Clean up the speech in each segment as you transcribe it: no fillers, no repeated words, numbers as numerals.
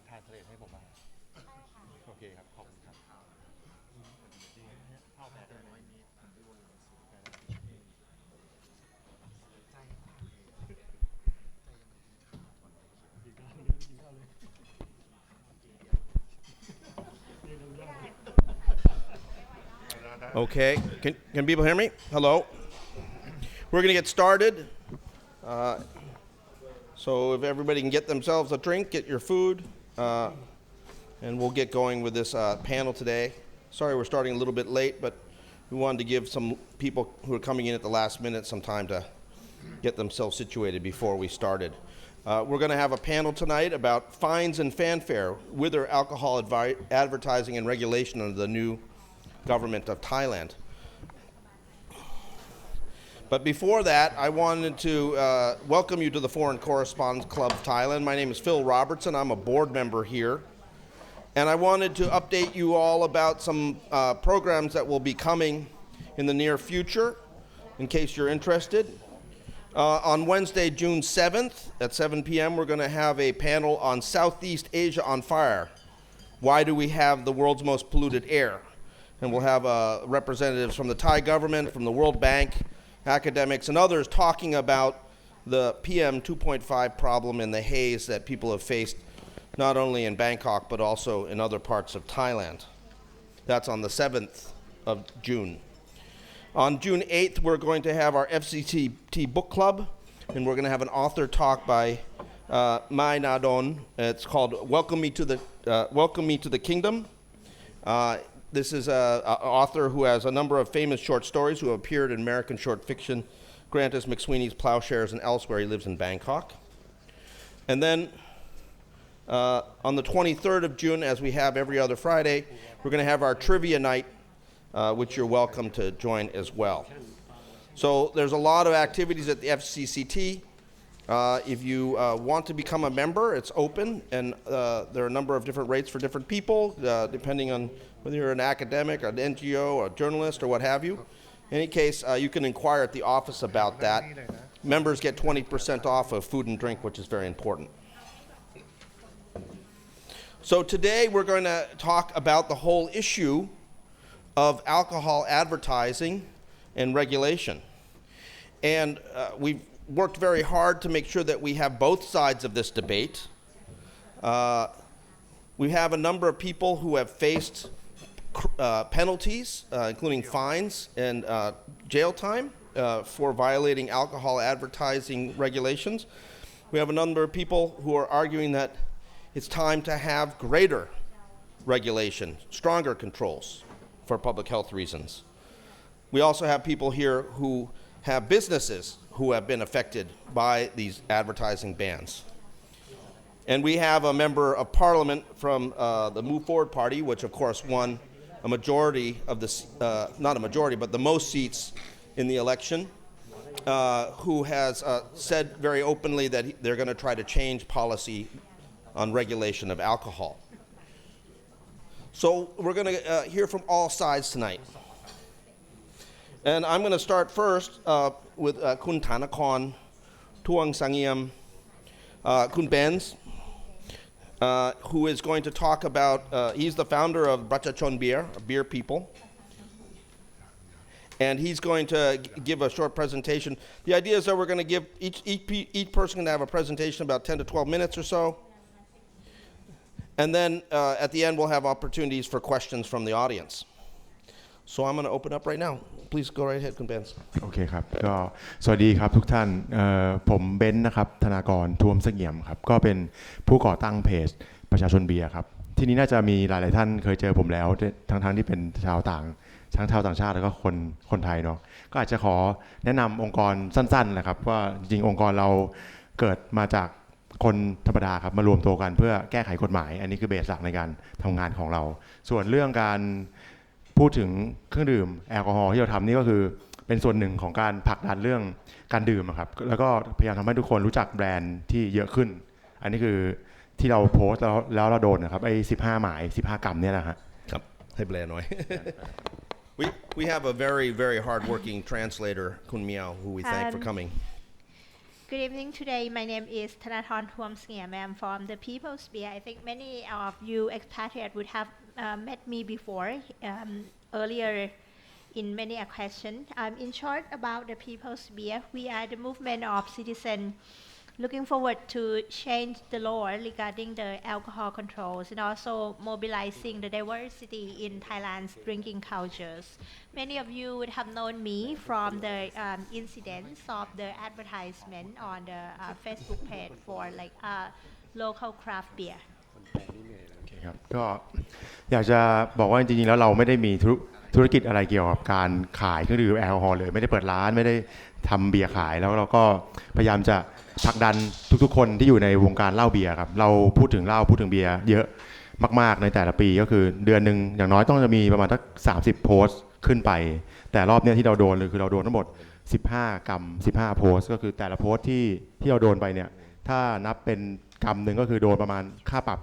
translate ให้ผมบ้างโอเคครับขอบคุณครับเข้าแปลได้ไหมOkay, can people hear me? Hello. We're going to get started. So if everybody can get themselves a drink, get your food, and we'll get going with this panel today. Sorry we're starting a little bit late, but we wanted to give some people who are coming in at the last minute some time to get themselves situated before we started. We're going to have a panel tonight about fines and fanfare, Whither alcohol advertising and regulation under the new government of Thailand. But before that, I wanted to welcome you to the Foreign Correspondents Club of Thailand. My name is Phil Robertson. I'm a board member here. And I wanted to update you all about some programs that will be coming in the near future, in case you're interested. On Wednesday, June 7th at 7 p.m., we're going to have a panel on Southeast Asia on fire. Why do we have the world's most polluted air? And we'll have representatives from the Thai government, from the World Bank, academics, and others talking about the PM 2.5 problem and the haze that people have faced not only in Bangkok but also in other parts of Thailand. That's on the 7th of June. On June 8th, we're going to have our FCCT book club, and we're going to have an author talk by Mai Nadon. It's called Welcome Me to the Kingdom. This is an author who has a number of famous short stories who have appeared in American short fiction, Grantis McSweeney's Plowshares, and elsewhere. He lives in Bangkok. And then on the 23rd of June, as we have every other Friday, we're going to have our trivia night, which you're welcome to join as well. So there's a lot of activities at the FCCT. If you want to become a member, it's open, and there are a number of different rates for different people, depending on whether you're an academic, an NGO, a journalist, or what have you. In any case, you can inquire at the office about that. Members get 20% off of food and drink, which is very important. So today we're going to talk about the whole issue of alcohol advertising and regulation. And we've worked very hard to make sure that we have both sides of this debate. We have a number of people who have faced penalties, including fines and jail time for violating alcohol advertising regulations. We have a number of people who are arguing that it's time to have greater regulation, stronger controls for public health reasons. We also have people here who have businesses who have been affected by these advertising bans. And we have a member of parliament from the Move Forward Party, which of course won a majority of the, not a majority, but the most seats in the election, who has said very openly that they're going to try to change policy on regulation of alcohol. So we're going to hear from all sides tonight. And I'm going to start first with Kun Thanakorn, Tuamsangiam, Kun Benz, who is going to talk about, he's the founder of Prachachon beer, a beer people. And he's going to give a short presentation. The idea is that we're going to give each person going to have a presentation about 10 to 12 minutes or so. And then at the end, we'll have opportunities for questions from the audience. So I'm going to open up right now. Please go right ahead, Kun Benz. โอเคครับก็สวัสดีครับทุกท่านผมเบนซ์นะครับธนากรทวมเสงี่ยมครับก็เป็นผู้ก่อตั้งเพจประชาชนเบียร์ครับที่นี้น่าจะมีหลายๆท่านเคยเจอผมแล้วทั้งที่เป็นชาวต่างชาติแล้วก็คนไทยเนาะก็อาจจะขอแนะนำองค์กรสั้นๆนะครับว่าจริงๆองค์กรเราเกิดมาจากคนธรรมดาครับมารวมตัวกันเพื่อแก้ไขกฎหมายอันนี้คือเบสหลักในการทำงานของเราส่วนเรื่องการพูดถึงเครื่องดื่มแอลกอฮอล์ที่เราทำนี่ก็คือเป็นส่วนหนึ่งของการผลักดันเรื่องการดื่มครับแล้วก็พยายามทำให้ทุกคนรู้จักแบรนด์ที่เยอะขึ้นอันนี้คือที่เราโพสต์แล้วเราโดนนะครับไอ้15หมาย15กรัมเนี่ยนะฮะครับให้แปลหน่อย We have a very very hard working translator Kun Miao who we thank for coming Good evening today. My name is Thanakorn Tuamsangiam. I'm from the People's Beer. I think many of you expatriates would have met me before earlier in many a question. In short, about the People's Beer, we are the movement of citizens looking forward to change the law regarding the alcohol controls and also mobilizing the diversity in Thailand's drinking cultures. Many of you would have known me from the incidents of the advertisement on the Facebook page for like local craft beer. โอเคครับก็อยากจะบอกว่าจริงๆแล้วเราไม่ได้มีธุรกิจอะไรเกี่ยวกับการขายเครื่องดื่มแอลกอฮอล์เลยไม่ได้เปิดร้านไม่ได้ทำเบียร์ขายแล้วเราก็พยายามจะผลักดันทุกๆคนที่อยู่ในวงการเหล้าเบียร์ครับเราพูดถึงเหล้าพูดถึงเบียร์เยอะมากๆในแต่ละปีก็คือเดือนหนึ่งอย่างน้อยต้องจะมีประมาณสัก30โพสต์ขึ้นไปแต่รอบนี้ที่เราโดนเลยคือเราโดนทั้งหมด15กรัม15โพสต์ก็คือแต่ละโพสต์ที่เราโดนไปเนี่ยถ้านับเป็นกรัมหนึ่งก็คือโดนประมาณค่าปรับ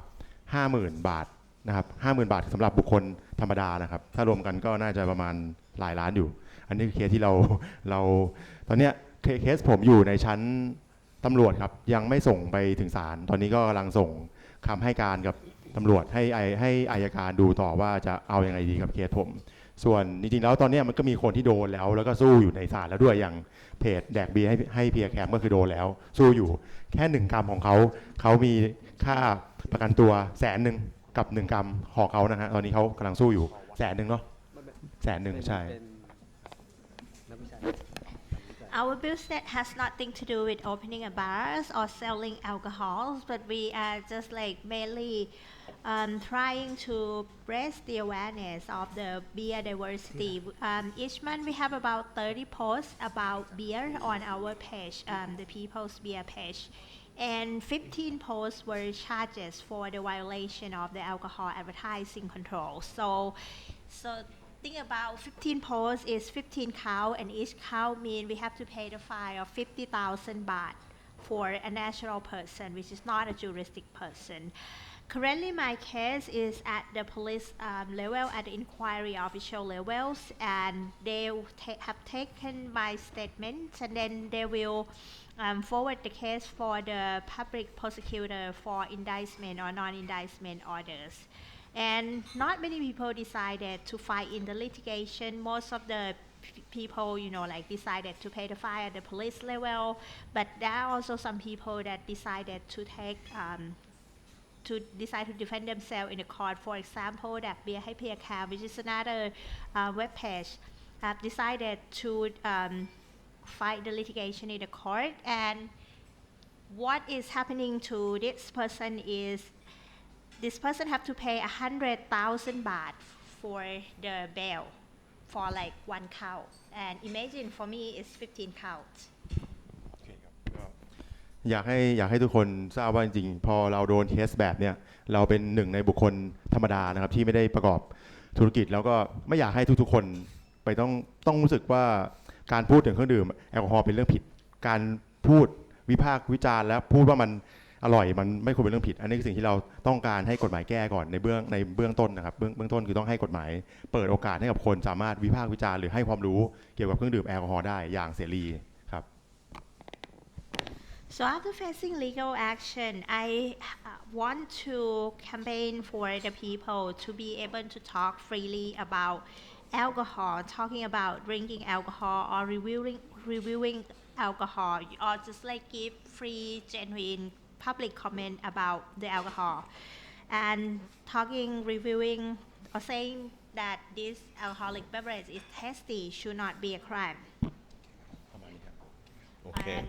50,000 บาทนะครับ 50,000 บาทสำหรับบุคคลธรรมดานะครับถ้ารวมกันก็น่าจะประมาณหลายล้านอยู่อันนี้คือเคสที่เราตอนเนี้ยเคสผมอยู่ในชั้นตำรวจครับยังไม่ส่งไปถึงศาลตอนนี้ก็กำลังส่งคำให้การกับตำรวจให้อัยการดูต่อว่าจะเอายังไงดีกับเคสผมส่วนจริงๆแล้วตอนนี้มันก็มีคนที่โดนแล้วก็สู้อยู่ในศาลแล้วด้วยอย่างเพจแดกเบียร์ให้เพียร์แคมก็คือโดนแล้วสู้อยู่แค่1กรัมของเขามีค่าประกันตัว100,000กับ1กรัมของเขานะฮะตอนนี้เขากำลังสู้อยู่100,000เนาะ100,000ใช่ Our business has nothing to do with opening a bars or selling alcohol, but we are just like mainly trying to raise the awareness of the beer diversity. Each month we have about 30 posts about beer on our page, the People's Beer page. And 15 posts were charges for the violation of the alcohol advertising control. So think about 15 posts is 15 count, and each count means we have to pay the fine of 50,000 baht for a natural person, which is not a juristic person. Currently, my case is at the police level, at the inquiry official levels, and they have taken my statements, and then they will forward the case for the public prosecutor for indictment or non-indictment orders. And not many people decided to fight in the litigation. Most of the people, decided to pay the fine at the police level. But there are also some people that decided to decide to defend themselves in the court. For example, that Beer Hai Pia Cam, which is another web page, have decided to fight the litigation in the court. And what is happening to this person is this person have to pay 100,000 baht for the bail for like one count. And imagine for me it's 15 counts. อยากให้ทุกคนทราบว่าจริงๆพอเราโดนเคสแบบเนี้ยเราเป็นหนึ่งในบุคคลธรรมดานะครับที่ไม่ได้ประกอบธุรกิจแล้วก็ไม่อยากให้ทุกๆคนไปต้องรู้สึกว่าการพูดถึงเครื่องดื่มแอลกอฮอล์เป็นเรื่องผิดการพูดวิพากษ์วิจารณ์และพูดว่ามันอร่อยมันไม่ควรเป็นเรื่องผิดอันนี้คือสิ่งที่เราต้องการให้กฎหมายแก้ก่อนในเบื้องต้นนะครับเบื้องต้นคือต้องให้กฎหมายเปิดโอกาสให้กับคนสามารถวิพากษ์วิจารณ์หรือให้ความรู้เกี่ยวกับเครื่องดื่มแอลกอฮอล์ได้อย่างเสรีครับ So after facing legal action, I want to campaign for the people to be able to talk freely about alcohol, talking about drinking alcohol or reviewing alcohol, or just like give free, genuine public comment about the alcohol. And talking, reviewing, or saying that this alcoholic beverage is tasty should not be a crime. Okay. And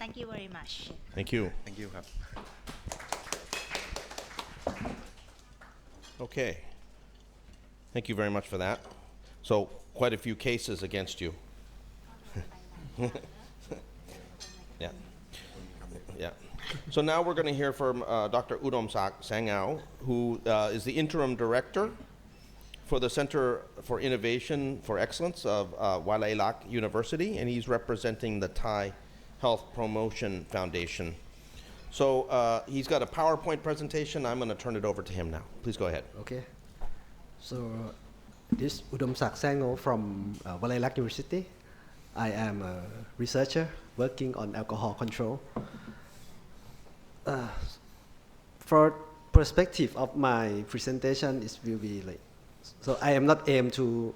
thank you very much. Thank you. Thank you ครับ Okay. Thank you very much for that. So quite a few cases against you. Yeah. Yeah. So now we're going to hear from Dr. Udomsak Saengow, who is the interim director for the Center for Innovation for Excellence of Walailak University, and he's representing the Thai Health Promotion Foundation. So he's got a PowerPoint presentation. I'm going to turn it over to him now. Please go ahead. Okay. So this Udomsak Saengow from Walailak University. I am a researcher working on alcohol control. For perspective of my presentation, it will be like, so I am not aim to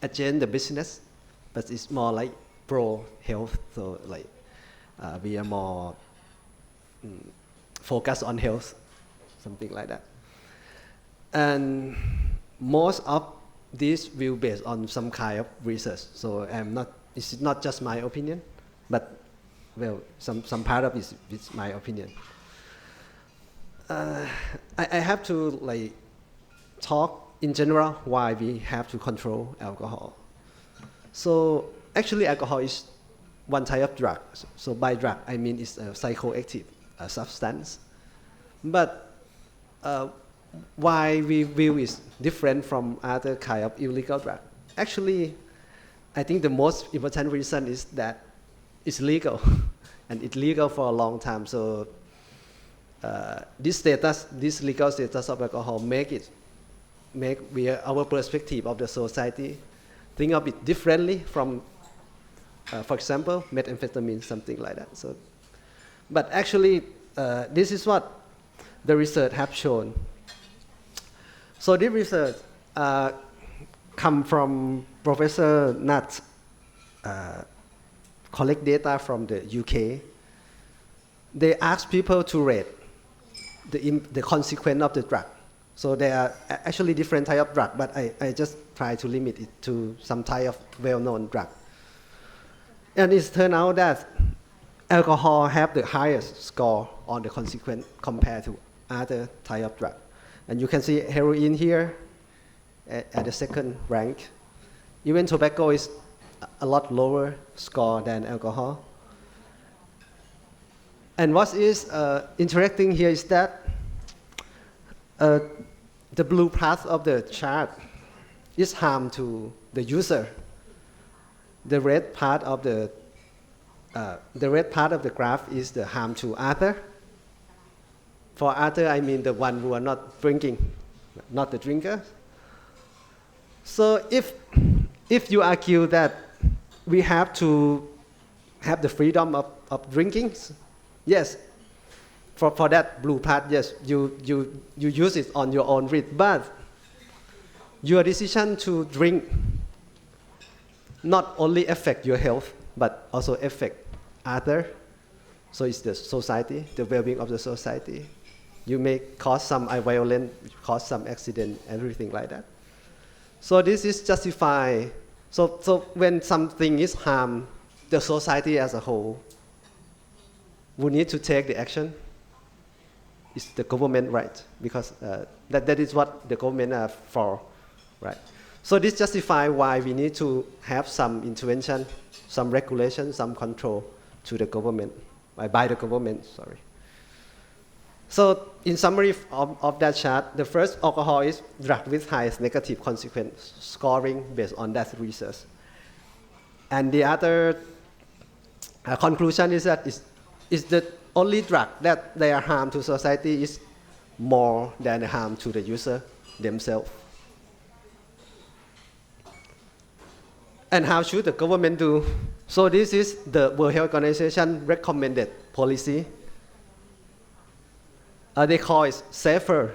adjust the business, but it's more like pro health. So like we are more focused on health, something like that. And most of this will based on some kind of research. So it's not just my opinion, but well, some part of it is my opinion. I have to like talk in general why we have to control alcohol. So actually alcohol is one type of drug. So by drug I mean it's a psychoactive substance. But why we view is different from other kind of illegal drug? Actually, I think the most important reason is that it's legal and it's legal for a long time. So this legal status of alcohol make our perspective of the society think of it differently from, for example, methamphetamine, something like that. So, but actually, this is what the research have shown. So this research come from Professor Nutt, collect data from the UK. They ask people to rate the consequence of the drug. So there are actually different type of drug, but I just try to limit it to some type of well-known drug. And it turned out that alcohol have the highest score on the consequence compared to other type of drug. And you can see heroin here at the second rank. Even tobacco is a lot lower score than alcohol. And what is interesting here is that the blue part of the chart is harm to the user. The red part of the graph is the harm to other. For other, I mean the one who are not drinking, not the drinker. So if you argue that we have to have the freedom of drinking, yes, for that blue part, yes, you use it on your own risk, but your decision to drink not only affect your health, but also affect other. So it's the society, the well-being of the society. You may cause some violence, cause some accident, everything like that. So this is justified. So when something is harm the society as a whole, we need to take the action. It's the government right, because that is what the government are for, right? So this justifies why we need to have some intervention, some regulation, some control to the government, by the government, sorry. So in summary of that chart, the first alcohol is drug with highest negative consequence, scoring based on that research. And the other conclusion is that is the only drug that their harm to society is more than the harm to the user themselves. And how should the government do? So this is the World Health Organization recommended policy. They call it safer.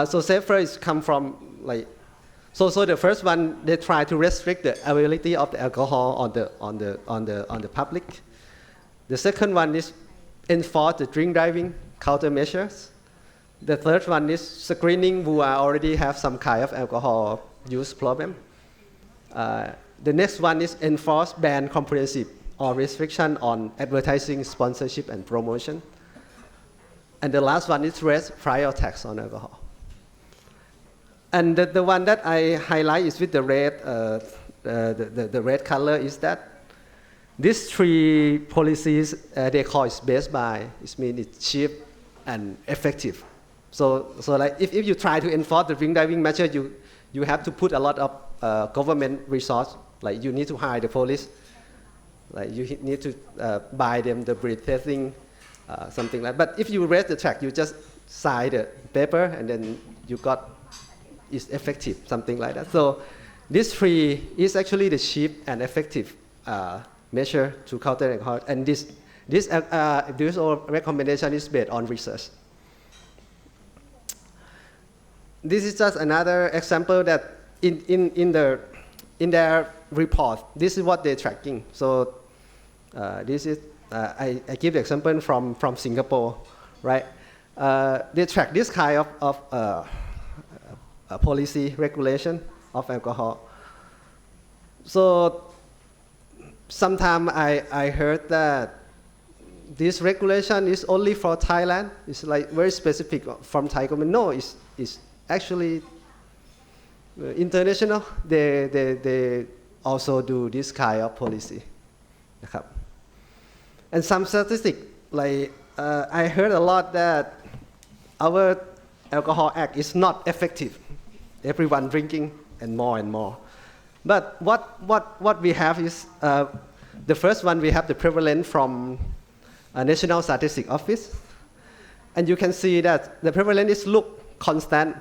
So safer is come from like, so the first one they try to restrict the availability of the alcohol on the public. The second one is enforce the drink driving countermeasures. The third one is screening who already have some kind of alcohol use problem. The next one is enforce ban comprehensive or restriction on advertising, sponsorship, and promotion. And the last one is raise prior tax on alcohol. And the one that I highlight is with the red, the red color is that these three policies they call it based by, it means it's cheap and effective. So like if you try to enforce the drink driving measure, you have to put a lot of government resource. Like you need to hire the police, like you need to buy them the breath testing, something like that. But if you raise the tax, you just sign the paper and then you got it's effective, something like that. So this three is actually the cheap and effective measure to counter alcohol. And this recommendation is based on research. This is just another example that in their report, this is what they're tracking. So this is I give the example from Singapore, right? They track this kind of policy regulation of alcohol. So sometimes I heard that this regulation is only for Thailand. It's like very specific from Thai government. No, it's actually international. They also do this kind of policy. And some statistics, like I heard a lot that our alcohol act is not effective. Everyone drinking and more. But what we have is the first one, we have the prevalence from National Statistics Office. And you can see that the prevalence look constant,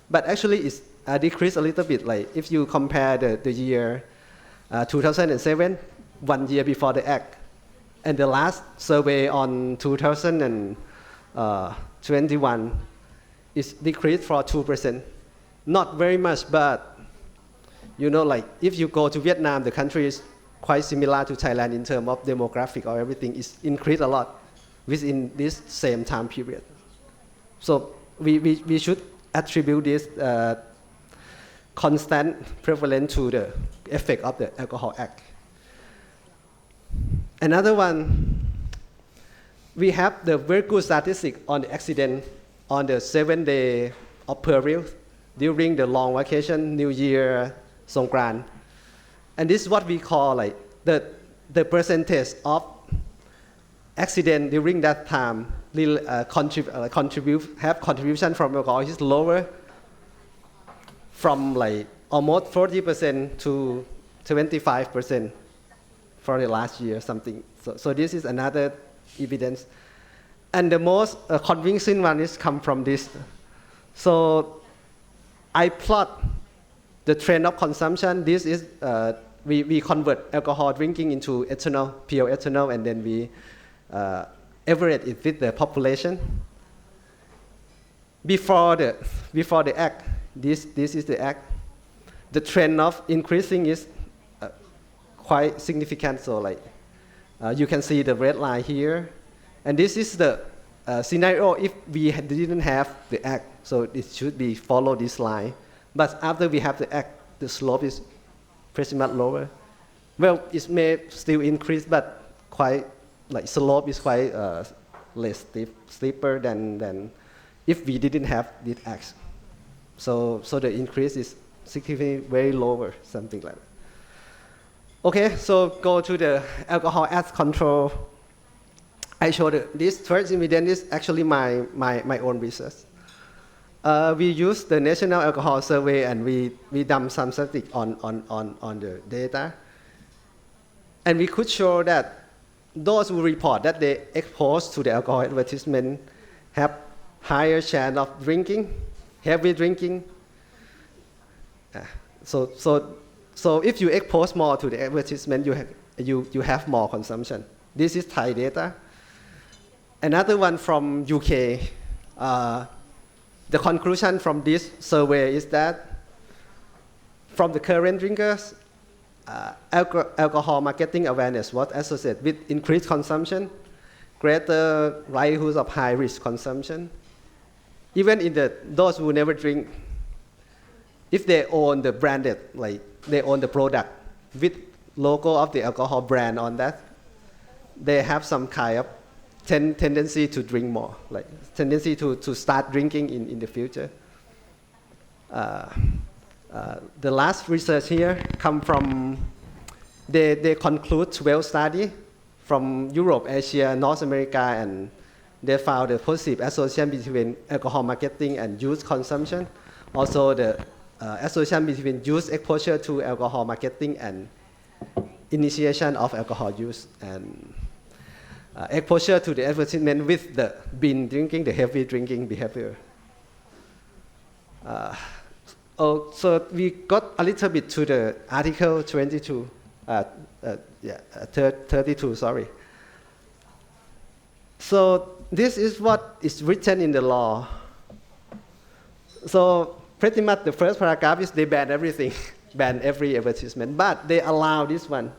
but actually it's decreased a little bit. Like if you compare the year 2007, 1 year before the act, and the last survey on 2021 is decreased for 2%. Not very much, but you know, like if you go to Vietnam, the country is quite similar to Thailand in terms of demographic or everything is increased a lot within this same time period. So we should attribute this constant prevalence to the effect of the Alcohol Act. Another one, we have the very good statistic on the accident on the 7 day of period during the long vacation, New Year, Songkran. And this is what we call like the percentage of accident during that time have contribution from alcohol is lower from like almost 40% to 25% for the last year, something. So this is another evidence. And the most convincing one is come from this. So I plot the trend of consumption. This is, we convert alcohol drinking into ethanol, pure ethanol, and then we average it with the population. Before the act, this is the act. The trend of increasing is quite significant. So like you can see the red line here, and this is the scenario if we didn't have the act. So it should be follow this line. But after we have the act, the slope is pretty much lower. Well, it may still increase, but quite like slope is quite less steeper than if we didn't have this act. So the increase is significantly very lower, something like that. Okay, so go to the alcohol act control. I showed this first evidence is actually my own research. We use the National Alcohol Survey and we dump some statistics on the data. And we could show that those who report that they exposed to the alcohol advertisement have higher chance of drinking, heavy drinking. So if you expose more to the advertisement, you have more consumption. This is Thai data. Another one from UK. The conclusion from this survey is that from the current drinkers, alcohol marketing awareness was associated with increased consumption, greater likelihood of high-risk consumption. Even in those who never drink, if they own the branded, like they own the product with logo of the alcohol brand on that, they have some kind of tendency to drink more, like tendency to start drinking in the future. The last research here come from, they conclude 12 studies from Europe, Asia, North America, and they found a positive association between alcohol marketing and youth consumption. Also the association between youth exposure to alcohol marketing and initiation of alcohol use, and exposure to the advertisement with the binge drinking, the heavy drinking behavior. So we got a little bit to the article 22. 32, sorry. So this is what is written in the law. So pretty much the first paragraph is they ban everything, ban every advertisement, but they allow this one,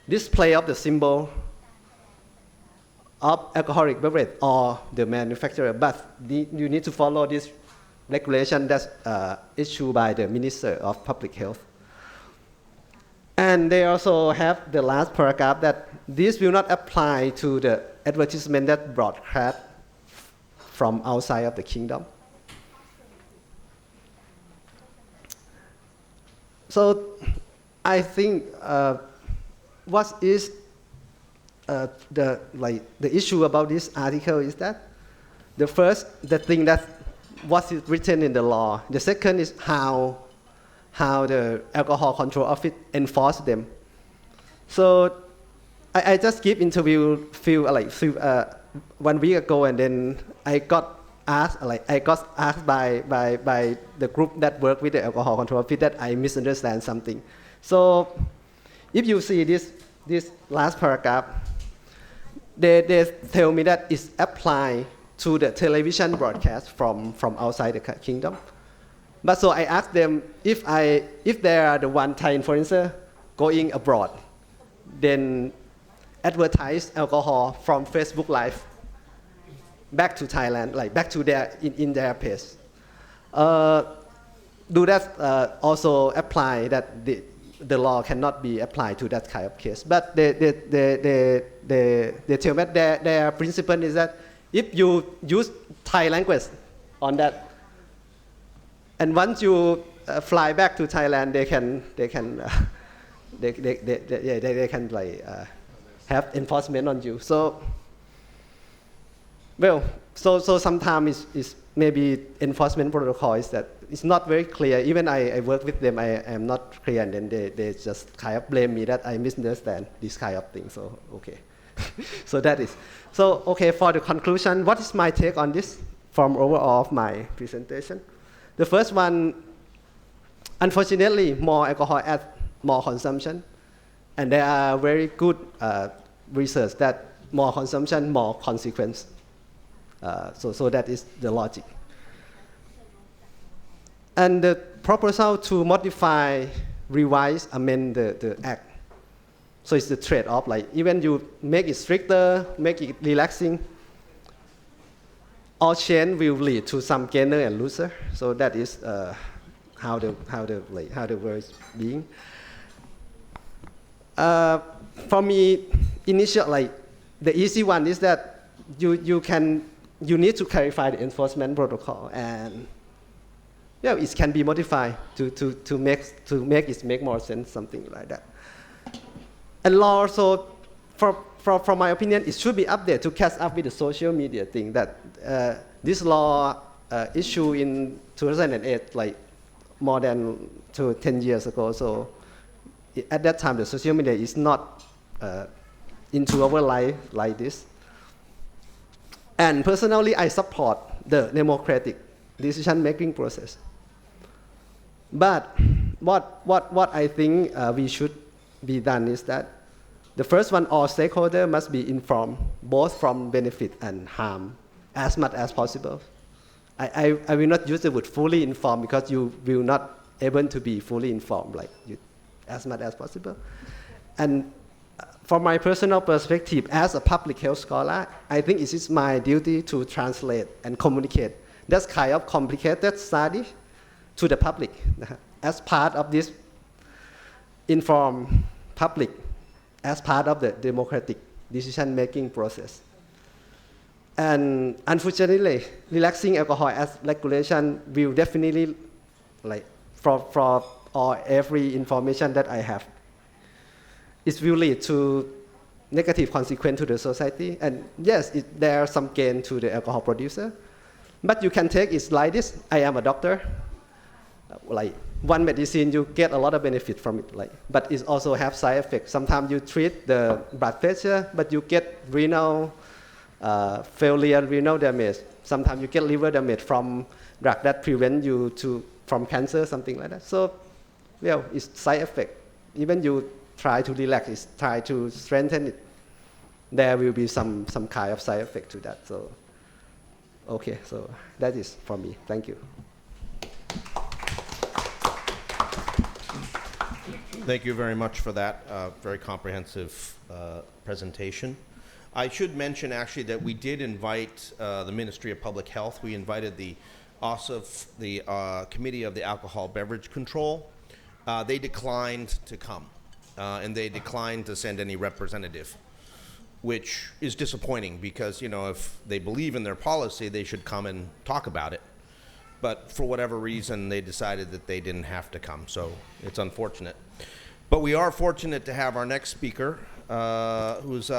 display of the symbol of alcoholic beverage or the manufacturer, but you need to follow this regulation that's issued by the Minister of Public Health. And they also have the last paragraph that this will not apply to the advertisement that broadcast from outside of the kingdom. So I think what is the issue about this article is that the first, the thing that what is written in the law. The second is how the alcohol control office enforce them. So I just give interview 1 week ago, and then I got asked by the group that work with the alcohol control office that I misunderstand something. So if you see this last paragraph, they tell me that it's applied to the television broadcast from outside the kingdom. But so I asked them if they are the one Thai influencer going abroad, then advertise alcohol from Facebook Live back to Thailand, like back to their in their page. Do that also apply that the law cannot be applied to that kind of case? But they tell me their principle is that if you use Thai language on that, and once you fly back to Thailand, they can have enforcement on you. So, well, so sometimes is maybe enforcement protocol is that it's not very clear. Even I work with them, I am not clear, and then they just kind of blame me that I misunderstand this kind of thing. So okay, so that is so okay. For the conclusion, what is my take on this from overall of my presentation? The first one, unfortunately, more alcohol adds more consumption, and there are very good research that more consumption, more consequence. So that is the logic. And the proposal to modify, revise, amend the act. So it's the trade-off. Like even you make it stricter, make it relaxing, all change will lead to some gainer and loser. So that is how the world is being. For me, initial the easy one is that you need to clarify the enforcement protocol, and it can be modified to make it make more sense, something like that. And law also, from my opinion, it should be updated to catch up with the social media thing. That this law issued in 2008, like more than 10 years ago. So at that time, the social media is not into our life like this. And personally, I support the democratic decision-making process. But what I think we should be done is that the first one, all stakeholders must be informed, both from benefit and harm, as much as possible. I will not use the word fully informed, because you will not able to be fully informed, as much as possible. And from my personal perspective, as a public health scholar, I think it is my duty to translate and communicate that kind of complicated study to the public as part of this informed public, as part of the democratic decision-making process. And unfortunately, relaxing alcohol as regulation will definitely, for every information that I have, it will lead to negative consequence to the society. And yes, there are some gain to the alcohol producer, but you can take it like this. I am a doctor. One medicine, you get a lot of benefit from it, but it also have side effects. Sometimes you treat the blood pressure, but you get renal failure, renal damage. Sometimes you get liver damage from drug that prevent you from cancer, something like that. So, it's side effect. Even you try to relax, is try to strengthen it, there will be some kind of side effect to that. So, okay, so that is for me. Thank you. Thank you very much for that very comprehensive presentation. I should mention actually that we did invite the Ministry of Public Health. We invited the OSIF, the Committee of the Alcohol Beverage Control. They declined to come, and they declined to send any representative, which is disappointing because, you know, if they believe in their policy, they should come and talk about it. But for whatever reason, they decided that they didn't have to come, so it's unfortunate. But we are fortunate to have our next speaker, who's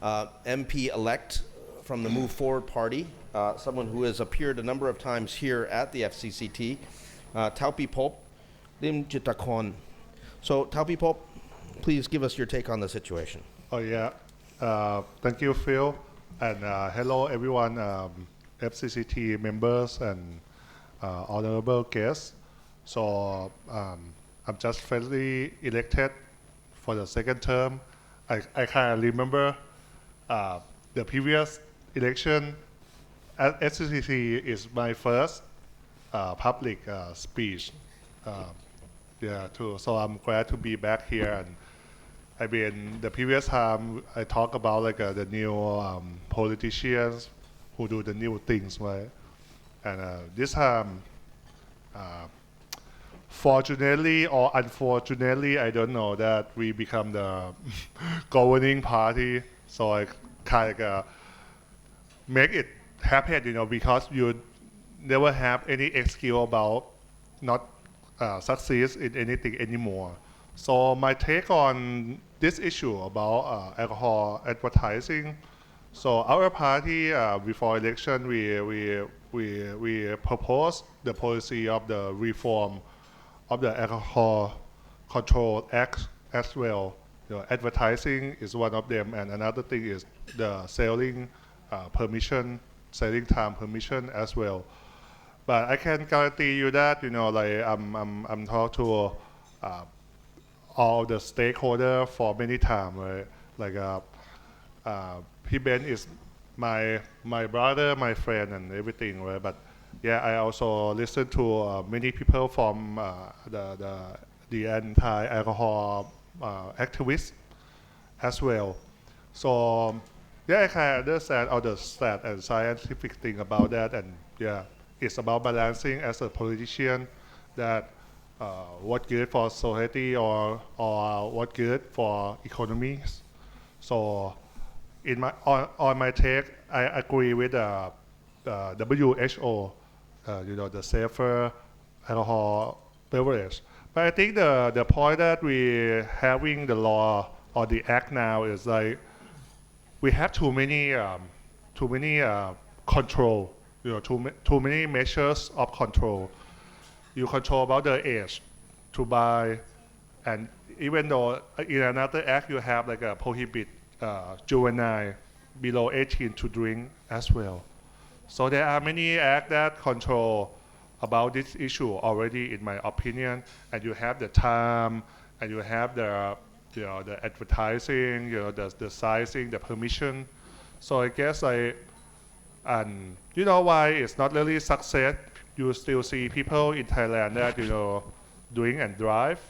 MP-elect from the Move Forward Party, someone who has appeared a number of times here at the FCCT, Taophipob Limjittrakorn. So, Taophipob, please give us your take on the situation. Oh yeah, thank you, Phil, and hello everyone, FCCT members and honorable guests. So I'm just freshly elected for the second term. I can remember the previous election at FCCT is my first public speech. So I'm glad to be back here. And I mean, the previous time I talked about like the new politicians who do the new things, right? And this time, fortunately or unfortunately, I don't know, that we become the governing party. So I kind of make it happen, you know, because you never have any excuse about not succeed in anything anymore. So my take on this issue about alcohol advertising. So our party before election we proposed the policy of the reform of the Alcohol Control Act as well. You know, advertising is one of them, and another thing is the selling permission, selling time permission as well. But I can guarantee you that, you know, like I'm talking to all the stakeholders for many times, right? Like Benz is my brother, my friend, and everything, right? But yeah, I also listen to many people from the anti-alcohol activists as well. So yeah, I can understand all the stat and scientific thing about that, and yeah, it's about balancing as a politician that what good for society or what good for economies. So in my on my take, I agree with the WHO, you know, the safer alcohol beverage. But I think the point that we having the law or the act now is like we have too many control, you know, too many measures of control. You control about the age to buy, and even though in another act you have like a prohibit juvenile below 18 to drink as well. So there are many acts that control about this issue already, in my opinion. And you have the time, and you have the the advertising, you know, the sizing, the permission. So I guess and you know why it's not really success. You still see people in Thailand that, you know, drink and drive.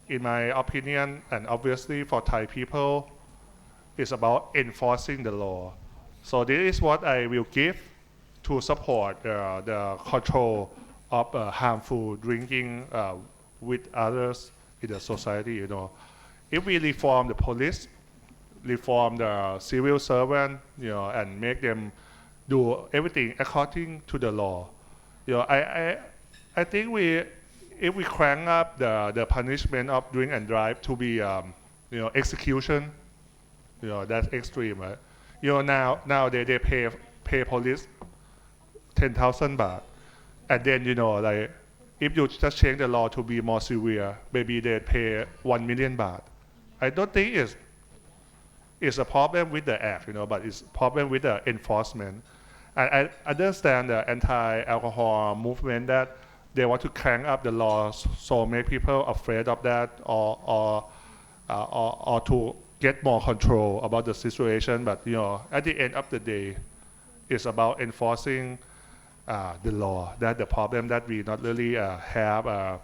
In my opinion, and obviously for Thai people, it's about enforcing the law. So this is what I will give to support the control of harmful drinking with others in the society. You know, if we reform the police, reform the civil servant, you know, and make them do everything according to the law, you know, I think if we crank up the punishment of drink and drive to be you know, execution, you know, that's extreme, right? You know, now they pay police 10,000 baht, and then, you know, like if you just change the law to be more severe, maybe they pay 1 million baht. I don't think it's a problem with the act, you know, but it's a problem with the enforcement. And I understand the anti-alcohol movement that they want to crank up the laws so make people afraid of that, or or to get more control about the situation. But at the end of the day, it's about enforcing the law. That's the problem, that we not really have a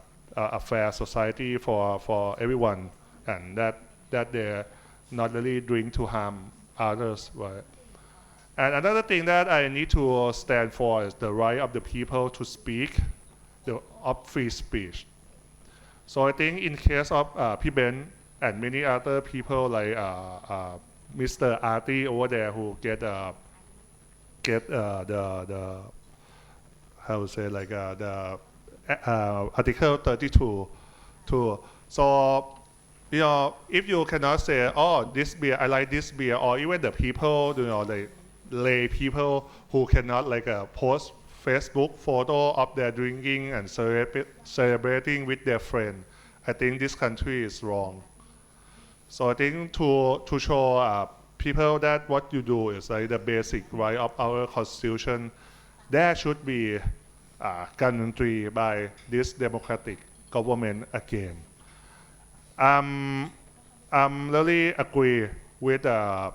fair society for everyone, and that they're not really doing to harm others. Right? And another thing that I need to stand for is the right of the people to speak, of free speech. So I think in case of Ben and many other people like Mr. Artie over there who get the how to say, like the Article 32 too. So if you cannot say, oh, this beer, I like this beer, or even the people, the lay people who cannot post Facebook photo of their drinking and celebrating with their friend, I think this country is wrong. So I think to show people that what you do is like the basic right of our constitution, that should be guaranteed by this democratic government again. I'm really agree with the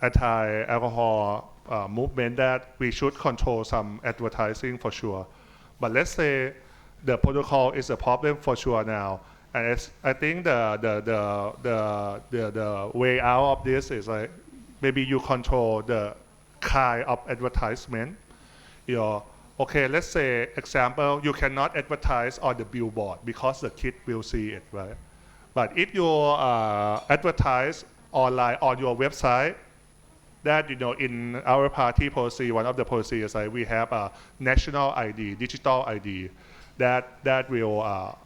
anti-alcohol movement that we should control some advertising for sure. But let's say the protocol is a problem for sure now, and I think the way out of this is like maybe you control the kind of advertisement. Okay, let's say example, you cannot advertise on the billboard because the kid will see it, right? But if you advertise online on your website, that in our party policy, one of the policies is we have a national ID, digital ID, that will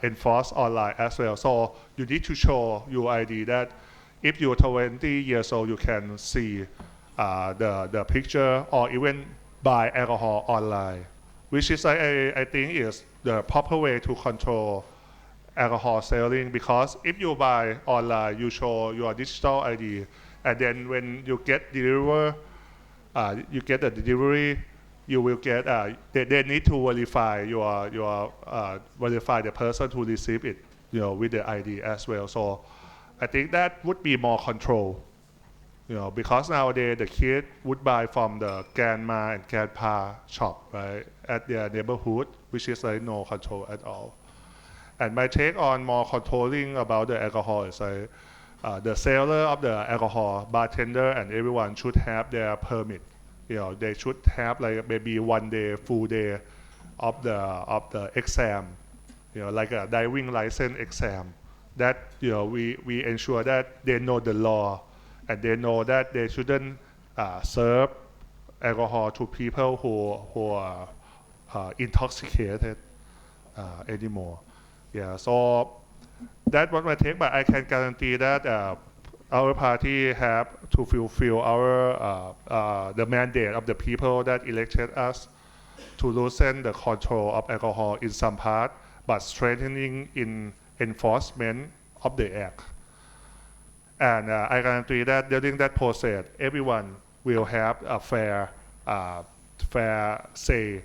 enforce online as well. So you need to show your ID that if you're 20 years old, you can see the picture or even buy alcohol online, which is I think is the proper way to control alcohol selling, because if you buy online, you show your digital ID, and then when you get the delivery, you will get they need to verify verify the person who received it, with the ID as well. So I think that would be more control, because nowadays the kid would buy from the grandma and grandpa shop, right, at their neighborhood, which is like no control at all. And my take on more controlling about the alcohol is the seller of the alcohol, bartender, and everyone should have their permit. They should have like maybe 1 day, full day of the exam, like a driving license exam. That we ensure that they know the law, and they know that they shouldn't serve alcohol to people who are intoxicated anymore. Yeah, so that's what my take, but I can guarantee that our party have to fulfill our the mandate of the people that elected us to loosen the control of alcohol in some part, but strengthening in enforcement of the act. And I guarantee that during that process, everyone will have a fair say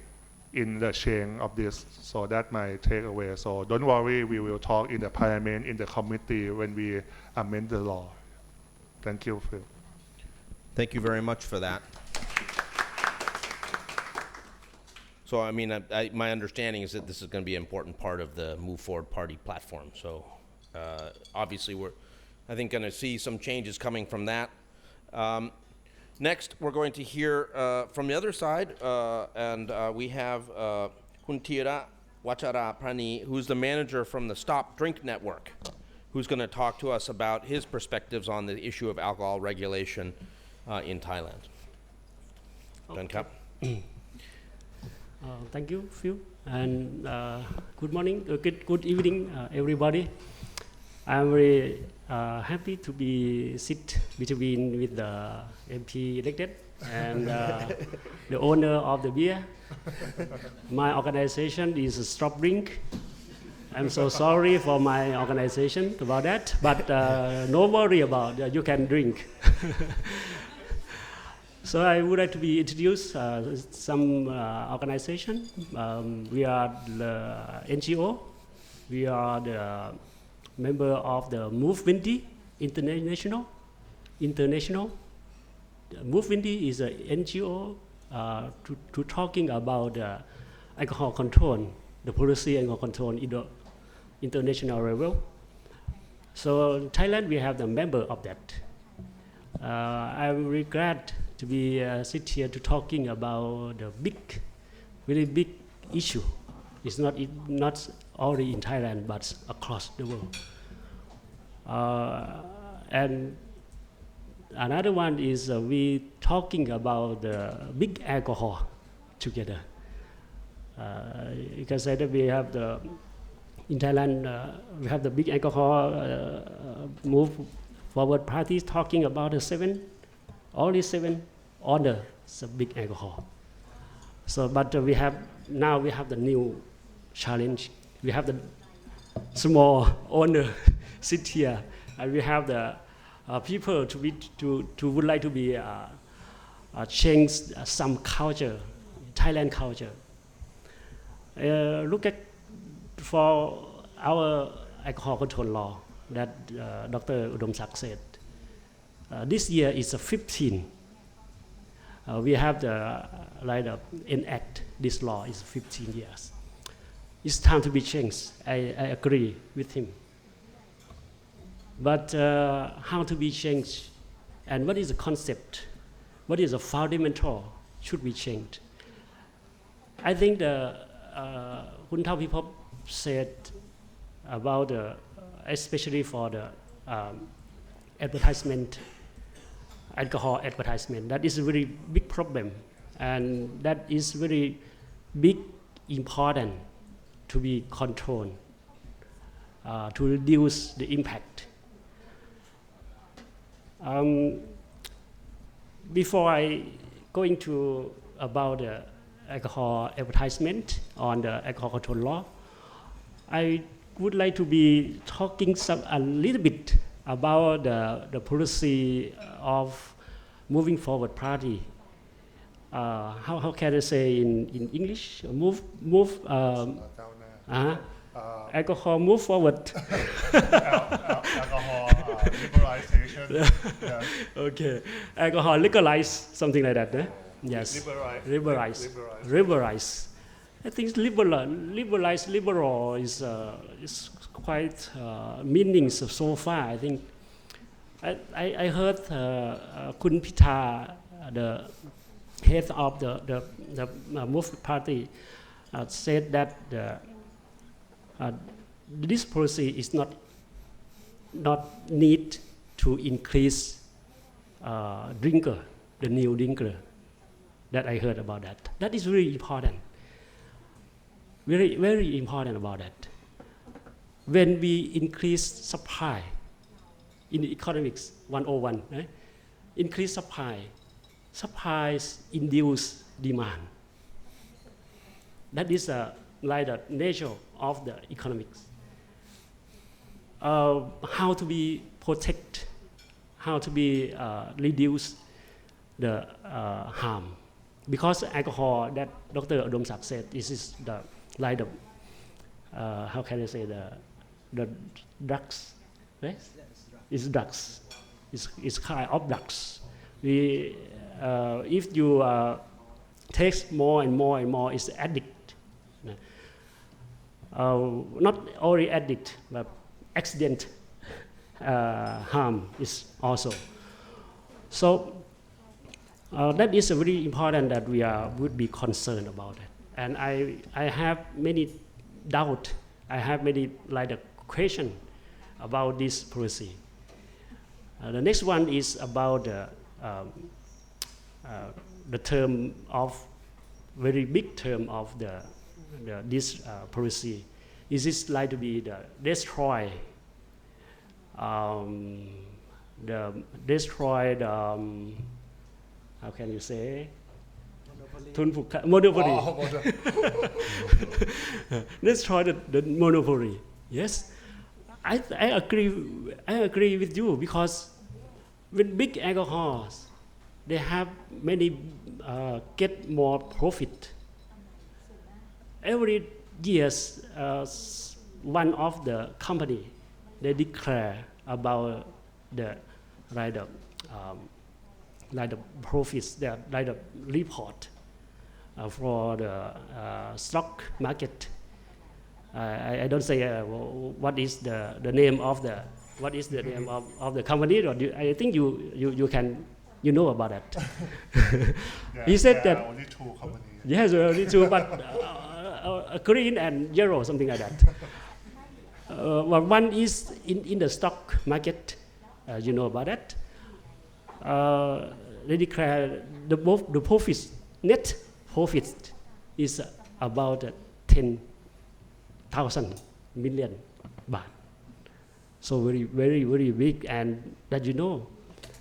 in the chain of this. So that's my takeaway. So don't worry, we will talk in the parliament, in the committee when we amend the law. Thank you, Phil. Thank you very much for that. So, I mean, my understanding is that this is going to be an important part of the Move Forward Party platform. So, obviously, we're, I think, going to see some changes coming from that. Next, we're going to hear from the other side, and we have Kun Tira Wachara Prani, who's the manager from the Stop Drink Network, who's going to talk to us about his perspectives on the issue of alcohol regulation in Thailand. Okay. Thank you, Phil, and good morning, good evening, everybody. I'm very happy to be sit between with the MP elected and the owner of the beer. My organization is Stop Drink. I'm so sorry for my organization about that, but no worry about it, you can drink. So I would like to be introduce some organization. We are the NGO. We are the member of the Move Windy International. Move Windy is an NGO to talking about alcohol control, the policy alcohol control in the international level. So in Thailand, we have the member of that. I'm really glad to be sit here to talking about the really big issue. It's not only in Thailand, but across the world. And another one is we talking about the big alcohol together. You can say that we have in Thailand, we have the big alcohol move forward parties talking about only seven orders of big alcohol. So, but we have the new challenge. We have the small owner sit here, and we have the people to would like to be change some culture, Thailand culture. Look at for our alcohol control law that Dr. Udomsak said. This year is 15. We have the enact this law is 15 years. It's time to be changed. I agree with him. But how to be changed, and what is the concept? What is the fundamental should be changed? I think the Taophipob said about especially for the advertisement, alcohol advertisement. That is a very big problem, and that is very big important to be controlled to reduce the impact. Before I go into about the alcohol advertisement on the alcohol control law, I would like to be talking a little bit about the policy of moving forward party. How can I say in English? Alcohol move forward. Alcohol liberalization. Yeah. Okay, alcohol legalize, something like that. Yes. Liberalize. I think liberal is quite meanings so far. I think I heard Kun Pitha, the head of the Move Party, said that this policy is not need to increase the new drinker. That I heard about that. That is very important. Very, very important about that. When we increase supply in economics 101, right? Increase supplies induce demand. That is like the nature of the economics. How to be protect, how to be reduce the harm. Because alcohol, that Dr. Udomsak said, this is how can I say, the drugs, right? It's drugs. It's kind of drugs. If you take more and more and more, it's addict. Not only addict, but accident harm is also. So that is very important that we would be concerned about it. And I have many doubt. I have many question about this policy. The next one is about the term of very big term of this policy. Is this like to be the destroy how can you say? Monopoly. Destroy the monopoly. Yes, I agree with you, because with big alcohols, they have many get more profit. Every year, one of the company they declare about the like the like the profits, like the report for the stock market. I don't say what is the name of the name of the company. Or I think you can know about that. He said that only two companies. yes, only two, but green and yellow, something like that. Well, one is in the stock market. You know about that. They declare the profits, net profit is about 10,000 million baht. So very, very, very big, and that you know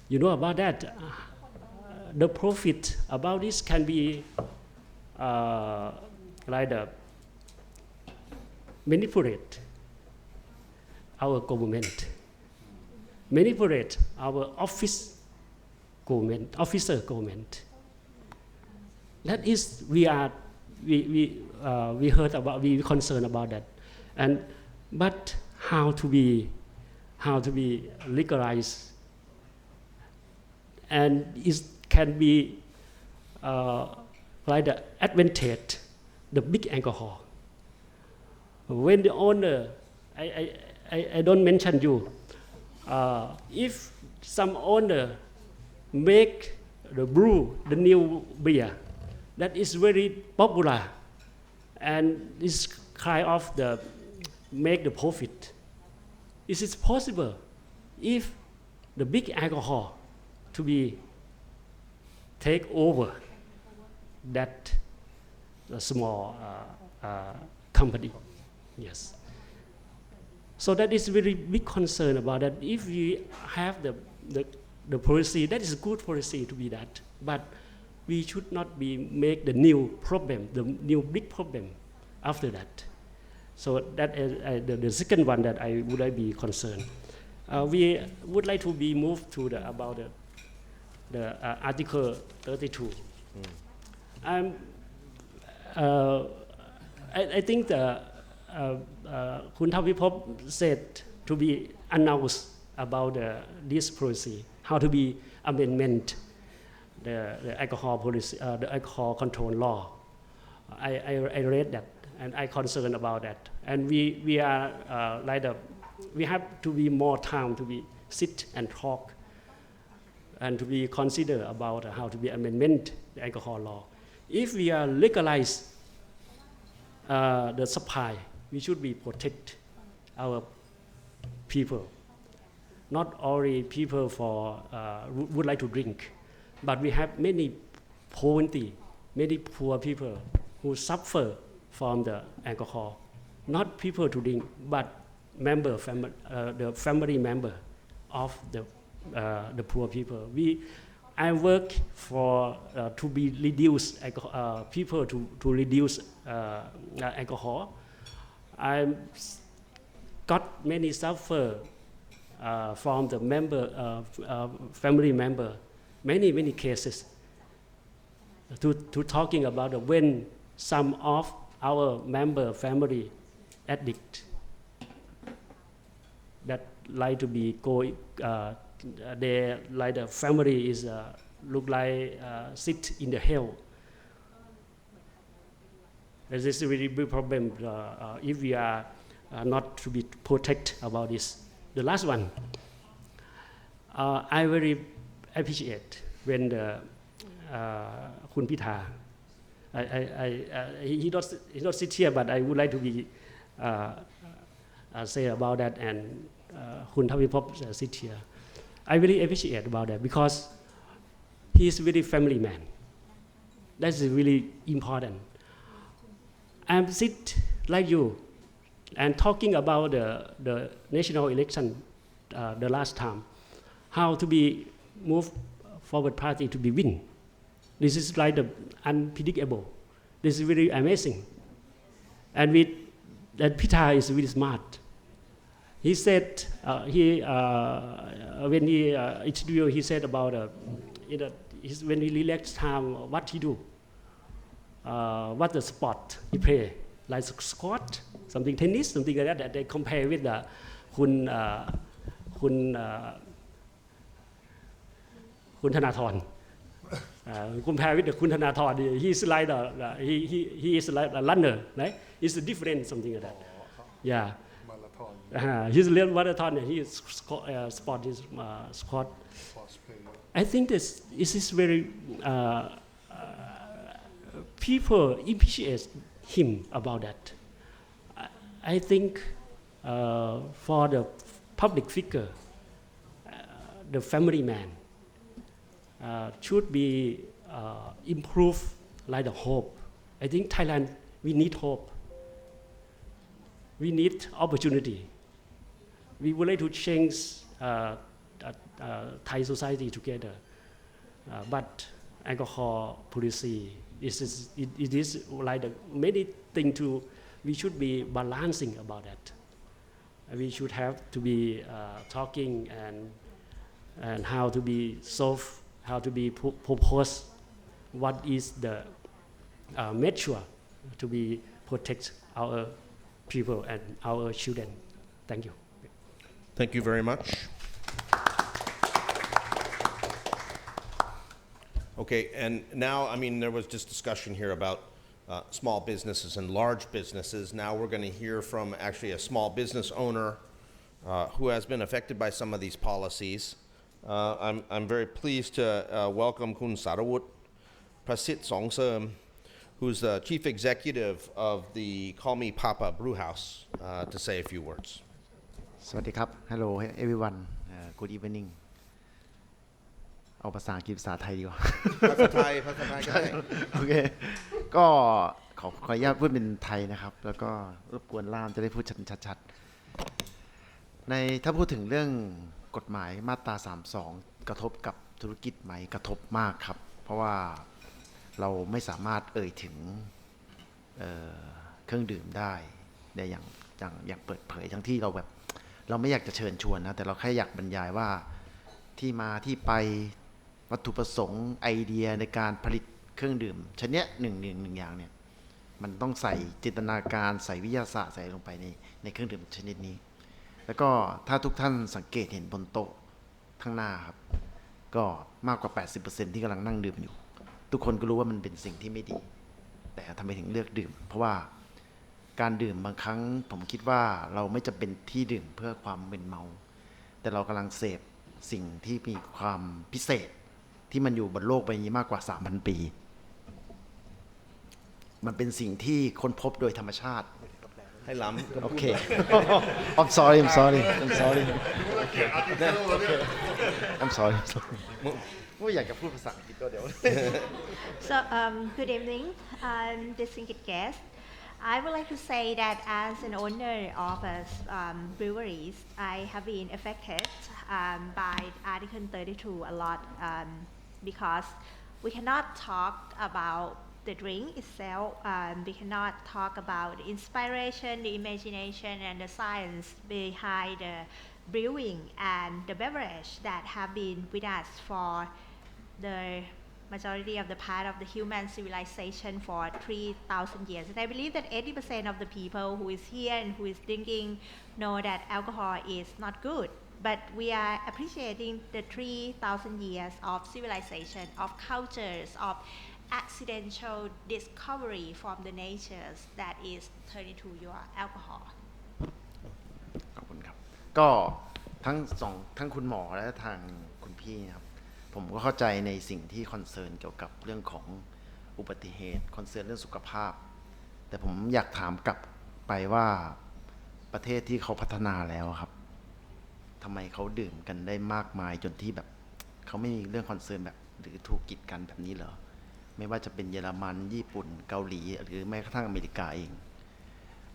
about that. The profit about this can be like the manipulate our government, manipulate our officer government. That is, we heard about, we concerned about that, but how to be legalized, and it can be like the advantage, the big alcohol. When the owner, I don't mention you, if some owner make the new beer, that is very popular, and is kind of make the profit. Is it possible if the big alcohol to be take over that small company? Yes. So that is very big concern about that. If we have the policy, that is a good policy to be that, but we should not make the new problem, the new big problem after that. So that is the second one that I would like be concerned. We would like to be moved to about the Article 32. I think Kun Taophipob said to be announced about this policy, how to be amendment the alcohol policy, the alcohol control law. I read that, and I concerned about that. And we are we have to be more time to be sit and talk, and to be consider about how to be amendment the alcohol law. If we are legalize the supply, we should be protect our people, not only people for would like to drink, but we have many poverty, many poor people who suffer from the alcohol, not people to drink, but the family member of the poor people. I work for to be reduce people to reduce alcohol. I got many suffer from the family member, many cases. To talking about when some of our member family addict that like to be they like the family is look like sit in the hell. This is a really big problem if we are not to be protect about this. The last one, I very appreciate when the Kun Pitha, he not sit here, but I would like to be say about that, and Kun Taophipob sit here. I really appreciate about that because he is really family man. That's really important. I'm sit like you and talking about the national election the last time, how to be move forward party to be win. This is like the unpredictable. This is really amazing. And that Pitha is really smart. He said when he interviewed, he said about when he relaxed time, what he do, what the sport he play, like squat, something tennis, something like that. That they compare with the คุณคุณคุณธนาธร compare with the คุณธนาธร he is like he is like a runner right it's different something like that yeah he's a real marathon he is sport is squat I think this is very people appreciate him about that I think for the public figure the family man should be improved like the hope. I think Thailand, we need hope. We need opportunity. We would like to change Thai society together. But alcohol policy, it is like the many things to, we should be balancing about that. We should have to be talking and how to be solve, how to be propose what is the measure to be protect our people and our children. Thank you. Thank you very much. Okay, and now, I mean, there was just discussion here about small businesses and large businesses. Now we're going to hear from actually a small business owner who has been affected by some of these policies. I'm very pleased to welcome Kun Sarawut Prasit Songserm, who's the Chief Executive of the Call Me Papa Brew House, to say a few words. สวัสดีครับ Hello everyone Good evening เอาภาษาอังกฤษภาษาไทยดีกว่า ภาษาไทยก็ได้ โอเคก็ขออนุญาตพูดเป็นไทยนะครับแล้วก็รบกวนล่ามจะได้พูดชัดๆในถ้าพูดถึงเรื่องกฎหมายมาตรา32กระทบกับธุรกิจไหมกระทบมากครับเพราะว่าเราไม่สามารถเอ่ยถึงเครื่องดื่มได้อย่างเปิดเผยทั้งที่เราแบบเราไม่อยากจะเชิญชวนนะแต่เราแค่อยากบรรยายว่าที่มาที่ไปวัตถุประสงค์ไอเดียในการผลิตเครื่องดื่มชนิดหนึ่งอย่างเนี่ยมันต้องใส่จินตนาการใส่วิทยาศาสตร์ใส่ลงไปในเครื่องดื่มชนิดนี้แล้วก็ถ้าทุกท่านสังเกตเห็นบนโต๊ะข้างหน้าครับก็มากกว่า 80% ที่กำลังนั่งดื่มอยู่ทุกคนก็รู้ว่ามันเป็นสิ่งที่ไม่ดีแต่ทำไมถึงเลือกดื่มเพราะว่าการดื่มบางครั้งผมคิดว่าเราไม่จำเป็นที่ดื่มเพื่อความมึนเมาแต่เรากำลังเสพสิ่งที่มีความพิเศษที่มันอยู่บนโลกใบนี้มากกว่า 3,000 ปีมันเป็นสิ่งที่ค้นพบโดยธรรมชาติให้ล้ำ โอเค I'm sorry I'm sorry ไม่อยากจะพูดภาษาอังกฤษก็เดี๋ยว So, good evening, distinguished guests. I would like to say that as an owner of breweries, I have been affected by Article 32 a lot because we cannot talk about the drink itself. We cannot talk about the inspiration, the imagination, and the science behind the brewing and the beverage that have been with us for the majority of the part of the human civilization for 3,000 years. And I believe that 80% of the people who is here and who is drinking know that alcohol is not good. But we are appreciating the 3,000 years of civilization, of cultures, of accidental discovery from the natures that is turned into your alcohol. ขอบคุณครับก็ทั้งคุณหมอและทางคุณพี่นะครับผมก็เข้าใจในสิ่งที่คอนเซิร์นเกี่ยวกับเรื่องของอุบัติเหตุคอนเซิร์นเรื่องสุขภาพแต่ผมอยากถามกลับไปว่าประเทศที่เขาพัฒนาแล้วครับทำไมเขาดื่มกันได้มากมายจนที่แบบเขาไม่มีเรื่องคอนเซิร์นแบบหรือถูกกีดกันแบบนี้เหรอไม่ว่าจะเป็นเยอรมันญี่ปุ่นเกาหลีหรือแม้กระทั่งอเมริกาเอง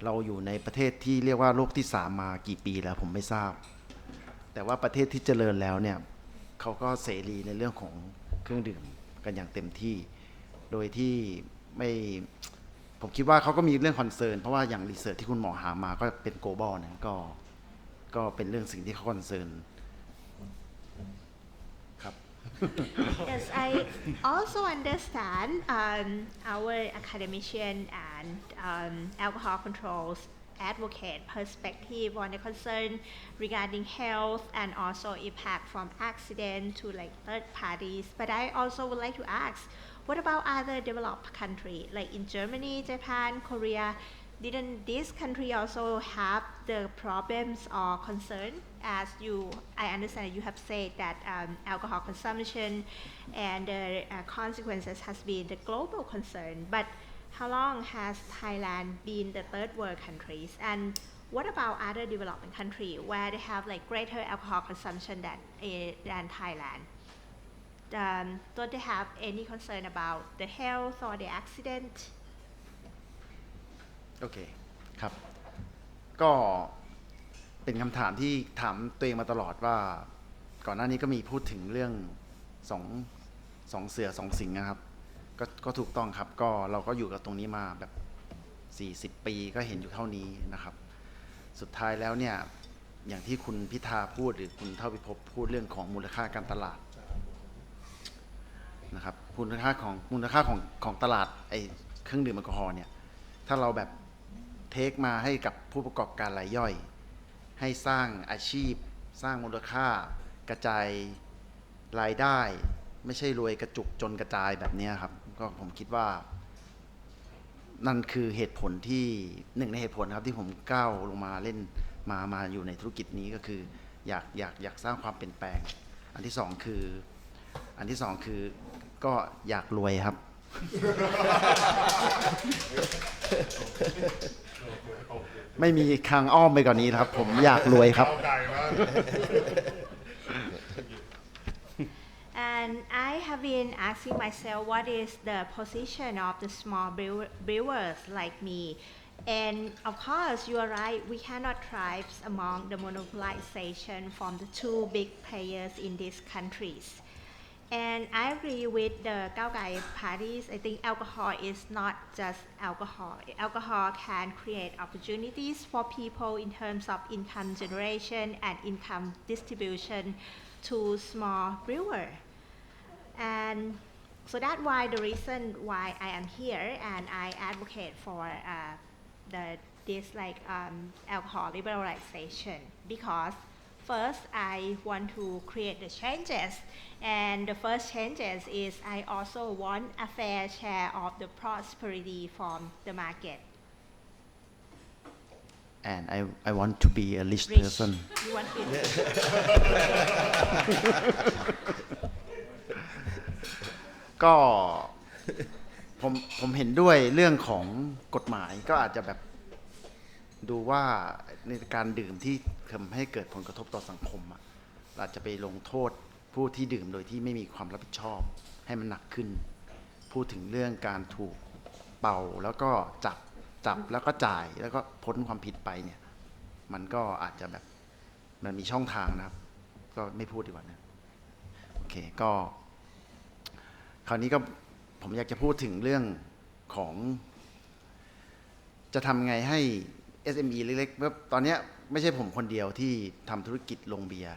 เราอยู่ในประเทศที่เรียกว่าโลกที่3มากี่ปีแล้วผมไม่ทราบแต่ว่าประเทศที่เจริญแล้วเนี่ยเขาก็เสรีในเรื่องของเครื่องดื่มกันอย่างเต็มที่โดยที่ไม่ผมคิดว่าเขาก็มีเรื่องคอนเซิร์นเพราะว่าอย่างรีเสิร์ชที่คุณหมอหามาก็เป็น global นะก็เป็นเรื่องสิ่งที่เขาคอนเซิร์นครับ Yes, I also understand our academician and alcohol controls advocate perspective on the concern regarding health and also impact from accident to like third parties. But I also would like to ask, what about other developed countries like in Germany, Japan, Korea? Didn't this country also have the problems or concern? As I understand you have said that alcohol consumption and the consequences has been the global concern. But how long has Thailand been the third world countries? And what about other developing countries where they have like greater alcohol consumption than Thailand? Don't they have any concern about the health or the accident? โอเคครับก็เป็นคำถามที่ถามตัวเองมาตลอดว่าก่อนหน้านี้ก็มีพูดถึงเรื่องสองเสือสองสิงห์นะครับก็ถูกต้องครับก็เราก็อยู่กับตรงนี้มาแบบ40 ปีก็เห็นอยู่เท่านี้นะครับสุดท้ายแล้วเนี่ยอย่างที่คุณพิธาพูดหรือคุณเท่าพิภพพูดเรื่องของมูลค่าการตลาดนะครับมูลค่าของตลาดไอ้เครื่องดื่มแอลกอฮอล์เนี่ยถ้าเราแบบเทคมาให้กับผู้ประกอบการรายย่อยให้สร้างอาชีพสร้างมูลค่ากระจายรายได้ไม่ใช่รวยกระจุกจนกระจายแบบนี้ครับก็ผมคิดว่านั่นคือเหตุผลที่หนึ่งในเหตุผลครับที่ผมก้าวลงมาเล่นมาอยู่ในธุรกิจนี้ก็คืออยากสร้างความเปลี่ยนแปลงอันที่สองคือก็อยากรวยครับ ไม่มีทางอ้อมไปกว่านี้ครับผมอยากรวยครับ And I have been asking myself what is the position of the small brewers like me. And of course, you are right, we cannot thrive among the monopolization from the two big players in these countries. And I agree with the Gaogai parties. I think alcohol is not just alcohol. Alcohol can create opportunities for people in terms of income generation and income distribution to small brewers. And so that's why the reason why I am here and I advocate for this like alcohol liberalization because first I want to create the changes and the first changes is I also want a fair share of the prosperity from the market. And I want to be a rich person. You want to beก็ผมเห็นด้วยเรื่องของกฎหมายก็อาจจะแบบดูว่าในการดื่มที่ทำให้เกิดผลกระทบต่อสังคมเราจะไปลงโทษผู้ที่ดื่มโดยที่ไม่มีความรับผิดชอบให้มันหนักขึ้นพูดถึงเรื่องการถูกเป่าแล้วก็จับแล้วก็จ่ายแล้วก็พ้นความผิดไปเนี่ยมันก็อาจจะแบบมันมีช่องทางนะครับก็ไม่พูดดีกว่านะโอเคก็คราวนี้ก็ผมอยากจะพูดถึงเรื่องของจะทำไงให้ SME เล็กๆตอนนี้ไม่ใช่ผมคนเดียวที่ทำธุรกิจโรงเบียร์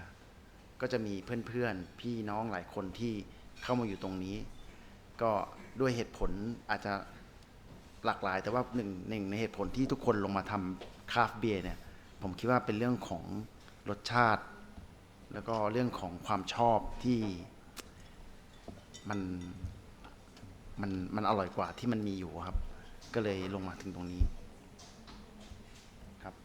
ก็จะมีเพื่อนๆพี่น้องหลายคนที่เข้ามาอยู่ตรงนี้ก็ด้วยเหตุผลอาจจะหลากหลายแต่ว่าหนึ่งในเหตุผลที่ทุกคนลงมาทำคราฟต์เบียร์เนี่ยผมคิดว่าเป็นเรื่องของรสชาติแล้วก็เรื่องของความชอบที่มันอร่อยกว่าที่มันมีอยู่ครับก็เลยลงมาถึงตรงนี้ครับ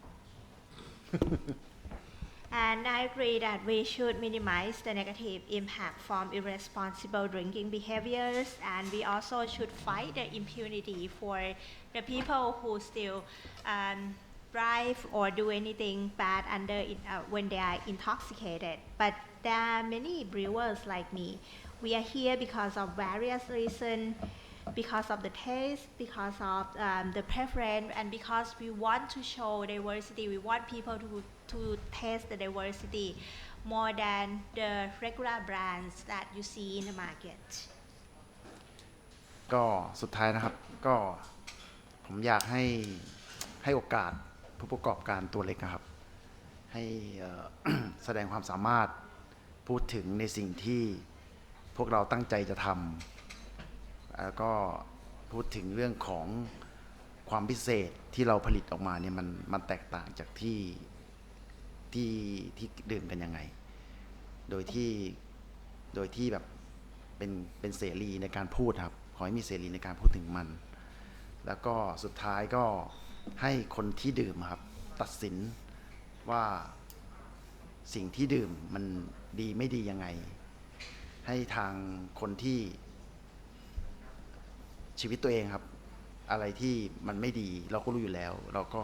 And I agree that we should minimize the negative impact from irresponsible drinking behaviors and we also should fight the impunity for the people who still drive or do anything bad when they are intoxicated. But there are many brewers like me. We are here because of various reasons, because of the taste, because of the preference, and because we want to show diversity. We want people to taste the diversity more than the regular brands that you see in the market. ก็สุดท้ายนะครับก็ผมอยากให้โอกาสผู้ประกอบการตัวเล็กนะครับให้แสดงความสามารถพูดถึงในสิ่งที่พวกเราตั้งใจจะทำแล้วก็พูดถึงเรื่องของ ความพิเศษที่เราผลิตออกมาเนี่ยมันแตกต่างจากที่ดื่มกันยังไงโดยที่แบบเป็นเสรีในการพูดครับขอให้มีเสรีในการพูดถึงมันแล้วก็สุดท้ายก็ให้คนที่ดื่มครับตัดสินว่าสิ่งที่ดื่มมันดีไม่ดียังไงให้ทางคนที่ชีวิตตัวเองครับอะไรที่มันไม่ดีเราก็รู้อยู่แล้วเราก็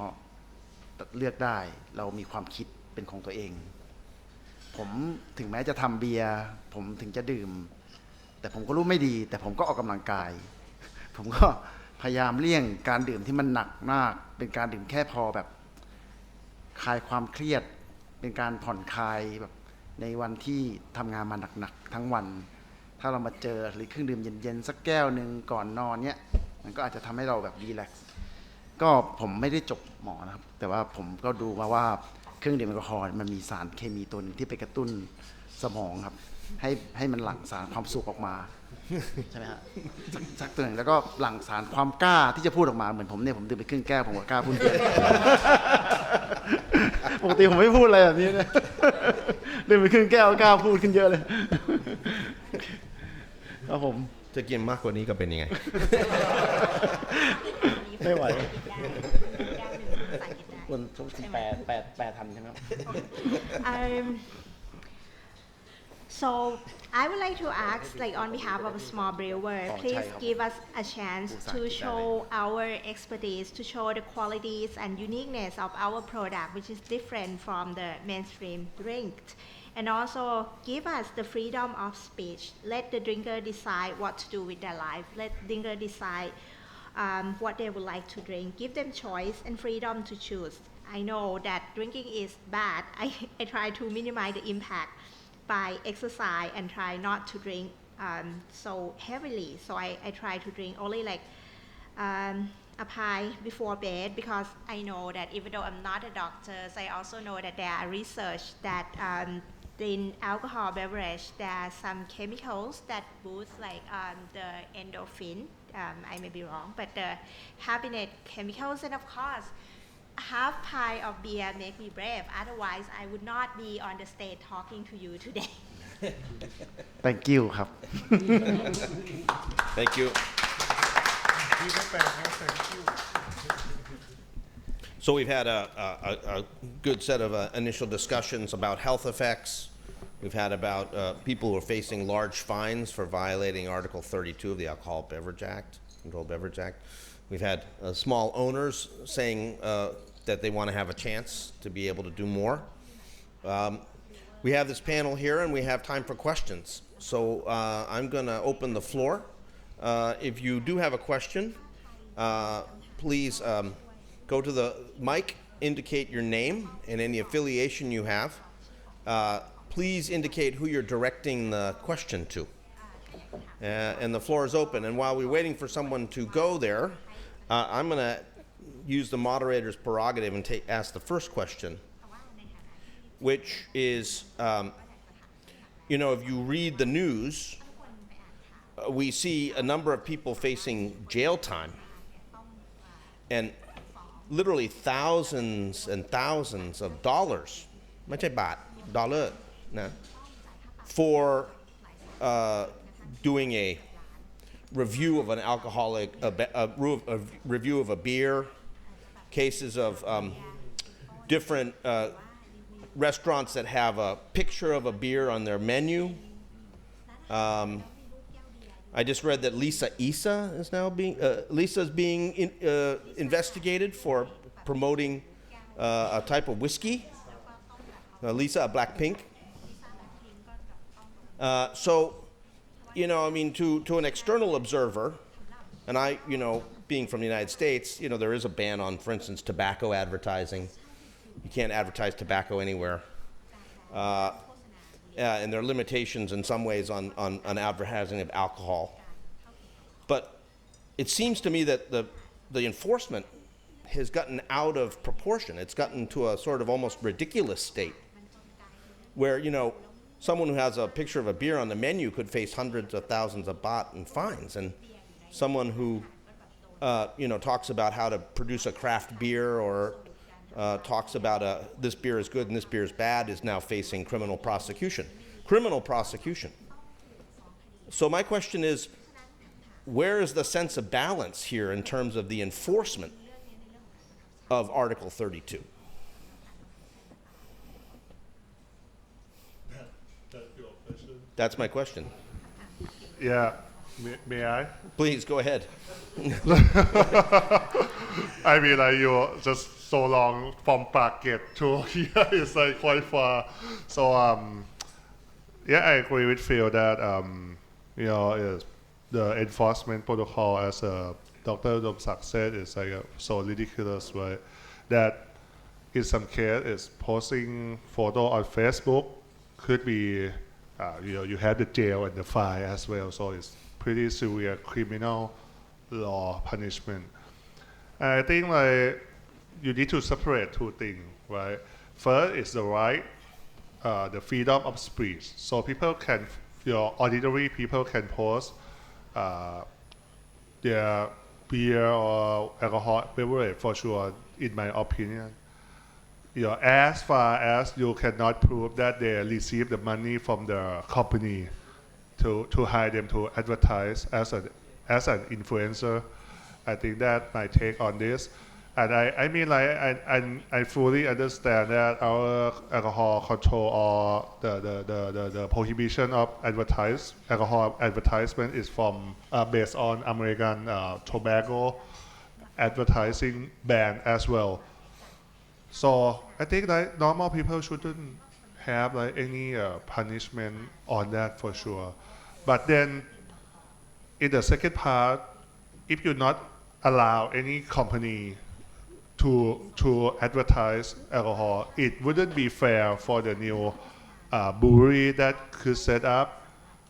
เลือกได้เรามีความคิดเป็นของตัวเองผมถึงแม้จะทำเบียร์ผมถึงจะดื่มแต่ผมก็รู้ไม่ดีแต่ผมก็ออกกำลังกายผมก็พยายามเลี่ยงการดื่มที่มันหนักมากเป็นการดื่มแค่พอแบบคลายความเครียดเป็นการผ่อนคลายแบบในวันที่ทำงานมาหนักๆทั้งวันถ้าเรามาเจอหรือเครื่องดื่มเย็นๆสักแก้วหนึ่งก่อนนอนเนี้ยมันก็อาจจะทำให้เราแบบรีแลกซ์ก็ผมไม่ได้จบหมอนะครับแต่ว่าผมก็ดูมาว่าเครื่องดื่มแอลกอฮอล์มันมีสารเคมีตัวหนึ่งที่ไปกระตุ้นสมองครับให้มันหลั่งสารความสุขออกมาใช่ไหมฮะสักตัวหนึ่งแล้วก็หลั่งสารความกล้าที่จะพูดออกมาเหมือนผมเนี่ยผมดื่มไปครึ่งแก้วผมก็กล้าพูดปกติผมไม่พูดอะไรแบบนี้นะดื่มไปครึ่งแก้วกล้าพูดขึ้นเยอะเลยครับผมจะกินมากกว่านี้ก็เป็นยังไง ไม่ไหวคนทุกทีแปลทันใช่ไหมครับ So I would like to ask, like on behalf of a small brewer, please give us a chance to show our expertise, to show the qualities and uniqueness of our product, which is different from the mainstream drink. And also give us the freedom of speech. Let the drinker decide what to do with their life. Let the drinker decide what they would like to drink. Give them choice and freedom to choose. I know that drinking is bad. I try to minimize the impact by exercise and try not to drink so heavily. So I try to drink only like a pie before bed because I know that even though I'm not a doctor, I also know that there are research that in alcohol beverage there are some chemicals that boost like the endorphin. I may be wrong, but the happiness chemicals, and of course half pie of beer make me brave. Otherwise, I would not be on the stage talking to you today. Thank you ครับ Thank you. So we've had a good set of initial discussions about health effects. We've had about people who are facing large fines for violating Article 32 of the Alcohol Beverage Act, Controlled Beverage Act. We've had small owners saying that they want to have a chance to be able to do more. We have this panel here and we have time for questions. So I'm going to open the floor. If you do have a question, please go to the mic, indicate your name and any affiliation you have. Please indicate who you're directing the question to. And the floor is open. And while we're waiting for someone to go there, I'm going to use the moderator's prerogative and ask the first question, which is, you know, if you read the news, we see a number of people facing jail time and literally thousands and thousands of dollars, ไม่ใช่บาท dollar นะ for doing a review of an alcoholic, a review of a beer, cases of different restaurants that have a picture of a beer on their menu. I just read that Lisa's being investigated for promoting a type of whiskey. Lisa, a Blackpink. So, you know, I mean, to an external observer, and I, you know, being from the United States, you know, there is a ban on, for instance, tobacco advertising. You can't advertise tobacco anywhere. And there are limitations in some ways on advertising of alcohol. But it seems to me that the enforcement has gotten out of proportion. It's gotten to a sort of almost ridiculous state where, you know, someone who has a picture of a beer on the menu could face hundreds of thousands of baht in fines, and someone who talks about how to produce a craft beer or talks about this beer is good and this beer is bad is now facing criminal prosecution. Criminal prosecution. So my question is, where is the sense of balance here in terms of the enforcement of Article 32? That's your question. That's my question. Yeah, may I? Please go ahead. I mean, like you're just so long from Phuket to here is like quite far. So yeah, I agree with Phil that is the enforcement protocol, as Dr. Udomsak said, is like so ridiculous, right? That in some case is posting photo on Facebook could be you have the jail and the fine as well. So it's pretty severe criminal law punishment. And I think like you need to separate two things, right? First is the right, the freedom of speech. So people can, ordinary people can post their beer or alcohol beverage for sure, in my opinion. As far as you cannot prove that they receive the money from the company to hire them to advertise as an influencer. I think that my take on this. And I mean, like, I fully understand that our alcohol control or the prohibition of alcohol advertisement is based on American tobacco advertising ban as well. So I think like normal people shouldn't have like any punishment on that for sure. But then in the second part, if you not allow any company to advertise alcohol, it wouldn't be fair for the new brewery that could set up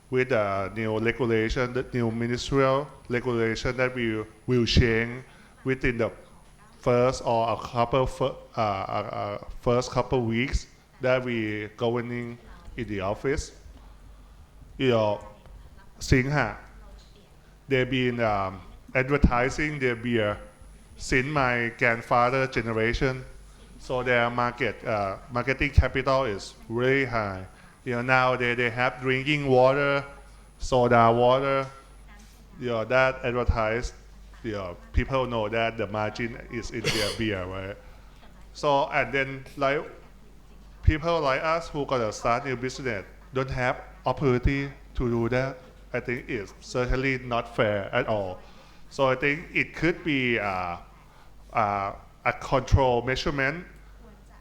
with the new regulation, the new ministerial regulation that will change within the first or first couple weeks that we governing in the office. Singha, they've been advertising their beer since my grandfather generation, so their marketing capital is really high. Now they have drinking water, soda water, that advertised. People know that the margin is in their beer, right? So and then like people like us who gonna start new business don't have opportunity to do that. I think it's certainly not fair at all. So I think it could be a control measurement,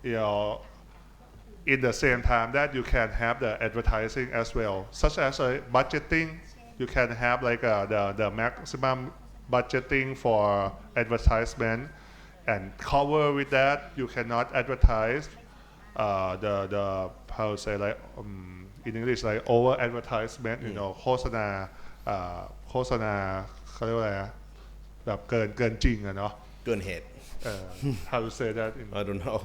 in the same time that you can have the advertising as well, such as budgeting. You can have like the maximum budgeting for advertisement, and cover with that. You cannot advertise the how to say like in English like over advertisement. โฆษณาเขาเรียกว่าอะไรแบบเกินจริงอะเนาะ เกินเหตุ how to say that I don't know.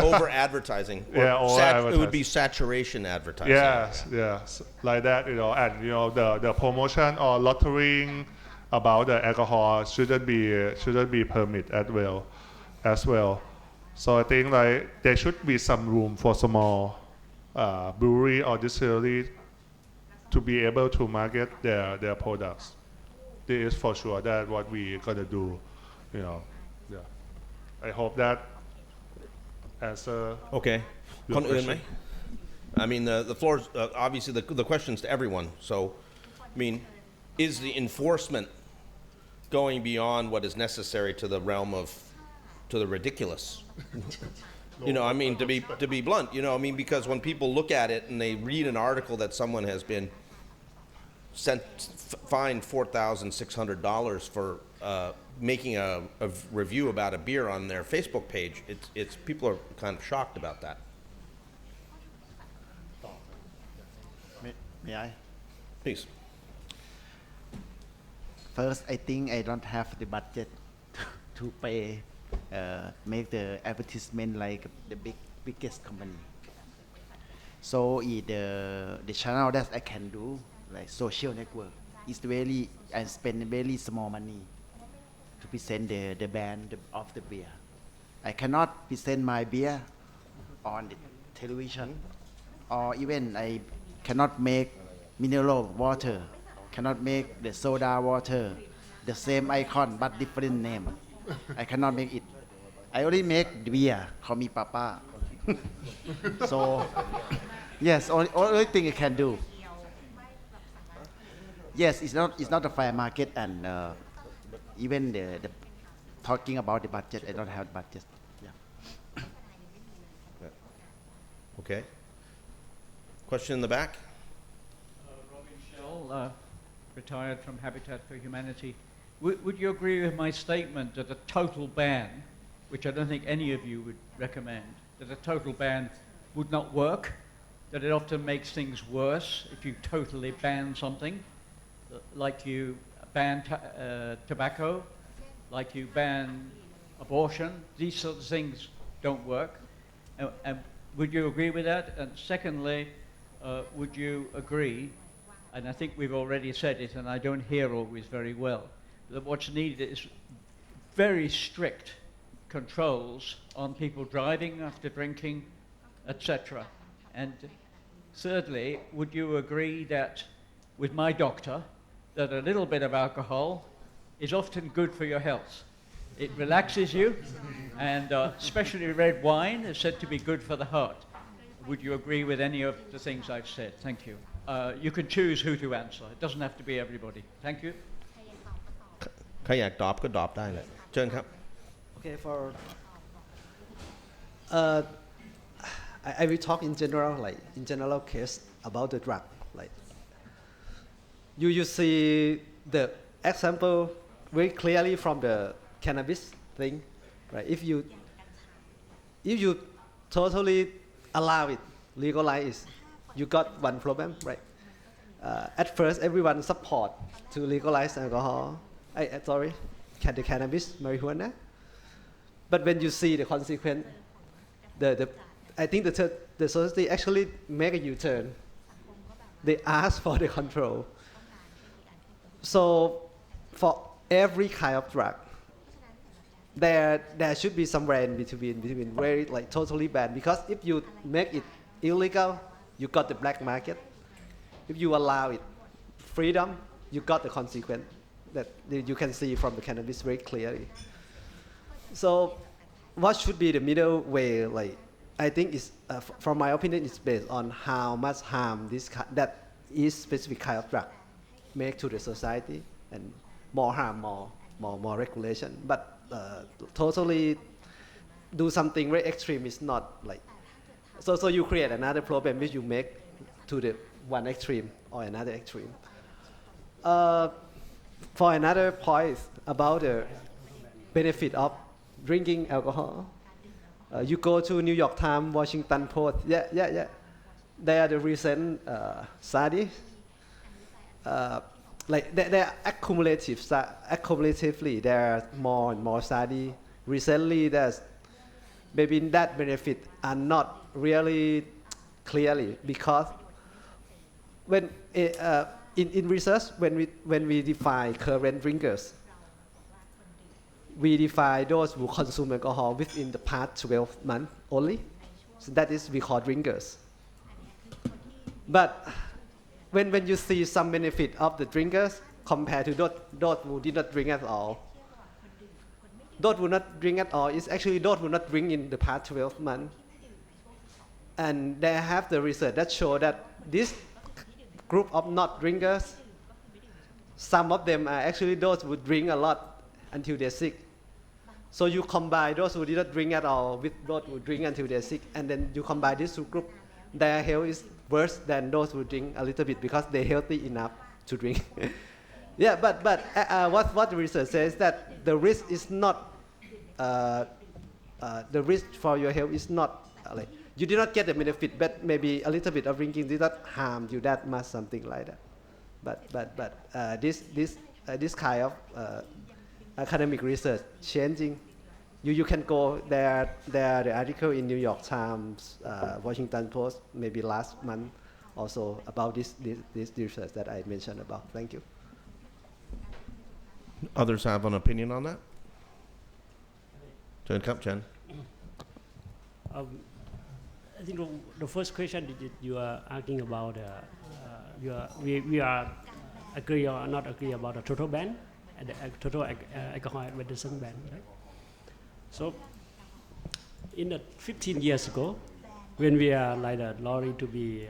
Over advertising. Yeah, over advertising. It would be saturation advertising. Yes, like that, and the promotion or lottering about the alcohol shouldn't be permitted as well. So I think like there should be some room for small brewery or distillery to be able to market their products. This is for sure that what we gonna do, Yeah. I hope that answer. Okay. your คนอื่นไหม question. I mean, the floor is obviously the question's to everyone. So, I mean, is the enforcement going beyond what is necessary to the realm of to the ridiculous? I mean, to be blunt, I mean, because when people look at it and they read an article that someone has been fined $4,600 for making a review about a beer on their Facebook page, it's people are kind of shocked about that. May I? Please. First, I think I don't have the budget to pay, make the advertisement like the biggest company. So the channel that I can do, like social network, is I spend very small money. to present the brand of the beer. I cannot present my beer on the television, or even I cannot make mineral water, cannot make the soda water, the same icon but different name. I cannot make it. I only make the beer, call me Papa. So, yes, only thing I can do. Yes, it's not a fair market, and even the talking about the budget, I don't have budget. Yeah. Okay. Question in the back? Robin Shell, retired from Habitat for Humanity. Would you agree with my statement that a total ban, which I don't think any of you would recommend, that a total ban would not work, that it often makes things worse if you totally ban something, like you ban tobacco, like you ban abortion? These sorts of things don't work. And would you agree with that? And secondly, would you agree, and I think we've already said it, and I don't hear always very well, that what's needed is very strict controls on people driving after drinking, etc. And thirdly, would you agree that, with my doctor, that a little bit of alcohol is often good for your health? It relaxes you, and especially red wine is said to be good for the heart. Would you agree with any of the things I've said? Thank you. You can choose who to answer. It doesn't have to be everybody. Thank you. ใครอยากตอบก็ตอบได้เลยเชิญครับ Okay, I will talk in general, like in general case about the drug. Like you see the example very clearly from the cannabis thing, right? If you totally allow it, legalize, you got one problem, right? At first, everyone support to legalize alcohol. Sorry, the cannabis, marijuana. But when you see the consequence, I think the society actually make a U-turn. They ask for the control. So for every kind of drug, there should be somewhere in between very like totally bad. Because if you make it illegal, you got the black market. If you allow it freedom, you got the consequence that you can see from the cannabis very clearly. So what should be the middle way? Like I think is, from my opinion, it's based on how much harm that is specific kind of drug make to the society, and more harm, more regulation. But totally do something very extreme is not like. So you create another problem which you make to the one extreme or another extreme. For another point about the benefit of drinking alcohol, you go to New York Times, Washington Post. Yeah. They are the recent study. Like they are accumulatively, there are more and more study. Recently, there's maybe that benefit are not really clearly, because when in research, when we define current drinkers, we define those who consume alcohol within the past 12 months only. So that is we call drinkers. But when you see some benefit of the drinkers compared to those who did not drink at all, those who not drink at all is actually those who not drink in the past 12 months. And they have the research that show that this group of not drinkers, some of them are actually those who drink a lot until they're sick. So you combine those who did not drink at all with those who drink until they're sick, and then you combine these two groups, their health is worse than those who drink a little bit because they're healthy enough to drink. Yeah, but what the research says that the risk is not, the risk for your health is not like, you did not get the benefit, but maybe a little bit of drinking did not harm you that much, something like that. But this kind of academic research changing. You can go there. The article in New York Times, Washington Post, maybe last month, also about this research that I mentioned about. Thank you. Others have an opinion on that? เชิญครับเชิญ I think the first question that you are asking about, we are agree or not agree about the total ban, the total alcohol advertising ban, right? So, in the 15 years ago, when we are like the lorry to be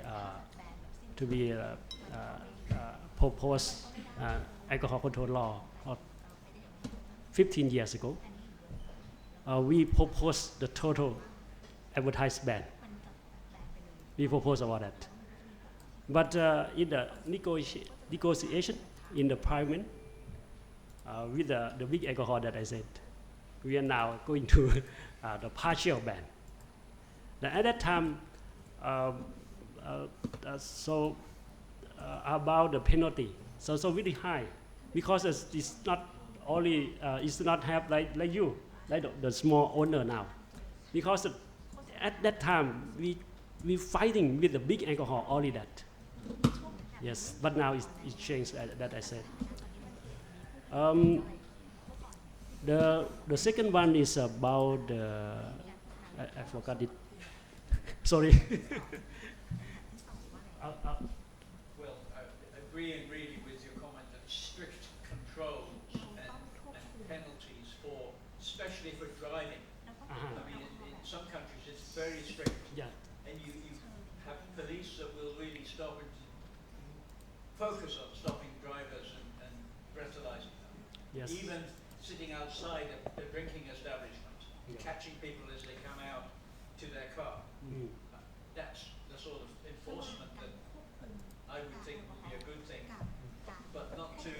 proposed alcohol control law, or 15 years ago, we proposed the total advertised ban. We proposed about that. But in the negotiation in the parliament with the big alcohol that I said, we are now going to the partial ban. Now at that time, about the penalty, so really high, because it's not only it's not have like you, like the small owner now, because at that time we fighting with the big alcohol only that. Yes, but now it's changed that I said. The second one is about I forgot it. Sorry. Well, agreeing really with your comment that strict controls and penalties for, especially for driving. I mean, in some countries it's very strict. Yeah. And you have police that will really stop and focus on stopping drivers and breathalyzing them. Yes. Even sitting outside a drinking establishment, catching people as they come out to their car. That's the sort of enforcement that I would think would be a good thing, but not to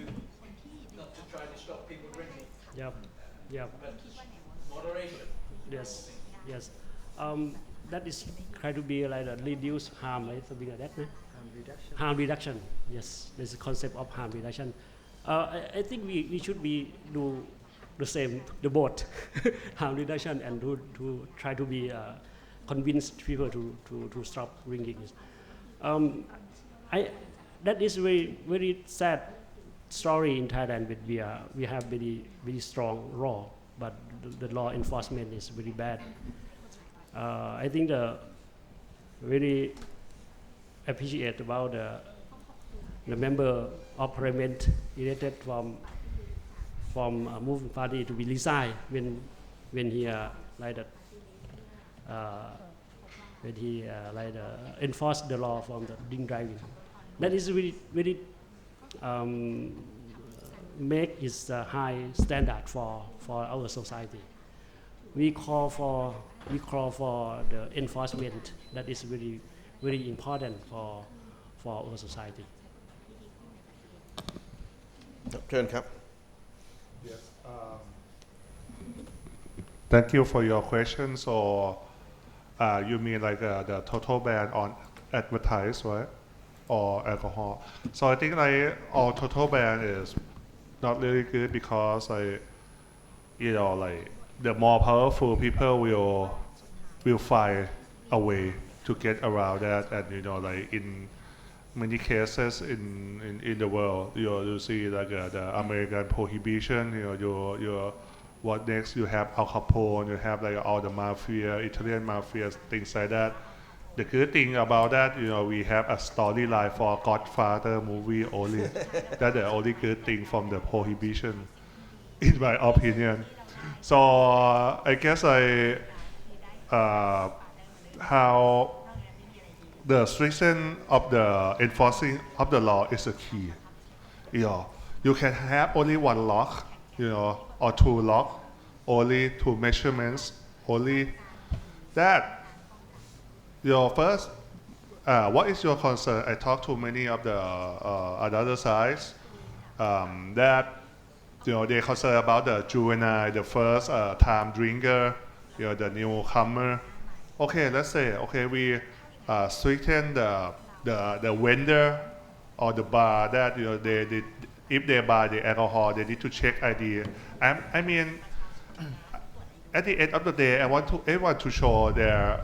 try to stop people drinking. Yeah. Yeah. But moderation. Yes. Yes. That is try to be like a reduce harm, right? Something like that, no? Harm reduction. Yes, there's a concept of harm reduction. I think we should do the same, the both, harm reduction and to try to be convince people to stop drinking. That is very sad story in Thailand. But we have very strong law, but the law enforcement is very bad. I think the very appreciate about the member of parliament elected from moving party to be resigned when he like that when he enforce the law from the drink driving. That is very make is a high standard for our society. We call for the enforcement that is very important for our society. เชิญครับ Yes. Thank you for your question. So, you mean like the total ban on advertise, right, or alcohol? So I think like all total ban is not really good because like the more powerful people will find a way to get around that, and like in many cases in the world, you see like the American prohibition. You what next? You have Al Capone, you have like all the mafia, Italian mafia, things like that. The good thing about that, we have a storyline for Godfather movie only. That's the only good thing from the prohibition, in my opinion. So I guess how the restriction of the enforcing of the law is the key. You can have only one lock, or two lock, only two measurements, only that. First, what is your concern? I talked to many of the other sides that they concerned about the juvenile, the first time drinker, the newcomer. Okay, let's say we strengthen the vendor or the bar that they if they buy the alcohol, they need to check ID. I mean, at the end of the day, everyone to show their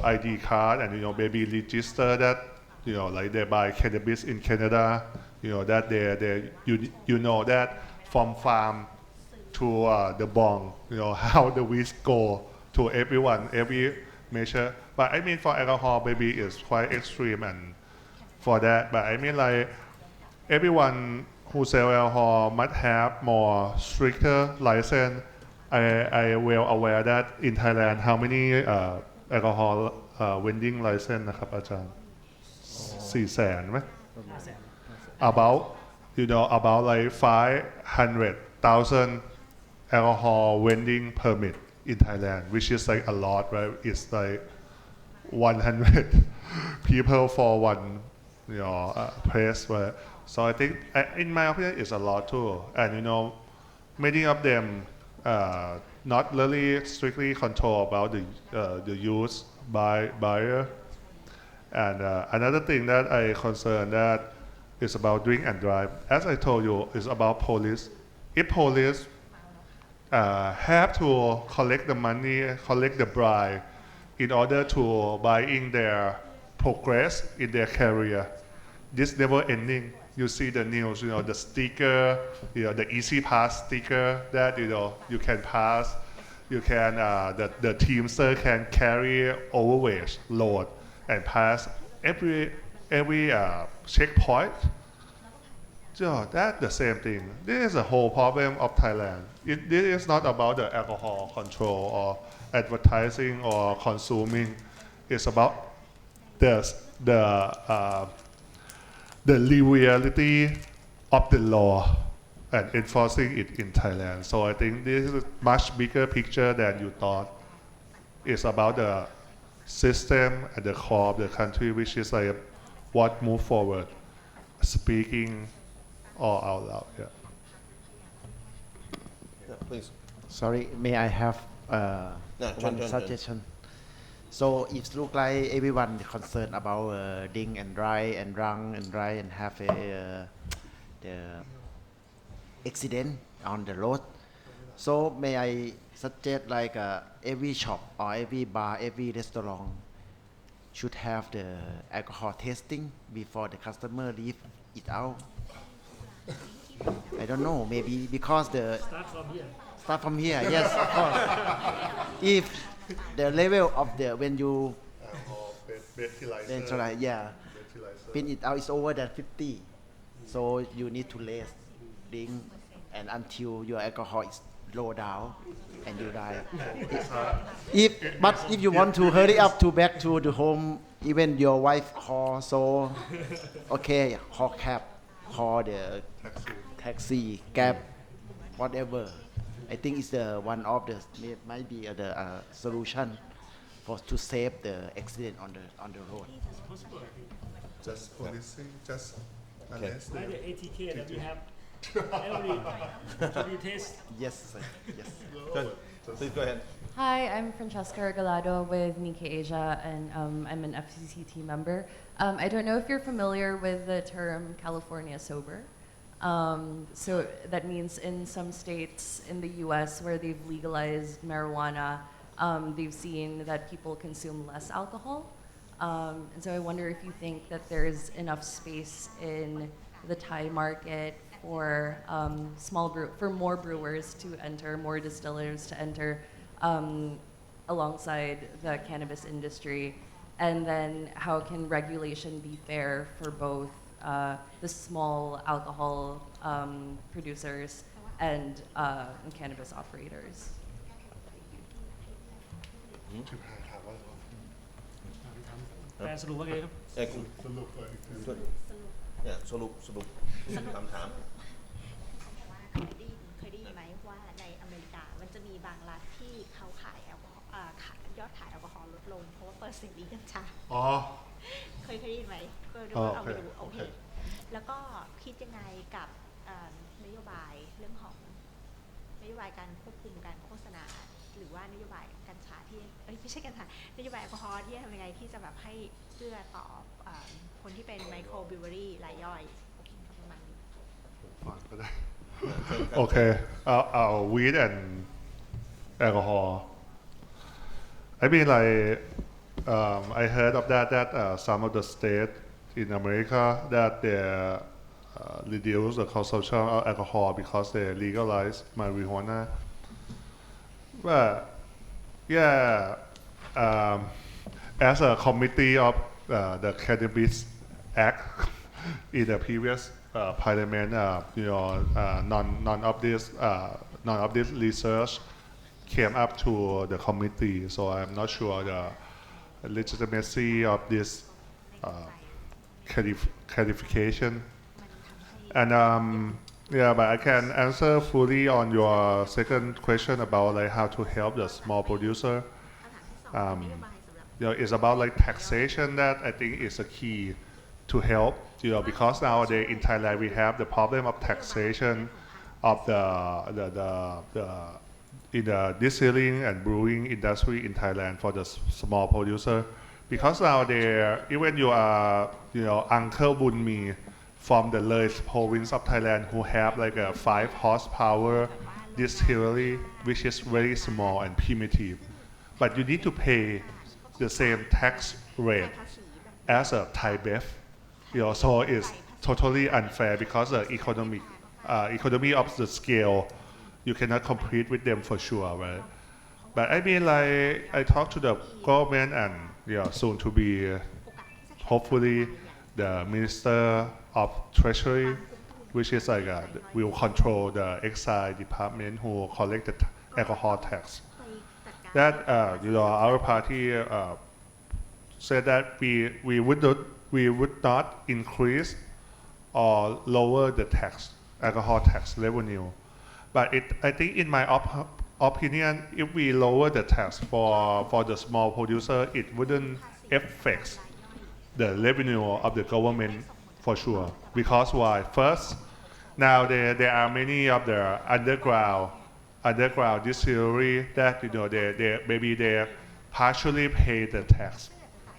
ID card and maybe register that like they buy cannabis in Canada, that they that from farm to the bong, how the weeds go to everyone, every measure. But I mean, for alcohol, maybe it's quite extreme, and for that, but I mean, like everyone who sell alcohol must have more stricter license. I well aware that in Thailand, how many alcohol vending license นะครับอาจารย์400,000ไหม about about like 500,000 alcohol vending permit in Thailand, which is like a lot, right? It's like 100 people for one place, right? So I think, in my opinion, it's a lot too. And many of them not really strictly control about the use by buyer. And another thing that I concern that is about drink and drive. As I told you, it's about police. If police have to collect the money, collect the bribe in order to buying their progress in their career, this never ending. You see the news, the sticker, the easy pass sticker that you can pass, you can the teamster can carry overweight load and pass every checkpoint. So that's the same thing. This is the whole problem of Thailand. This is not about the alcohol control or advertising or consuming. It's about the reality of the law and enforcing it in Thailand. So I think this is a much bigger picture than you thought. It's about the system at the core of the country, which is like what move forward, speaking all out loud. Yeah. Please. Sorry, may I have No, one John. suggestion? So it look like everyone concerned about drink and drive and drunk and drive and have the accident on the road. So may I suggest like every shop or every bar, every restaurant should have the alcohol testing before the customer leave it out. I don't know, maybe because start from here, yes, of course. If the level of when you pin it out is over than 50, so you need to less drink and until your alcohol is low down and you die. But if you want to hurry up to back to the home, even your wife call, so okay, call cab, call the taxi, cab, whatever. I think it's one of the might be the solution to save the accident on the road. Just policing, just Like the ATK that we have every test. Yes, sir. Yes. Please go ahead. Hi, I'm Francesca Regalado with Nikkei Asia, and I'm an FCCT member. I don't know if you're familiar with the term California sober. So that means in some states in the US where they've legalized marijuana, they've seen that people consume less alcohol. And so I wonder if you think that there's enough space in the Thai market for for more brewers to enter, more distillers to enter alongside the cannabis industry. And then how can regulation be fair for both the small alcohol producers and cannabis operators? แปลสรุปว่าไงครับ สรุปคำถาม เคยได้ยินไหมว่าในอเมริกามันจะมีบางรัฐที่เขาขายแอลกอฮอล์ยอดขายแอลกอฮอล์ลดลงเพราะว่าเปิดเสรีกัญชา อ๋อ เคยได้ยินไหมก็ดูเอาไปดูโอเคแล้วก็คิดยังไงกับนโยบายเรื่องของนโยบายการควบคุมการโฆษณาหรือว่านโยบายกัญชาที่ไม่ใช่กัญชานโยบายแอลกอฮอล์ที่ทำยังไงที่จะแบบให้เพื่อต่อคนที่เป็นไมโครบิวเวอรี่รายย่อยประมาณนี้ Okay, weed and alcohol. I mean, like I heard of that some of the states in America that their reduce the consumption of alcohol because they legalize marijuana. But yeah, as a committee of the Cannabis Act in the previous parliament, none of this research came up to the committee, so I'm not sure the legitimacy of this clarification. And yeah, but I can answer fully on your second question about like how to help the small producer. It's about like taxation that I think is a key to help. Because nowadays in Thailand we have the problem of taxation of in the distilling and brewing industry in Thailand for the small producer. Because nowadays, even you are, Uncle Bunmi from the Leh province of Thailand who have like a 5 horsepower distillery, which is very small and primitive. But you need to pay the same tax rate as a Thai bev. So it's totally unfair because the economy of the scale, you cannot compete with them for sure, right? But I mean, like, I talked to the government and soon to be, hopefully, the Minister of Treasury, which is like will control the excise department who collect the alcohol tax. That our party said that we would not increase or lower the alcohol tax revenue. But I think in my opinion, if we lower the tax for the small producer, it wouldn't affect the revenue of the government for sure. Because why? First, now there are many of the underground distillery that they partially pay the tax,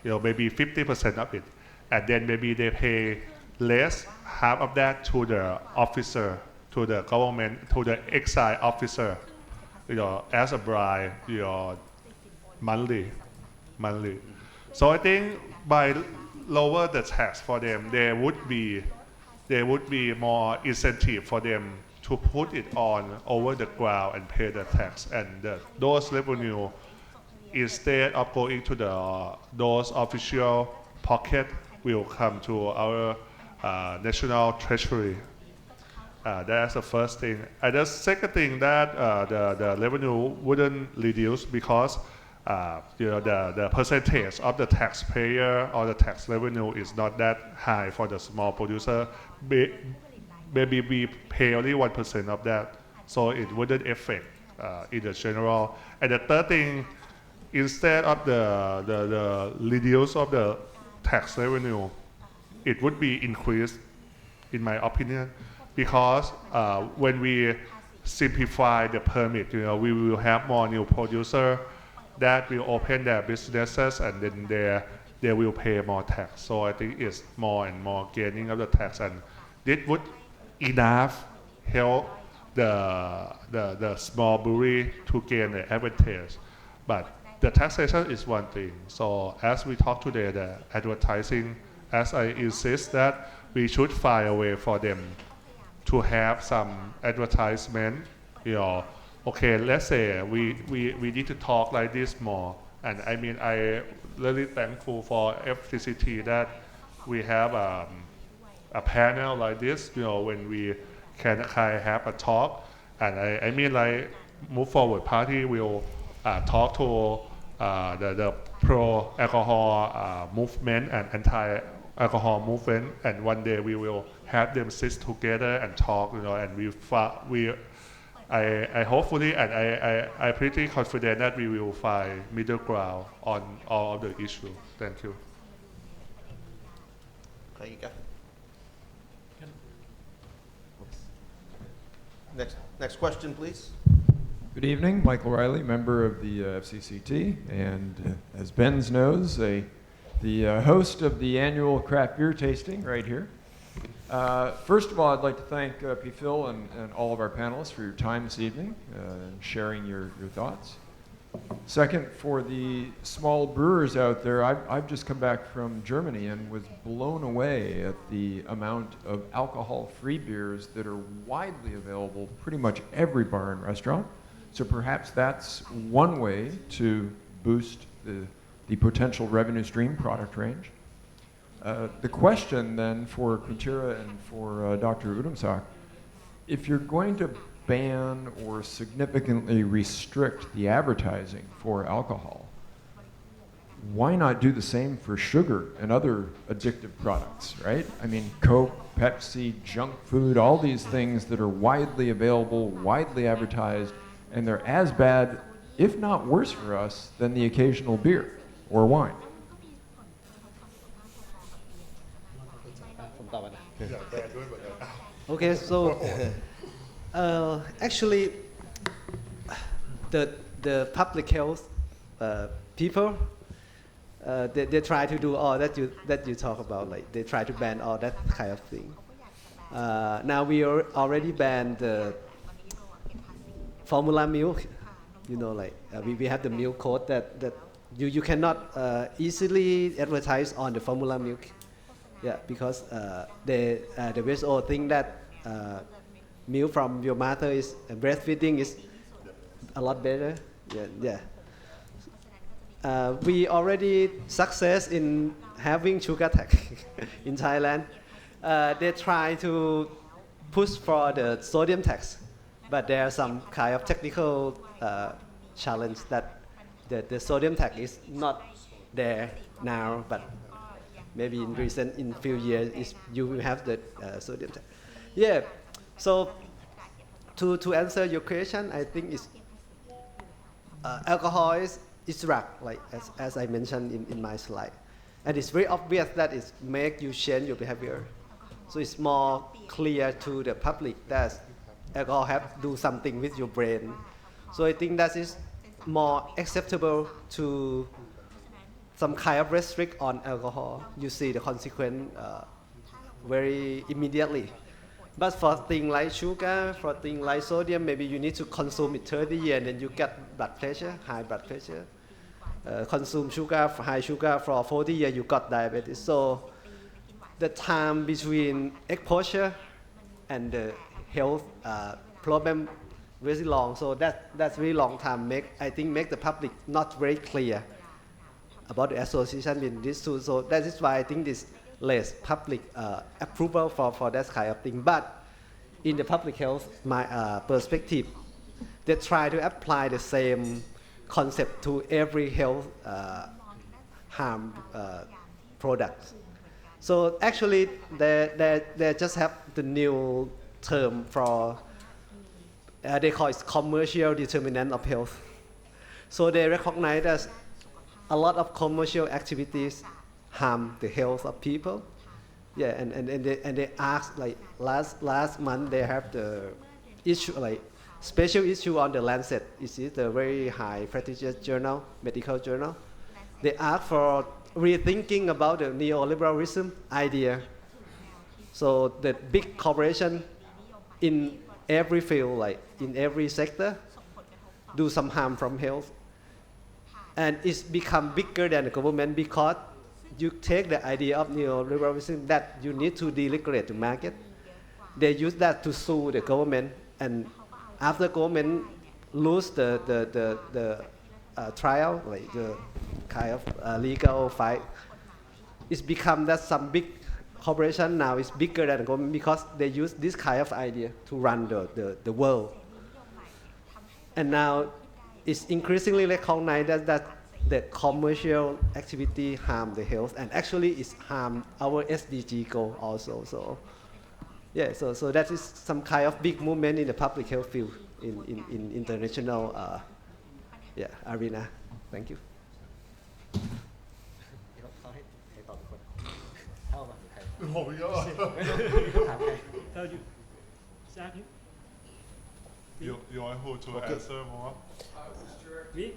maybe 50% of it, and then maybe they pay less, half of that to the officer, to the government, to the excise officer, as a bribe, monthly. So I think by lower the tax for them, there would be more incentive for them to put it on over the ground and pay the tax, and those revenue, instead of going to those official pocket, will come to our national treasury. That's the first thing. And the second thing that the revenue wouldn't reduce because the percentage of the taxpayer or the tax revenue is not that high for the small producer. Maybe we pay only 1% of that, so it wouldn't affect in the general. And the third thing, instead of the reduce of the tax revenue, it would be increased, in my opinion, because when we simplify the permit, we will have more new producer that will open their businesses, and then they will pay more tax. So I think it's more and more gaining of the tax, and this would enough help the small brewery to gain the advantage. But the taxation is one thing. So as we talk today, the advertising, as I insist that we should find a way for them to have some advertisement. Okay, let's say we need to talk like this more. And I mean, I really thankful for FCCT that we have a panel like this, when we can have a talk. And I mean, like, Move Forward Party will talk to the pro-alcohol movement and anti-alcohol movement, and one day we will have them sit together and talk, and I hopefully, and I pretty confident that we will find middle ground on all of the issue. Thank you. Next question, please. Good evening, Michael Riley, member of the FCCT, and as Benz knows, the host of the annual craft beer tasting right here. First of all, I'd like to thank P. Phil and all of our panelists for your time this evening and sharing your thoughts. Second, for the small brewers out there, I've just come back from Germany and was blown away at the amount of alcohol-free beers that are widely available pretty much every bar and restaurant. So perhaps that's one way to boost the potential revenue stream product range. The question then for Quintira and for Dr. Udomsak, if you're going to ban or significantly restrict the advertising for alcohol, why not do the same for sugar and other addictive products, right? I mean, Coke, Pepsi, junk food, all these things that are widely available, widely advertised, and they're as bad, if not worse for us, than the occasional beer or wine. Okay, so actually, the public health people, they try to do all that you talk about, like they try to ban all that kind of thing. Now we already banned the formula milk. You know, like we have the milk code that you cannot easily advertise on the formula milk. Yeah, because the WHO think that milk from your mother is breastfeeding is a lot better. Yeah. We already success in having sugar tax in Thailand. They try to push for the sodium tax, but there are some kind of technical challenge that the sodium tax is not there now, but maybe in few years you will have the sodium tax. Yeah. So to answer your question, I think it's alcohol is drug, like as I mentioned in my slide, and it's very obvious that it make you change your behavior. So it's more clear to the public that alcohol have do something with your brain. So I think that is more acceptable to some kind of restrict on alcohol. You see the consequence very immediately. But for things like sugar, for things like sodium, maybe you need to consume it 30 years and then you get blood pressure, high blood pressure. Consume sugar, high sugar for 40 years, you got diabetes. So the time between exposure and the health problem very long. So that's very long time. I think make the public not very clear about the association with these two. So that is why I think this less public approval for that kind of thing. But in the public health, my perspective, they try to apply the same concept to every health harm product. So actually, they just have the new term for, they call it commercial determinant of health. So they recognize that a lot of commercial activities harm the health of people. Yeah, and they ask, like last month they have the issue, like special issue on the Lancet. Is it a very high prestigious journal, medical journal? They ask for rethinking about the neoliberalism idea. So the big corporation in every field, like in every sector, do some harm from health. And it's become bigger than the government because you take the idea of neoliberalism that you need to deregulate the market. They use that to sue the government, and after government lose the trial, like the kind of legal fight, it's become that some big corporation now is bigger than the government because they use this kind of idea to run the world. And now it's increasingly recognized that the commercial activity harm the health, and actually it's harm our SDG goal also. So yeah, so that is some kind of big movement in the public health field in international arena. Thank you. You want who to answer more? Me?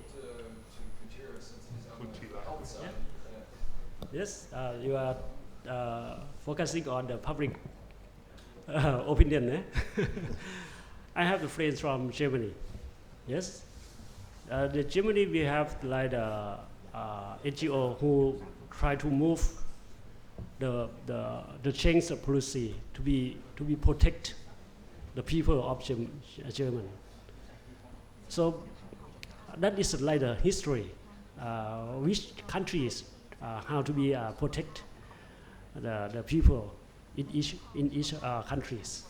Yes, you are focusing on the public opinion. I have the friends from Germany. Yes, the Germany we have like the NGO who try to move the change of policy to be protect the people of German. So that is like the history, which countries how to be protect the people in each countries.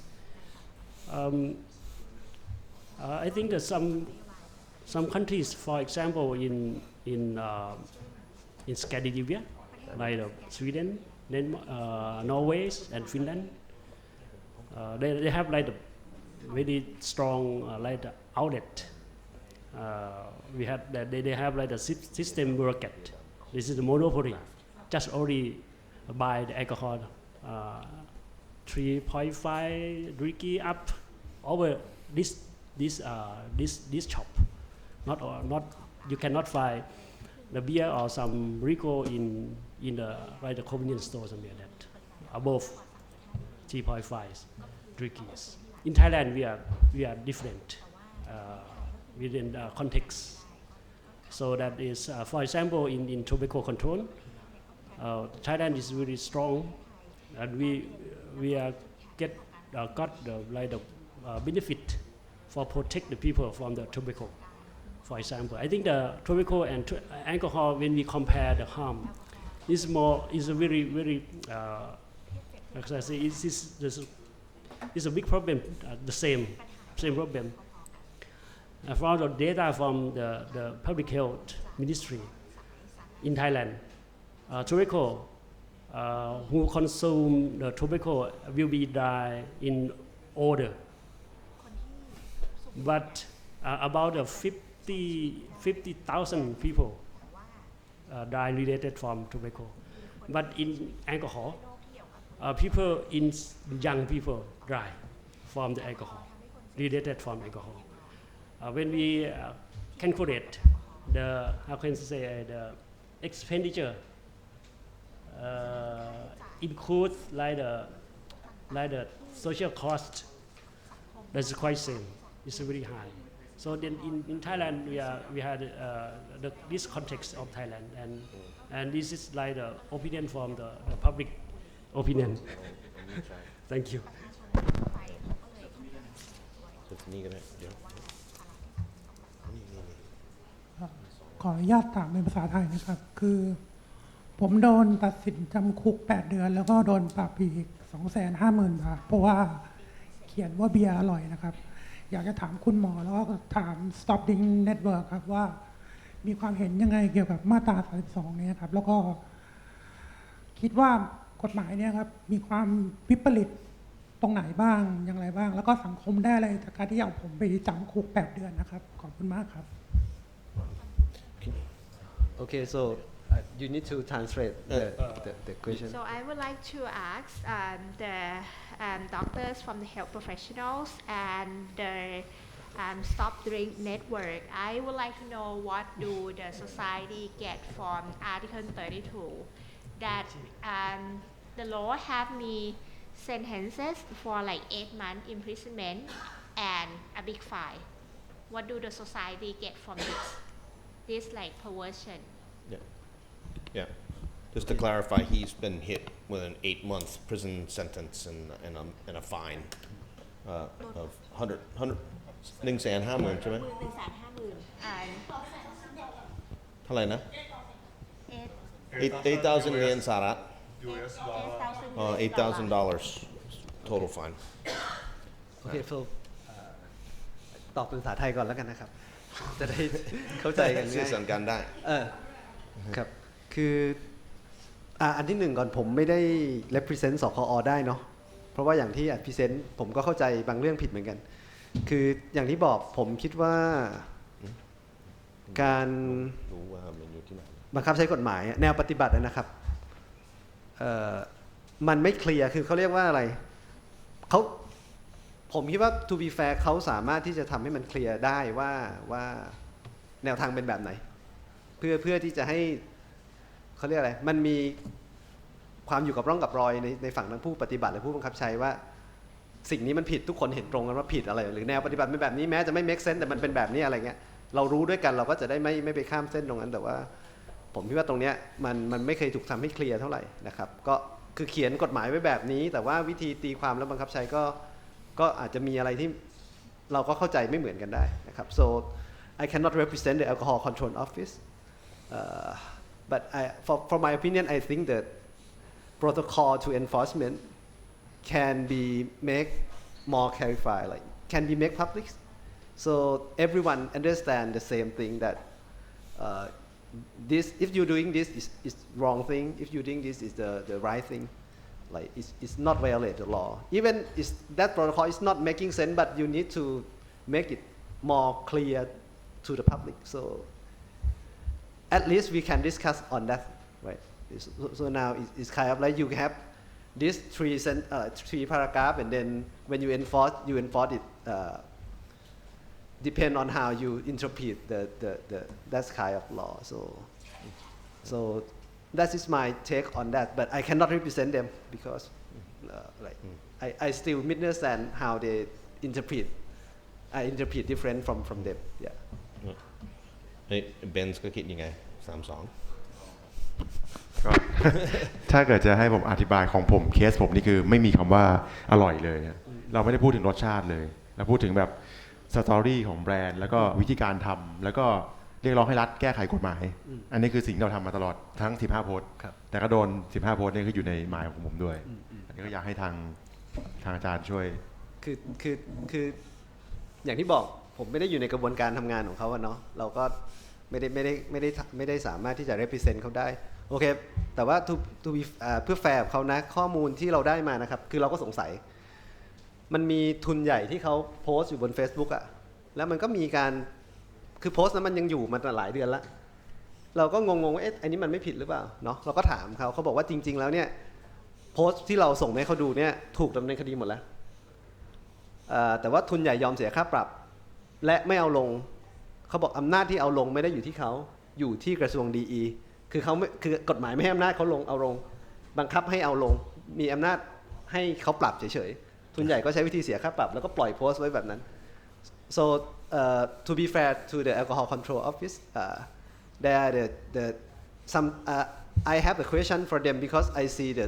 I think that some countries, for example, in Scandinavia, like Sweden, Norway, and Finland, they have like a very strong like the outlet. They have like the system market. This is the monopoly, just only buy the alcohol, 3.5 degree up over this shop. Not you cannot find the beer or some Rico in the like the convenience store something like that above 3.5 degrees. In Thailand we are different within the context. So that is for example in tobacco control, Thailand is really strong, and we got the like the benefit for protect the people from the tobacco. For example, I think the tobacco and alcohol, when we compare the harm, is a very as I say, it's a big problem. The same problem. From the data from the public health ministry in Thailand, tobacco who consume the tobacco will be die in order, but about 50,000 people die related from tobacco. But in alcohol, young people die from the alcohol, related from alcohol. When we calculate the expenditure, includes like the social cost, that's quite same. It's very high. So then in Thailand we had this context of Thailand, and this is like the opinion from the public opinion. Thank you. ขออนุญาตถามเป็นภาษาไทยนะครับคือผมโดนตัดสินจำคุก8 เดือนแล้วก็โดนปรับอีก 250,000 บาทเพราะว่าเขียนว่าเบียร์อร่อยนะครับอยากจะถามคุณหมอแล้วก็ถาม Stop Drink Network ครับว่ามีความเห็นยังไงเกี่ยวกับมาตรา32เนี่ยครับแล้วก็คิดว่ากฎหมายเนี่ยครับมีความวิปริตตรงไหนบ้างอย่างไรบ้างแล้วก็สังคมได้อะไรจากการที่เอาผมไปจำคุก8 เดือนนะครับขอบคุณมากครับ Okay, so you need to translate the question. So I would like to ask the doctors from the health professionals and the Stop Drink Network. I would like to know what do the society get from Article 32 that the law have me sentences for like 8 months imprisonment and a big fine. What do the society get from this like perversion? Yeah. Just to clarify, he's been hit with an 8-month prison sentence and a fine of 150,000 ใช่ไหมเท่าไหร่นะ 8,000 เหรียญสหรัฐ $8,000 total fine. โอเคฟิลตอบเป็นภาษาไทยก่อนแล้วกันนะครับจะได้เข้าใจกันง่ายสื่อสารกันได้ครับคืออันที่หนึ่งก่อนผมไม่ได้ represent สคอได้เนาะเพราะว่าอย่างที่ represent ผมก็เข้าใจบางเรื่องผิดเหมือนกันคืออย่างที่บอกผมคิดว่าการบังคับใช้กฎหมายแนวปฏิบัตินะครับมันไม่เคลียร์คือเขาเรียกว่าอะไรผมคิดว่า to be fair เขาสามารถที่จะทำให้มันเคลียร์ได้ว่าแนวทางเป็นแบบไหนเพื่อที่จะให้เขาเรียกอะไรมันมีความอยู่กับร่องกับรอยในฝั่งทั้งผู้ปฏิบัติและผู้บังคับใช้ว่าสิ่งนี้มันผิดทุกคนเห็นตรงกันว่าผิดอะไรหรือแนวปฏิบัติเป็นแบบนี้แม้จะไม่ make sense แต่มันเป็นแบบนี้อะไรเงี้ย เรารู้ด้วยกันเราก็จะได้ไม่ไปข้ามเส้นตรงนั้นแต่ว่าผมคิดว่าตรงเนี้ยมันไม่เคยถูกทำให้เคลียร์เท่าไหร่นะครับก็คือเขียนกฎหมายไว้แบบนี้แต่ว่าวิธีตีความและบังคับใช้ก็อาจจะมีอะไรที่เราก็เข้าใจไม่เหมือนกันได้นะครับ so I cannot represent the alcohol control office but for my opinion I think that protocol to enforcement can be make more clarified like can be made public so everyone understand the same thing that this if you're doing this is wrong thing if you're doing this is the right thing like it's not violate the law even is that protocol is not making sense but you need to make it more clear to the public so at least we can discuss on that right so now it's kind of like you have this three paragraph and then when you enforce it depend on how you interpret the that kind of law so that is my take on that but I cannot represent them because like I still understand how they interpret I interpret different from them yeah เบนซ์ก็คิดยังไง32ก็ ถ้าเกิดจะให้ผมอธิบายของผมเคสผมนี่คือไม่มีคำว่าอร่อยเลยเราไม่ได้พูดถึงรสชาติเลยเราพูดถึงแบบสตอรี่ของแบรนด์แล้วก็วิธีการทำแล้วก็เรียกร้องให้รัฐแก้ไขกฎหมายอันนี้คือสิ่งที่เราทำมาตลอดทั้ง15โพสต์แต่ก็โดน15โพสต์นี่คืออยู่ในหมายของผมด้วยอันนี้ก็อยากให้ทางอาจารย์ช่วยคืออย่างที่บอกผมไม่ได้อยู่ในกระบวนการทำงานของเขาเนาะเราก็ไม่ได้สามารถที่จะ represent เขาได้โอเคแต่ว่า to be เพื่อแฟร์กับเขานะข้อมูลที่เราได้มานะครับคือเราก็สงสัยมันมีทุนใหญ่ที่เขาโพสต์อยู่บน Facebook อ่ะแล้วมันก็มีการคือโพสต์นั้นมันยังอยู่มาหลายเดือนแล้วเราก็งงว่าเอ๊ะอันนี้มันไม่ผิดหรือเปล่าเนาะเราก็ถามเขาบอกว่าจริงๆแล้วเนี่ยโพสต์ที่เราส่งให้เขาดูเนี่ยถูกดำเนินคดีหมดแล้วแต่ว่าทุนใหญ่ยอมเสียค่าปรับและไม่เอาลงเขาบอกอำนาจที่เอาลงไม่ได้อยู่ที่เขาอยู่ที่กระทรวงดีคือกฎหมายไม่ให้อำนาจเขาลงเอาลงบังคับให้เอาลงมีอำนาจให้เขาปรับเฉยๆทุนใหญ่ก็ใช้วิธีเสียค่าปรับแล้วก็ปล่อยโพสต์ไว้แบบนั้น so to be fair to the alcohol control office there are some I have a question for them because I see the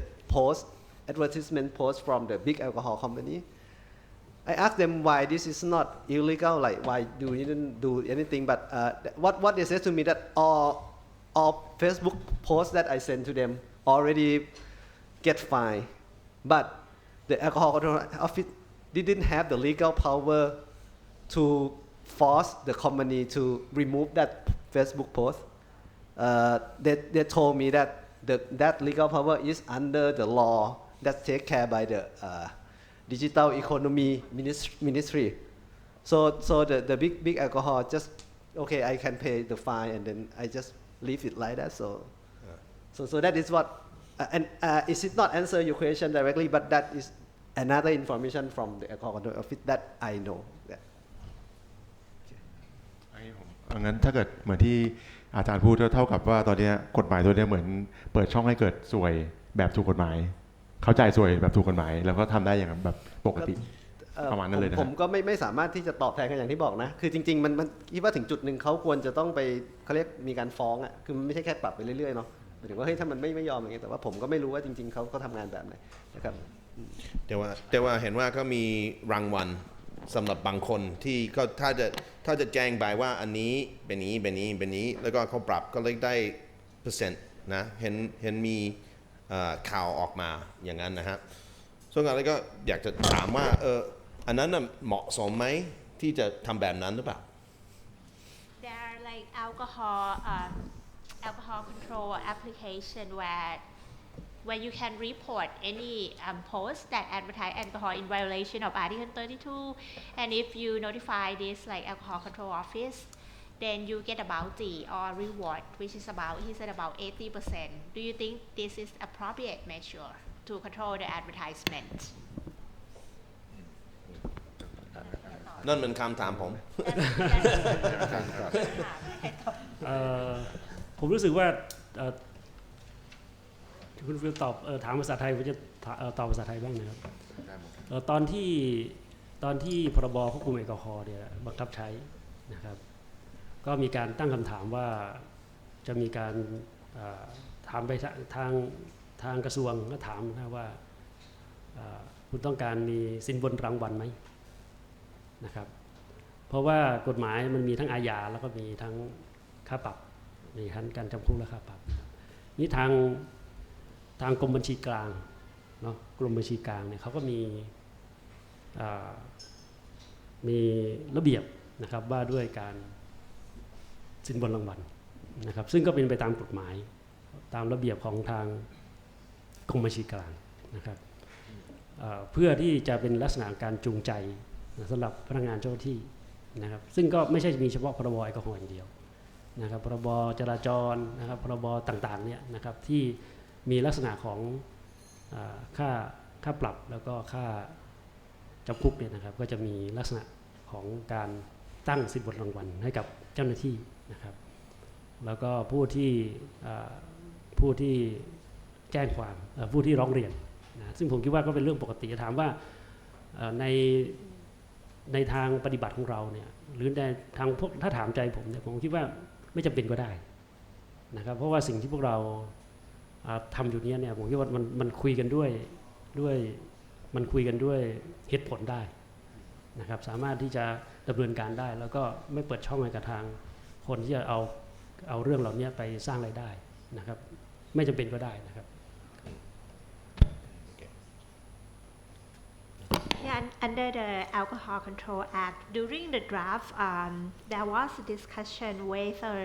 advertisement post from the big alcohol company I asked them why this is not illegal like why you didn't do anything but what they said to me that all Facebook posts that I sent to them already get fined but the alcohol control office didn't have the legal power to force the company to remove that Facebook post they told me that that legal power is under the law that's taken care by the digital economy ministry so the big alcohol just okay I can pay the fine and then I just leave it like that so that is what and it is not answer your question directly but that is another information from the alcohol control office that I know yeah. งั้นถ้าเกิดเหมือนที่อาจารย์พูดเท่ากับว่าตอนนี้กฎหมายตัวนี้เหมือนเปิดช่องให้เกิดสวยแบบถูกกฎหมายเข้าใจสวยแบบถูกกฎหมายแล้วก็ทำได้อย่างแบบปกติประมาณนั้นเลยนะผมก็ไม่สามารถที่จะตอบแทนกันอย่างที่บอกนะคือจริงๆมันคิดว่าถึงจุดหนึ่งเขาควรจะต้องไปเขาเรียกมีการฟ้องอ่ะคือมันไม่ใช่แค่ปรับไปเรื่อยๆเนาะหมายถึงว่าเฮ้ยถ้ามันไม่ยอมอย่างเงี้ยแต่ว่าผมก็ไม่รู้ว่าจริงๆเขาทำงานแบบไหนนะครับแต่ว่าเห็นว่าก็มีรางวัลสำหรับบางคนที่ก็ถ้าจะแจ้งไปว่าอันนี้เป็นนี้แล้วก็เขาปรับก็เลยได้เปอร์เซ็นต์นะเห็นมีข่าวออกมาอย่างนั้นนะครับส่วนอะไรก็อยากจะถามว่าอันนั้นเหมาะสมไหมที่จะทำแบบนั้นหรือเปล่า There are like alcohol control application where you can report any post that advertise alcohol in violation of Article 32 and if you notify this like alcohol control office then you get a bounty or reward which is about he said about 80%. Do you think this is appropriate measure to control the advertisement? นั่นเป็นคำถามผม ผมรู้สึกว่าคุณฟิลตอบถามภาษาไทยผมจะตอบภาษาไทยบ้างนะครับตอนที่พรบควบคุมแอลกอฮอล์เนี่ยบังคับใช้นะครับ ก็มีการตั้งคำถามว่าจะมีการถามไปทางกระทรวงก็ถามนะว่าคุณต้องการมีสินบนรางวัลไหมนะครับเพราะว่ากฎหมายมันมีทั้งอาญาแล้วก็มีทั้งค่าปรับมีทั้งการจำคุกและค่าปรับนี่ทางกรมบัญชีกลางเนาะกรมบัญชีกลางเนี่ยเขาก็มีระเบียบนะครับว่าด้วยการสินบนรางวัลนะครับซึ่งก็เป็นไปตามกฎหมายตามระเบียบของทางกรมบัญชีกลางนะครับเพื่อที่จะเป็นลักษณะการจูงใจสำหรับพนักงานเจ้าหน้าที่นะครับซึ่งก็ไม่ใช่มีเฉพาะพรบแอลกอฮอล์อย่างเดียวนะครับพรบจราจรนะครับพรบต่างๆเนี่ยนะครับที่มีลักษณะของค่าปรับแล้วก็ค่าจำคุกเนี่ยนะครับก็จะมีลักษณะของการตั้งสินบนรางวัลให้กับเจ้าหน้าที่นะครับแล้วก็ผู้ที่แจ้งความผู้ที่ร้องเรียนนะซึ่งผมคิดว่าก็เป็นเรื่องปกติจะถามว่าในทางปฏิบัติของเราเนี่ยหรือในทางพวกถ้าถามใจผมเนี่ยผมคิดว่าไม่จำเป็นก็ได้นะครับเพราะว่าสิ่งที่พวกเราทำอยู่นี้เนี่ยผมคิดว่ามันคุยกันด้วยมันคุยกันด้วยเหตุผลได้นะครับสามารถที่จะดำเนินการได้แล้วก็ไม่เปิดช่องให้กับทางคนที่จะเอาเรื่องเหล่านี้ไปสร้างรายได้นะครับไม่จำเป็นก็ได้นะครับ Yeah, under the Alcohol Control Act, during the draft, there was a discussion whether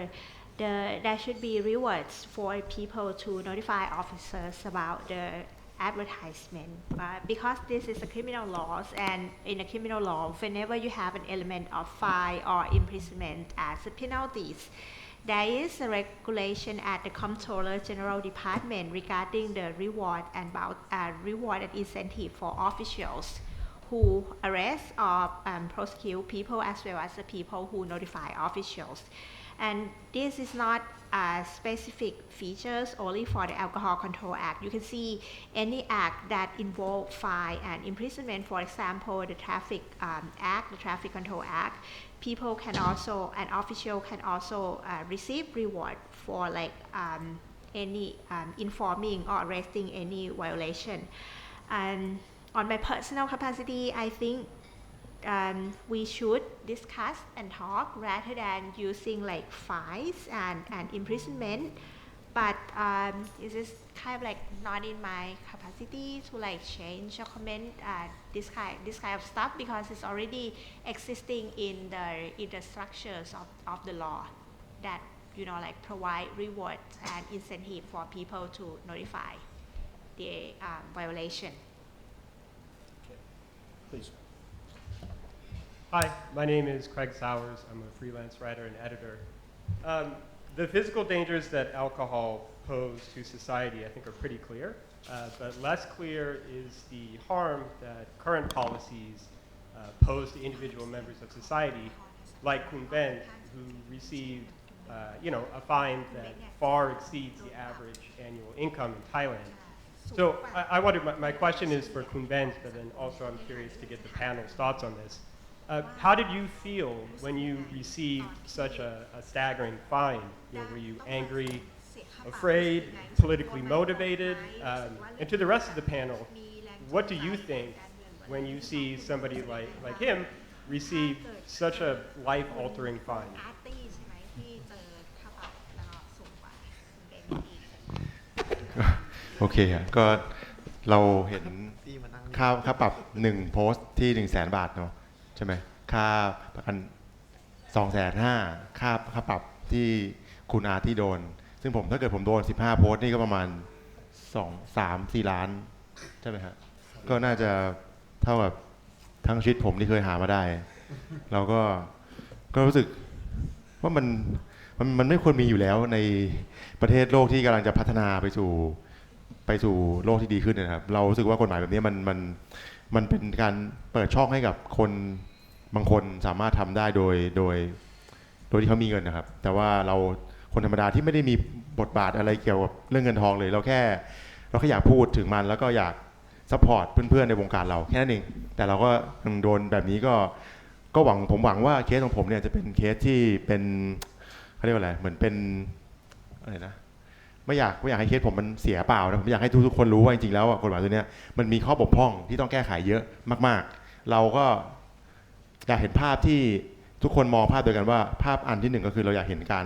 there should be rewards for people to notify officers about the advertisement. Because this is a criminal law, and in a criminal law, whenever you have an element of fine or imprisonment as a penalties, there is a regulation at the Comptroller General Department regarding the reward and incentive for officials who arrest or prosecute people as well as the people who notify officials. And this is not specific features only for the Alcohol Control Act. You can see any act that involve fine and imprisonment, for example, the Traffic Act, the Traffic Control Act, people can also, an official can also receive reward for like any informing or arresting any violation. And on my personal capacity, I think we should discuss and talk rather than using like fines and imprisonment. But it is kind of like not in my capacity to like change or comment this kind of stuff because it's already existing in the structures of the law that like provide rewards and incentive for people to notify the violation. Please. Hi, my name is Craig Sowers. I'm a freelance writer and editor. The physical dangers that alcohol pose to society, I think, are pretty clear. But less clear is the harm that current policies pose to individual members of society, like Kun Ben, who received a fine that far exceeds the average annual income in Thailand. So I wonder, my question is for Kun Ben, but then also I'm curious to get the panel's thoughts on this. How did you feel when you received such a staggering fine? Were you angry, afraid, politically motivated? And to the rest of the panel, what do you think when you see somebody like him receive such a life-altering fine? โอเคก็เราเห็นค่าปรับ1โพสต์ที่ 100,000 บาทเนาะใช่ไหมค่าประกัน 250,000 ค่าปรับที่คุณอาที่โดนซึ่งถ้าเกิดผมโดน15โพสต์นี่ก็ประมาณ2-3-4 ล้านใช่ไหมครับก็น่าจะเท่ากับทั้งชีวิตผมที่เคยหามาได้เราก็รู้สึกว่ามันไม่ควรมีอยู่แล้วในประเทศโลกที่กำลังจะพัฒนาไปสู่โลกที่ดีขึ้นนะครับเรารู้สึกว่ากฎหมายแบบนี้มันเป็นการเปิดช่องให้กับคนบางคนสามารถทำได้โดยที่เขามีเงินนะครับแต่ว่าเราคนธรรมดาที่ไม่ได้มีบทบาทอะไรเกี่ยวกับเรื่องเงินทองเลยเราแค่อยากพูดถึงมันแล้วก็อยากซัพพอร์ตเพื่อนๆในวงการเราแค่นั้นเองแต่เราก็โดนแบบนี้ก็ผมหวังว่าเคสของผมเนี่ยจะเป็นเคสที่เป็น เขาเรียกว่าอะไรเหมือนเป็นอะไรนะไม่อยากให้เคสผมมันเสียเปล่านะผมอยากให้ทุกคนรู้ว่าจริงๆแล้วกฎหมายตัวเนี้ยมันมีข้อบกพร่องที่ต้องแก้ไขเยอะมากๆเราก็อยากเห็นภาพที่ทุกคนมองภาพเดียวกันว่าภาพอันที่หนึ่งก็คือเราอยากเห็นการ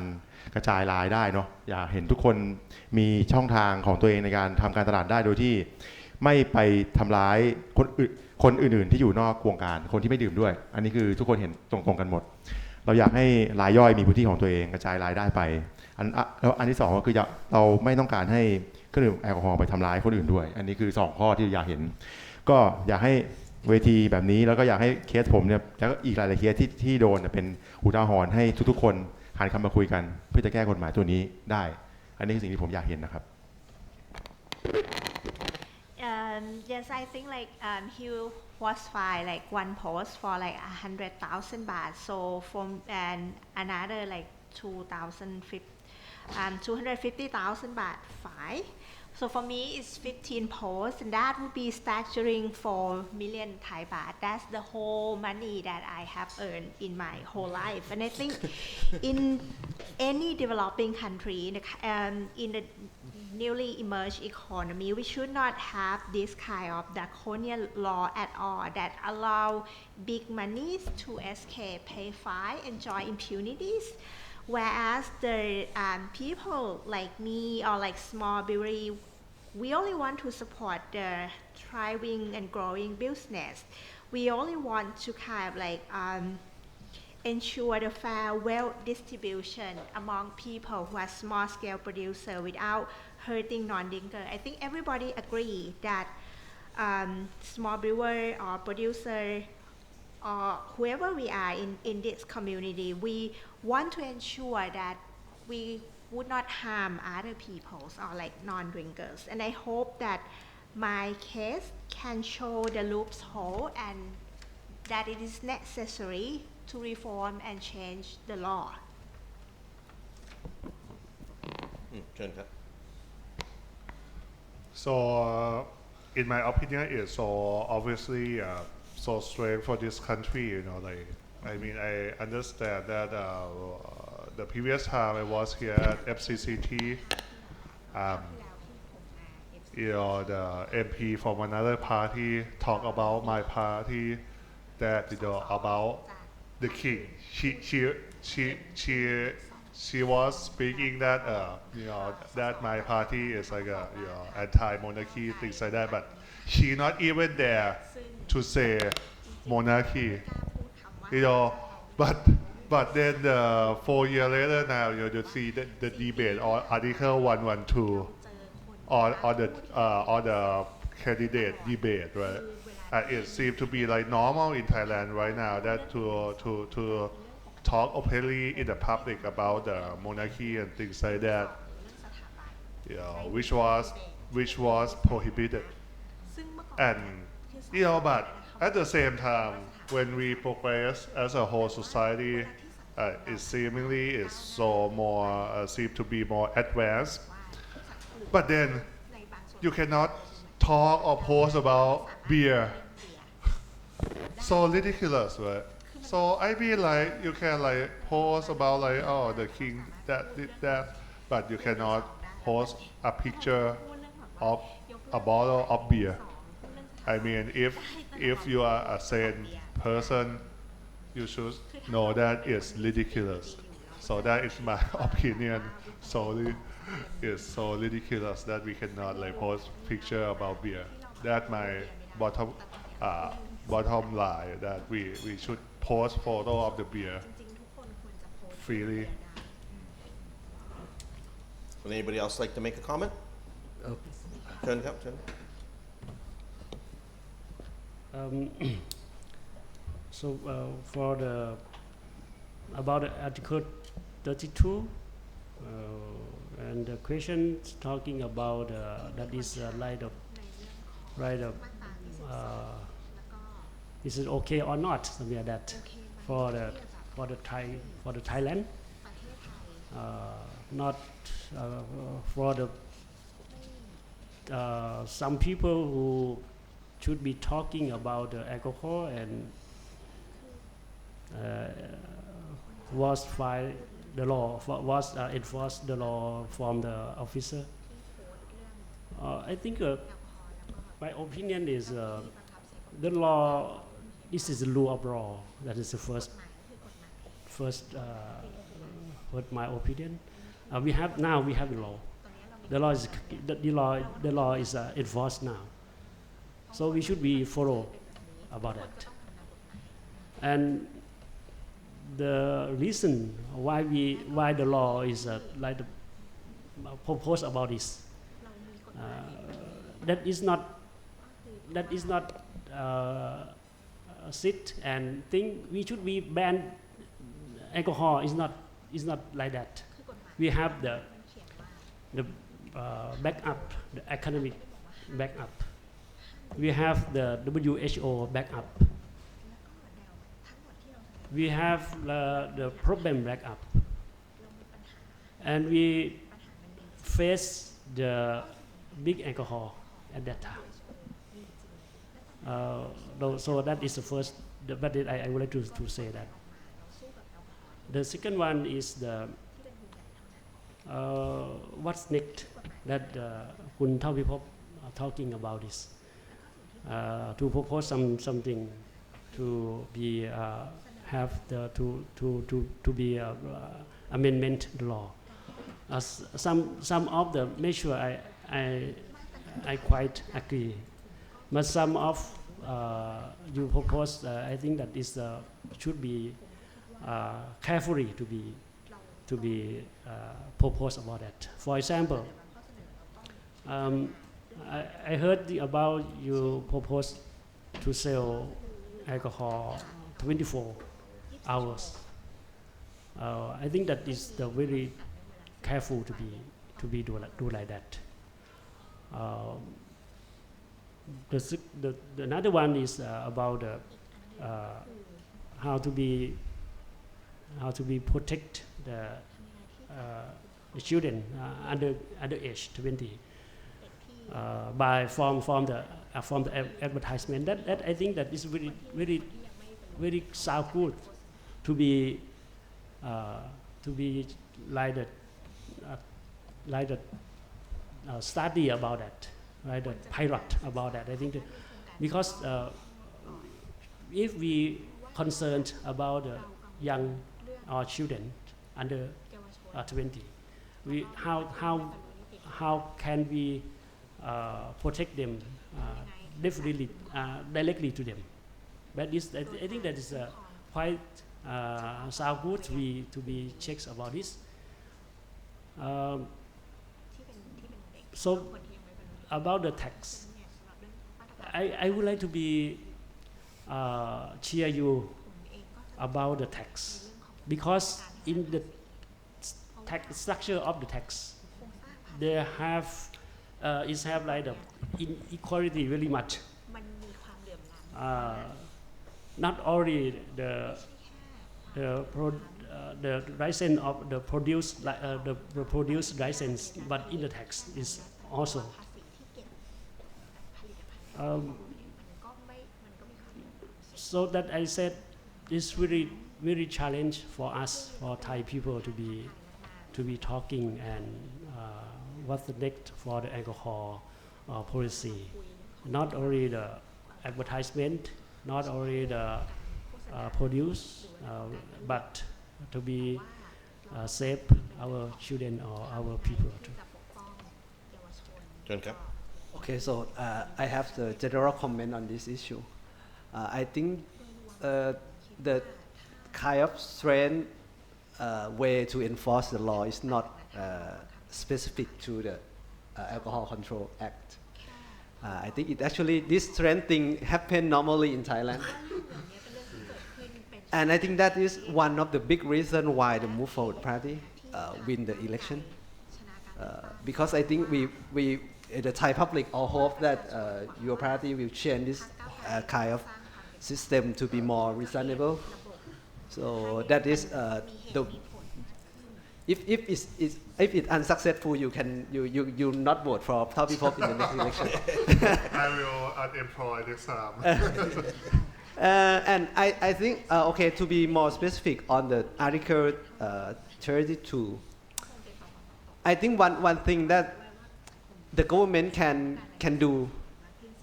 กระจายรายได้เนาะอยากเห็นทุกคนมีช่องทางของตัวเองในการทำการตลาดได้โดยที่ไม่ไปทำร้ายคนอื่นๆที่อยู่นอกวงการคนที่ไม่ดื่มด้วยอันนี้คือทุกคนเห็นตรงกันหมดเราอยากให้รายย่อยมีพื้นที่ของตัวเองกระจายรายได้ไปแล้วอันที่สองก็คือเราไม่ต้องการให้เครื่องดื่มแอลกอฮอล์ไปทำร้ายคนอื่นด้วยอันนี้คือ2ข้อที่อยากเห็นก็อยากให้เวทีแบบนี้แล้วก็อยากให้เคสผมเนี่ยแล้วก็อีกหลายๆเคสที่โดนเป็นอุทาหรณ์ให้ทุกๆคนหันคำมาคุยกันเพื่อจะแก้กฎหมายตัวนี้ได้อันนี้คือสิ่งที่ผมอยากเห็นนะครับ Yes, I think like he was fined like one post for like 100,000 baht. So from and another like 250,000 baht fine. So for me, it's 15 posts, and that would be staggering 4 million Thai baht. That's the whole money that I have earned in my whole life. And I think in any developing country, in the newly emerged economy, we should not have this kind of draconian law at all that allow big monies to escape, pay fine, enjoy impunities. Whereas the people like me or like small brewery, we only want to support the thriving and growing business. We only want to kind of like ensure the fair wealth distribution among people who are small scale producer without hurting non-drinker. I think everybody agree that small brewer or producer or whoever we are in this community, we want to ensure that we would not harm other people or like non-drinkers. And I hope that my case can show the loophole and that it is necessary to reform and change the law. เชิญครับ So in my opinion, it's so obviously so strange for this country. You know, like I mean, I understand that the previous time I was here at FCCT, you know, the MP from another party talk about my party, that you know about the king. She was speaking that you know that my party is like a you know anti-monarchy things like that, but she not even there to say monarchy, you know. But then 4 years later now you see the debate on Article 112 on the candidate debate, right? It seems to be like normal in Thailand right now that to talk openly in the public about the monarchy and things like that, you know, which was prohibited. And you know, but at the same time, when we progress as a whole society, it seemingly is so more seem to be more advanced. But then you cannot talk or post about beer. So ridiculous, right? So I mean, like you can like post about like oh the king that did that, but you cannot post a picture of a bottle of beer. I mean, if you are a sane person, you should know that it's ridiculous. So that is my opinion. So it's so ridiculous that we cannot like post picture about beer. That's my bottom line, that we should post photo of the beer freely. Would anybody else like to make a comment? เชิญครับเชิญ So for the about the Article 32 and the question talking about that is right of is it okay or not, something like that, for the Thailand, not for the some people who should be talking about the alcohol and was filed the law was enforced the law from the officer. I think my opinion is the law. This is the rule of law. That is the first. What my opinion. We have the law. The law is enforced now. So we should be follow about that. And the reason why the law is like proposed about this, that is not sit and think we should be ban alcohol. Is not like that. We have the backup, the economic backup. We have the WHO backup. We have the problem backup. And we face the big alcohol at that time. So that is the first, but I would like to say that. The second one is the what's next that Kun Taophipob are talking about this. To propose something to be to be amendment the law. Some of the measure I quite agree, but some of you propose I think that is should be carefully to be proposed about that. For example, I heard about you propose to sell alcohol 24 hours. I think that is the very careful to be do like that. The another one is about how to be protect the children under age 20 by from the advertisement. That I think that is very sound good to be like the study about that, right? The pilot about that. I think that because if we concerned about the young or children under 20, how can we protect them definitely directly to them? But this, I think that is quite sound good to be checked about this. So about the tax, I would like to be cheer you about the tax, because in the tax structure of the tax, they have like the inequality very much. Not only the license of the produce the produce license, but in the tax is also. So that I said it's very challenge for us, for Thai people to be talking and what's the next for the alcohol policy. Not only the advertisement, not only the produce, but to be save our children or our people too. Okay, so I have the general comment on this issue. I think the kind of strength way to enforce the law is not specific to the Alcohol Control Act. I think it actually, this trend thing happen normally in Thailand. And I think that is one of the big reasons why the Move Forward Party win the election. Because I think we the Thai public all hope that your party will change this kind of system to be more reasonable. So that is the if it's unsuccessful, you not vote for Taophipob in the next election. I will unemploy this time. And I think okay, to be more specific on the Article 32. I think one thing that the government can do,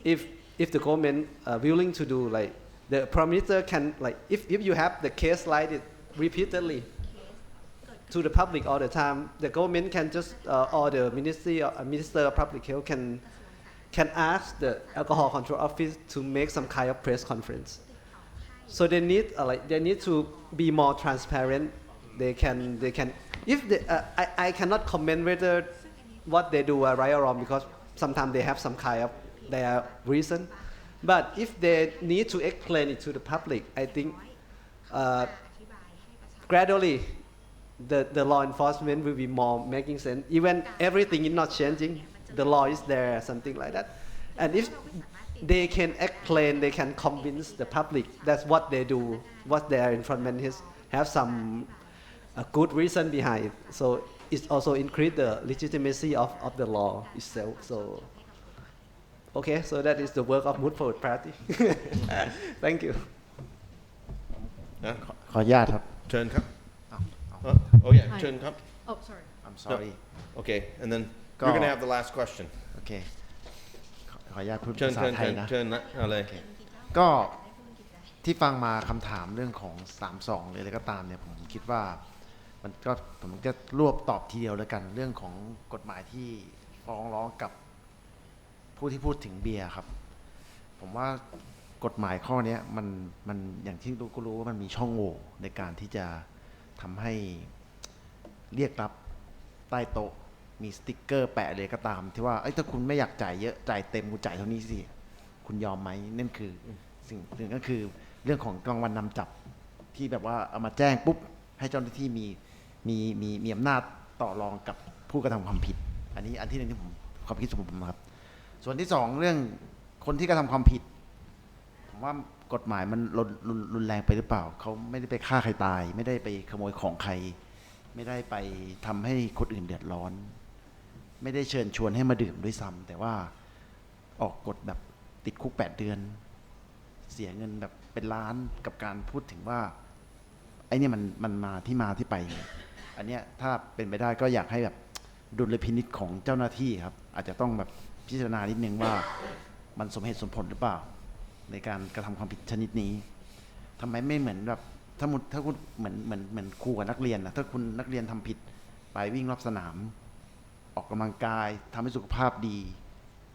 if the government willing to do, like the prime minister can, like if you have the case like it repeatedly to the public all the time, the government can just or the minister of public health can ask the alcohol control office to make some kind of press conference. So they need to be more transparent. They can if they, I cannot comment whether what they do are right or wrong, because sometimes they have some kind of their reason. But if they need to explain it to the public, I think gradually the law enforcement will be more making sense. Even everything is not changing, the law is there, something like that. And if they can explain, they can convince the public that's what they do, what their informant is, have some a good reason behind it. So it also increase the legitimacy of the law itself. So okay, so that is the work of Mood Forward Party. Thank you. ขออนุญาตครับ เชิญครับ Oh yeah เชิญครับ Oh, sorry. I'm sorry. No. Okay, and then you're gonna have the last question. Okay. ขออนุญาตพูด เชิญ ภาษาไทยนะ เชิญนะเอาเลย ก็ที่ฟังมาคำถามเรื่องของ32หรืออะไรก็ตามเนี่ยผมคิดว่ามันก็ผมจะรวบตอบทีเดียวแล้วกันเรื่องของกฎหมายที่ฟ้องร้องกับผู้ที่พูดถึงเบียร์ครับผมว่ากฎหมายข้อนี้มันอย่างที่รู้ก็รู้ว่ามันมีช่องโหว่ในการที่จะทำให้เรียกรับใต้โต๊ะมีสติ๊กเกอร์แปะเลยก็ตามที่ว่าถ้าคุณไม่อยากจ่ายเยอะจ่ายเต็มคุณจ่ายเท่านี้สิคุณยอมไหมนั่นคือสิ่งหนึ่งก็คือเรื่องของรางวัลนำจับที่แบบว่าเอามาแจ้งปุ๊บให้เจ้าหน้าที่มีอำนาจต่อรองกับผู้กระทำความผิดอันนี้อันที่หนึ่งที่ผมความคิดของผมนะครับส่วนที่สองเรื่องคนที่กระทำความผิดผมว่ากฎหมายมันรุนแรงไปหรือเปล่าเขาไม่ได้ไปฆ่าใครตายไม่ได้ไปขโมยของใครไม่ได้ไปทำให้คนอื่นเดือดร้อนไม่ได้เชิญชวนให้มาดื่มด้วยซ้ำแต่ว่าออกกฎแบบติดคุก8 เดือนเสียเงินแบบเป็นล้านกับการพูดถึงว่าไอ้นี่มันมาที่ไปอันเนี้ยถ้าเป็นไปได้ก็อยากให้แบบดุลพินิจของเจ้าหน้าที่ครับอาจจะต้องแบบพิจารณานิดนึงว่ามันสมเหตุสมผลหรือเปล่าในการกระทำความผิดชนิดนี้ทำไมไม่เหมือนแบบถ้าคุณเหมือนครูกับนักเรียนนะถ้าคุณนักเรียนทำผิดไปวิ่งรอบสนามออกกำลังกายทำให้สุขภาพดี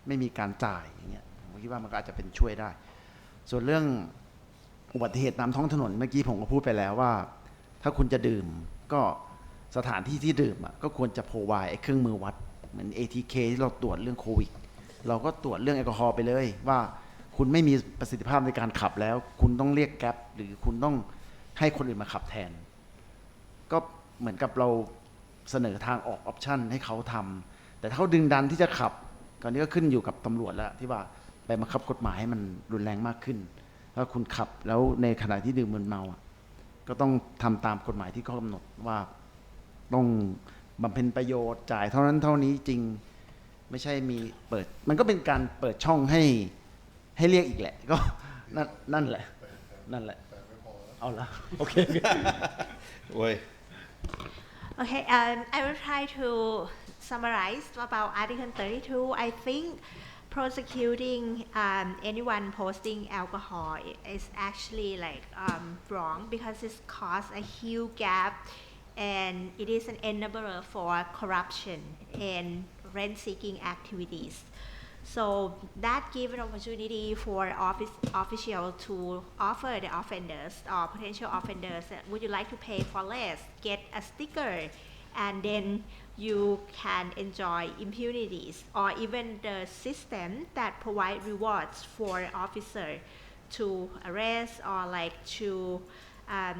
ไม่มีการจ่ายอย่างเงี้ยผมคิดว่ามันก็อาจจะเป็นช่วยได้ส่วนเรื่องอุบัติเหตุตามท้องถนนเมื่อกี้ผมก็พูดไปแล้วว่าถ้าคุณจะดื่มก็สถานที่ที่ดื่มก็ควรจะโพรไวด์เครื่องมือวัดเหมือน ATK ที่เราตรวจเรื่องโควิดเราก็ตรวจเรื่องแอลกอฮอล์ไปเลยว่าคุณไม่มีประสิทธิภาพในการขับแล้วคุณต้องเรียกแก๊ปหรือคุณต้องให้คนอื่นมาขับแทนก็เหมือนกับเราเสนอทางออกออปชันให้เขาทำแต่ถ้าเขาดึงดันที่จะขับตอนนี้ก็ขึ้นอยู่กับตำรวจแล้วที่ว่าไปบังคับกฎหมายให้มันรุนแรงมากขึ้นถ้าคุณขับแล้วในขณะที่ดื่มมึนเมาก็ต้องทำตามกฎหมายที่เขากำหนดว่าต้องบำเพ็ญประโยชน์จ่ายเท่านั้นเท่านี้จริงไม่ใช่มีเปิดมันก็เป็นการเปิดช่องให้เรียกอีกแหละก็นั่นแหละเอาละโอเคโอ้ย Okay, I will try to summarize about Article 32. I think prosecuting anyone posting alcohol is actually wrong because it causes a huge gap and it is an enabler for corruption and rent-seeking activities. So that gives an opportunity for officials to offer the offenders or potential offenders, would you like to pay for less, get a sticker, and then you can enjoy impunities, or even the system that provide rewards for officer to arrest or to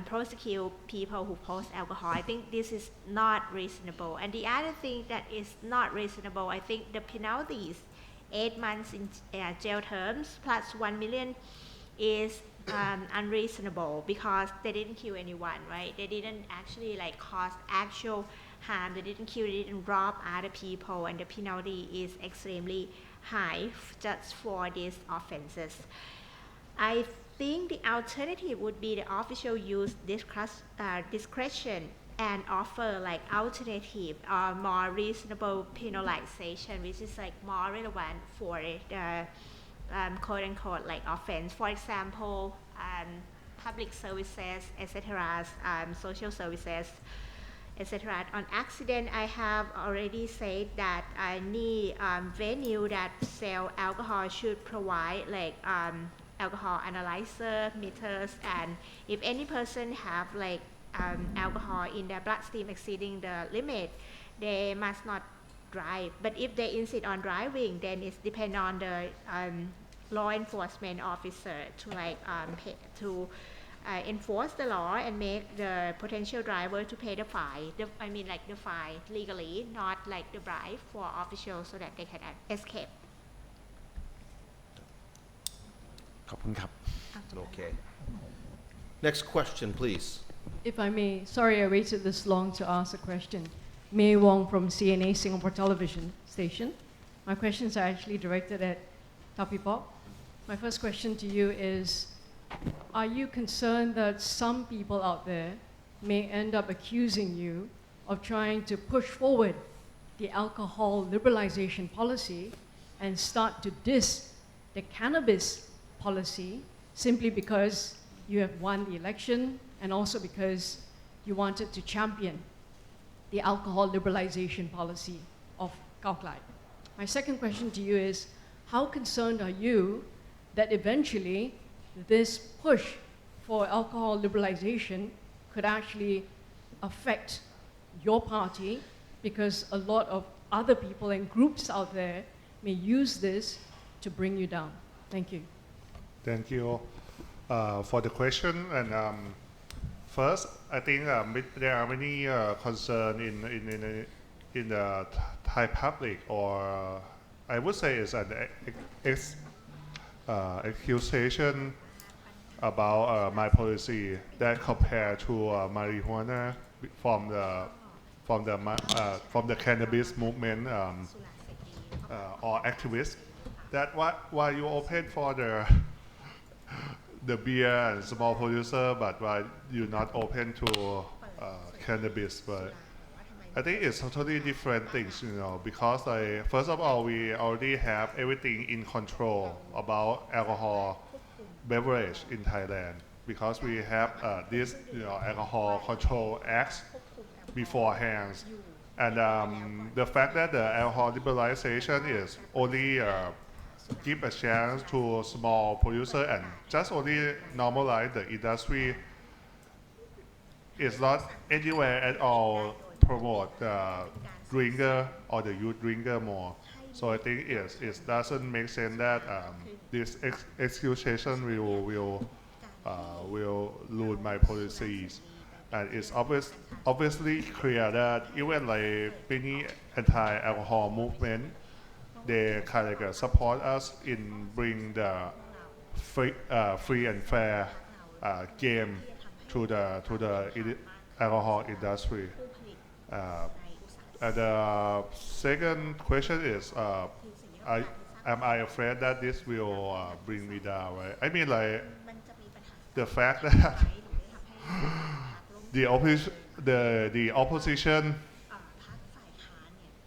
prosecute people who post alcohol. I think this is not reasonable. And the other thing that is not reasonable, I think the penalties 8 months in jail terms plus 1 million is unreasonable because they didn't kill anyone, right? They didn't actually cause actual harm. They didn't kill, they didn't rob other people, and the penalty is extremely high just for these offenses. I think the alternative would be the official use discretion and offer like alternative or more reasonable penalization, which is like more relevant for the quote unquote like offense. For example, public services, etc., social services, etc. On accident, I have already said that any venue that sell alcohol should provide like alcohol analyzer, meters, and if any person have like alcohol in their bloodstream exceeding the limit, they must not drive. But if they insist on driving, then it's depend on the law enforcement officer to like enforce the law and make the potential driver to pay the fine. The fine legally, not like the bribe for officials so that they can escape. ขอบคุณครับ Okay. Next question, please. If I may, sorry I waited this long to ask a question. May Wong from CNA Singapore Television Station. My questions are actually directed at Taophipob. My first question to you is, are you concerned that some people out there may end up accusing you of trying to push forward the alcohol liberalization policy and start to diss the cannabis policy simply because you have won the election and also because you wanted to champion the alcohol liberalization policy of Khao Klai? My second question to you is, how concerned are you that eventually this push for alcohol liberalization could actually affect your party because a lot of other people and groups out there may use this to bring you down? Thank you. Thank you for the question. And first, I think there are many concerns in the Thai public, or I would say it's an accusation about my policy that compared to marijuana from the cannabis movement or activists. That why you open for the beer and small producer, but why you not open to cannabis? But I think it's totally different things, because first of all, we already have everything in control about alcohol beverage in Thailand, because we have this alcohol control acts beforehand. And the fact that the alcohol liberalization is only give a chance to small producer and just only normalize the industry is not anywhere at all promote the drinker or the youth drinker more. So I think it doesn't make sense that this excusation will ruin my policies. And it's obviously clear that even like many anti-alcohol movement, they kind of support us in bring the free and fair game to the alcohol industry. And the second question is, am I afraid that this will bring me down? Right? I mean, like the fact that the opposition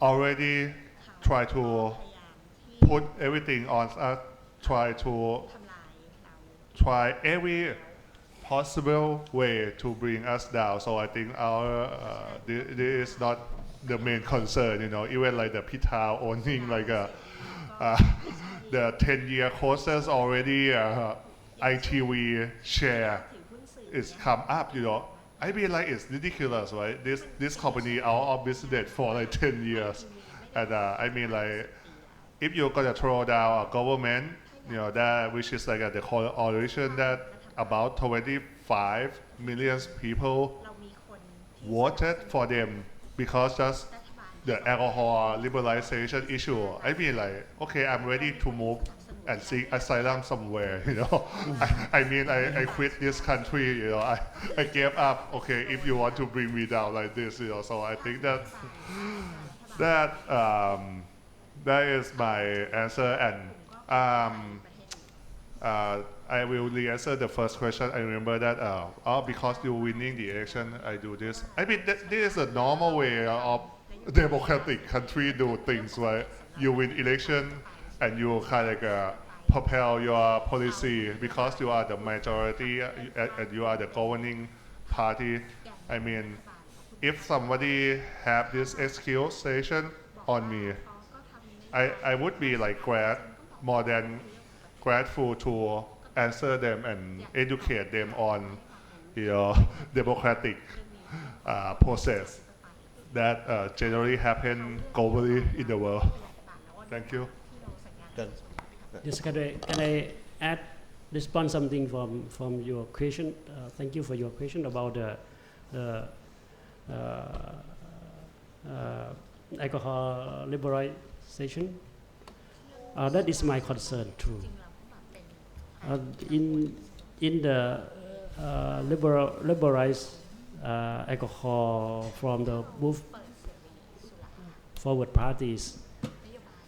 already try to put everything on us, try every possible way to bring us down. So I think this is not the main concern, even like the Pita owning like the 10-year courses already ITV share is come up, I mean, like it's ridiculous, right? This company out of business for like 10 years. And I mean, like, if you're gonna throw down a government, that which is like the coalition that about 25 million people voted for them because just the alcohol liberalization issue. I mean, like, okay, I'm ready to move and seek asylum somewhere. I mean, I quit this country. I gave up. Okay, if you want to bring me down like this, So I think that that is my answer. And I will re-answer the first question. I remember that because you're winning the election, I do this. I mean, this is a normal way of democratic country do things, right? You win election and you kind of propel your policy because you are the majority and you are the governing party. I mean, if somebody have this accusation on me, I would be like more than grateful to answer them and educate them on democratic process that generally happen globally in the world. Thank you. Just can I add, respond something from your question? Thank you for your question about the alcohol liberalization. That is my concern too. In the liberalized alcohol from the move forward parties,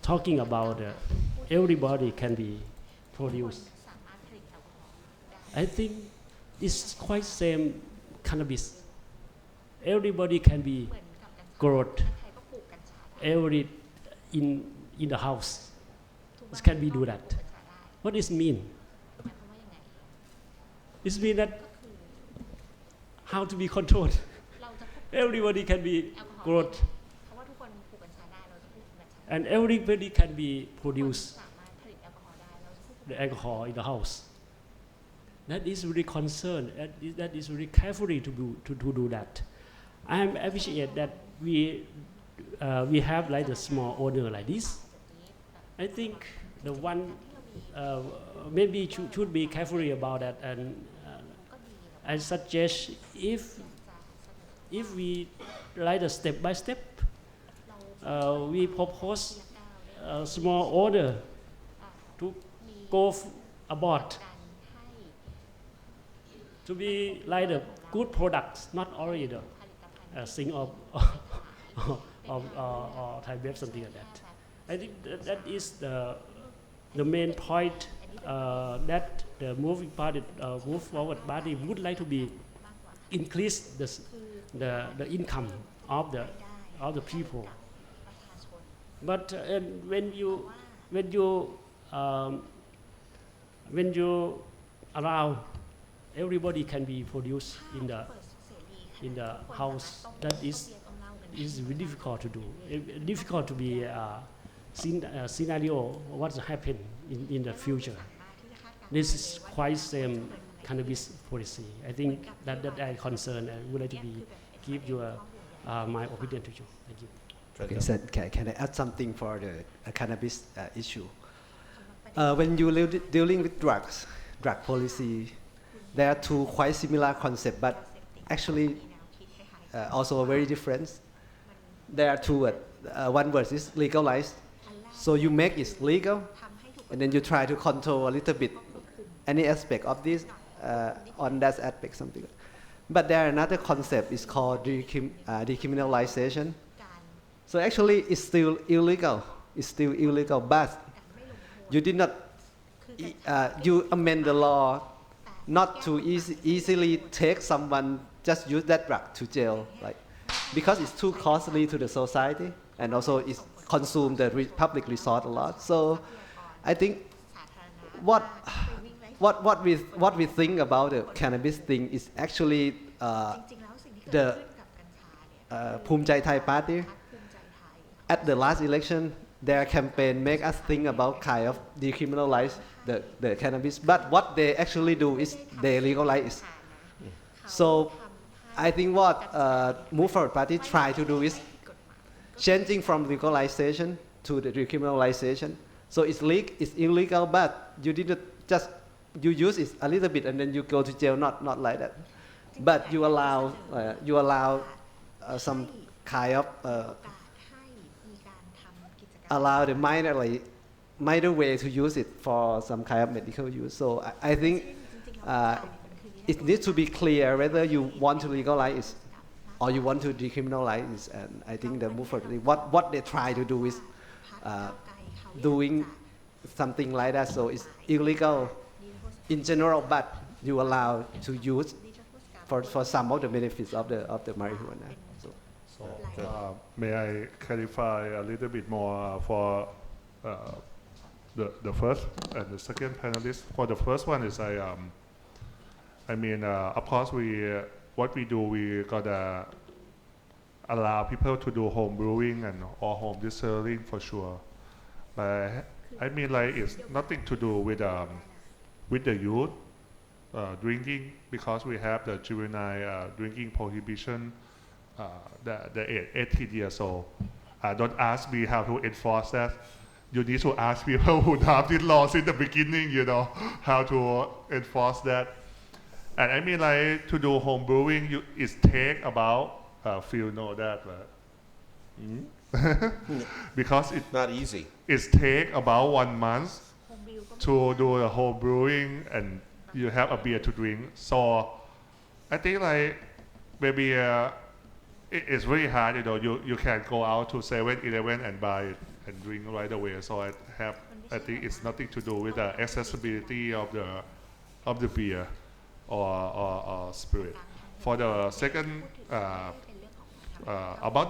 talking about everybody can be produced. I think it's quite same cannabis. Everybody can be growth. Every in the house, it can be do that. What does it mean? It means that how to be controlled. Everybody can be growth. And everybody can be produce the alcohol in the house. That is really concerned. That is really carefully to do that. I appreciate that we have like the small order like this. I think the one maybe should be carefully about that, and I suggest if we like the step by step, we propose a small order to go about to be like the good products, not only the thing of Thai bev, something like that. I think that is the main point that the moving party, move forward party would like to be increase the income of the people. But when you allow everybody can be produced in the house, that is really difficult to do. Difficult to be scenario what's happen in the future. This is quite same cannabis policy. I think that I concern and would like to give you my opinion to you. Thank you. Okay, so can I add something for the cannabis issue? When you dealing with drug policy, there are two quite similar concepts, but actually also very different. There are two words. One word is legalized. So you make it legal, and then you try to control a little bit any aspect of this on that aspect, something. But there another concept is called decriminalization. So actually, it's still illegal. It's still illegal, but you did not. You amend the law not to easily take someone just use that drug to jail, like because it's too costly to the society, and also it's consume the public resource a lot. So I think what we think about the cannabis thing is actually the Phum Chai Thai party. At the last election, their campaign make us think about kind of decriminalize the cannabis. But what they actually do is they legalize. So I think what Move Forward Party try to do is changing from legalization to the decriminalization. So it's illegal, but you didn't just you use it a little bit and then you go to jail. Not like that. But you allow some kind of allow the minor way to use it for some kind of medical use. So I think it needs to be clear whether you want to legalize or you want to decriminalize. And I think the move forward, what they try to do is doing something like that. So it's illegal, in general, but you allow to use for some of the benefits of the marijuana. So, may I clarify a little bit more for the first and the second panelist? For the first one is I mean, of course, what we do, we gotta allow people to do home brewing and or home distilling for sure. But I mean, like, it's nothing to do with the youth drinking, because we have the juvenile drinking prohibition, the age 18 years old. Don't ask me how to enforce that. You need to ask people who drafted laws in the beginning, you know, how to enforce that. And I mean, like, to do home brewing, it take about, Phil know that, right? Because it's not easy. It take about 1 month to do the home brewing, and you have a beer to drink. So I think, like, maybe it's very hard, you know, you can't go out to 7-Eleven and buy it and drink right away. So I think it's nothing to do with the accessibility of the beer or spirit. For the second, about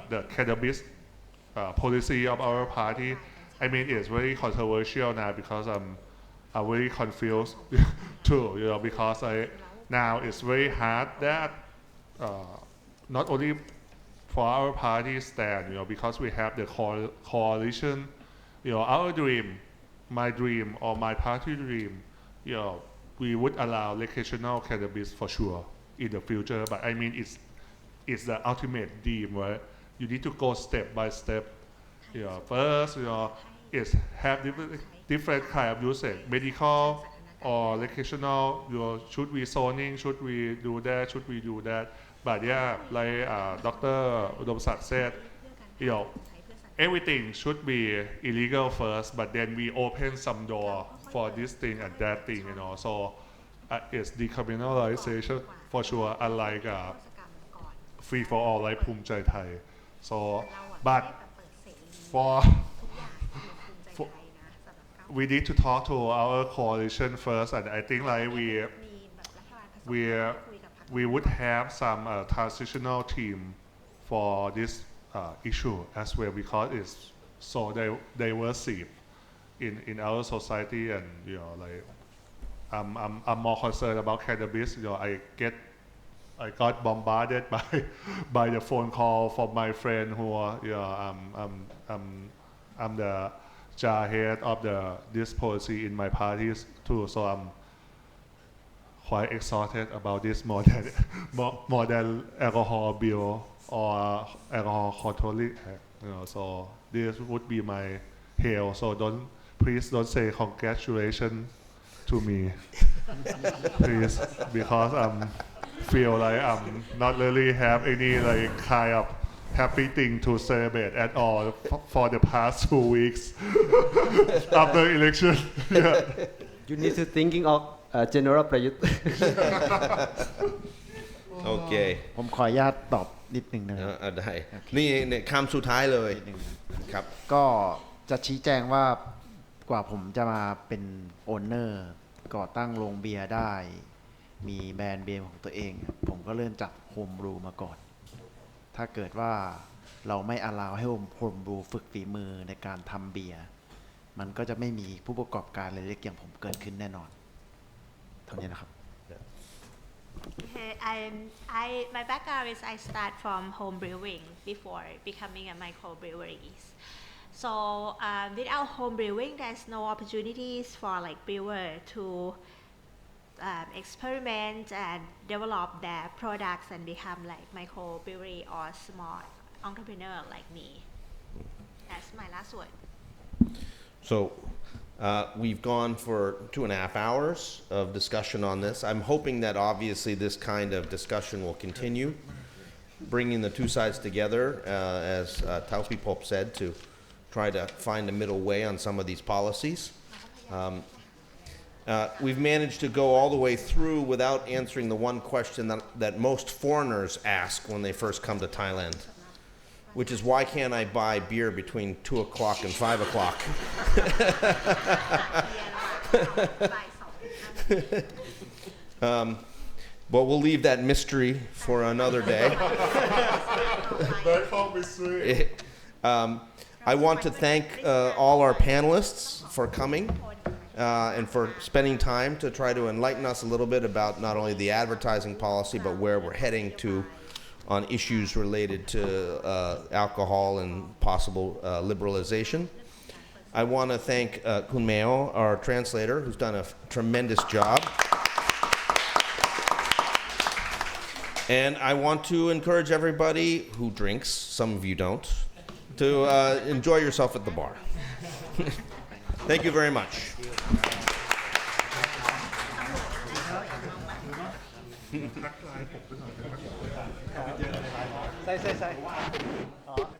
the cannabis policy of our party, I mean, it's very controversial now, because I'm very confused too, you know, because now it's very hard that not only for our party stand, you know, because we have the coalition, you know, our dream, my dream or my party dream, you know, we would allow recreational cannabis for sure in the future. But I mean, it's the ultimate dream, right? You need to go step by step. You know, first, you know, is have different kind of usage, medical or recreational. You know, should we zoning? Should we do that? Should we do that? But yeah, like Dr. Udomsak said, you know, everything should be illegal first, but then we open some door for this thing and that thing, you know. So it's decriminalization for sure, unlike free for all likeภูมิใจไทย. So, but for we need to talk to our coalition first, and I think like we would have some transitional team for this issue as well, because it's so diverse in our society, and you know, like I'm more concerned about cannabis. You know, I got bombarded by the phone call from my friend who are, you know, I'm the head of this policy in my parties too, so I'm quite exhausted about this more than alcohol bill or alcohol controlling, you know. So this would be my hell. So please don't say congratulations to me, please, because feel like I'm not really have any like kind of happy thing to celebrate at all for the past 2 weeks after election. Yeah. You need to thinking of General Prayut. โอเค ผมขออนุญาตตอบนิดนึงนะครับ ได้นี่คำสุดท้ายเลยครับ ก็จะชี้แจงว่ากว่าผมจะมาเป็นโอนเนอร์ก่อตั้งโรงเบียร์ได้ มีแบรนด์เบียร์ของตัวเอง ผมก็เริ่มจากโฮมบรูมาก่อน ถ้าเกิดว่าเราไม่อลาวให้โฮมบรูฝึกฝีมือในการทำเบียร์มันก็จะไม่มีผู้ประกอบการเล็กๆอย่างผมเกิดขึ้นแน่นอนเท่านี้นะครับ My background is I start from home brewing before becoming a microbreweries. So without home brewing, there's no opportunities for like brewer to experiment and develop their products and become like microbrewery or small entrepreneur like me. That's my last word. So we've gone for 2.5 hours of discussion on this. I'm hoping that obviously this kind of discussion will continue, bringing the two sides together, as Taophipob said, to try to find a middle way on some of these policies. We've managed to go all the way through without answering the one question that most foreigners ask when they first come to Thailand, which is, why can't I buy beer between 2 o'clock and 5 o'clock? But we'll leave that mystery for another day. I want to thank all our panelists for coming and for spending time to try to enlighten us a little bit about not only the advertising policy, but where we're heading to on issues related to alcohol and possible liberalization. I want to thank Kun Meo, our translator, who's done a tremendous job. And I want to encourage everybody who drinks, some of you don't, to enjoy yourself at the bar. Thank you very much. Say.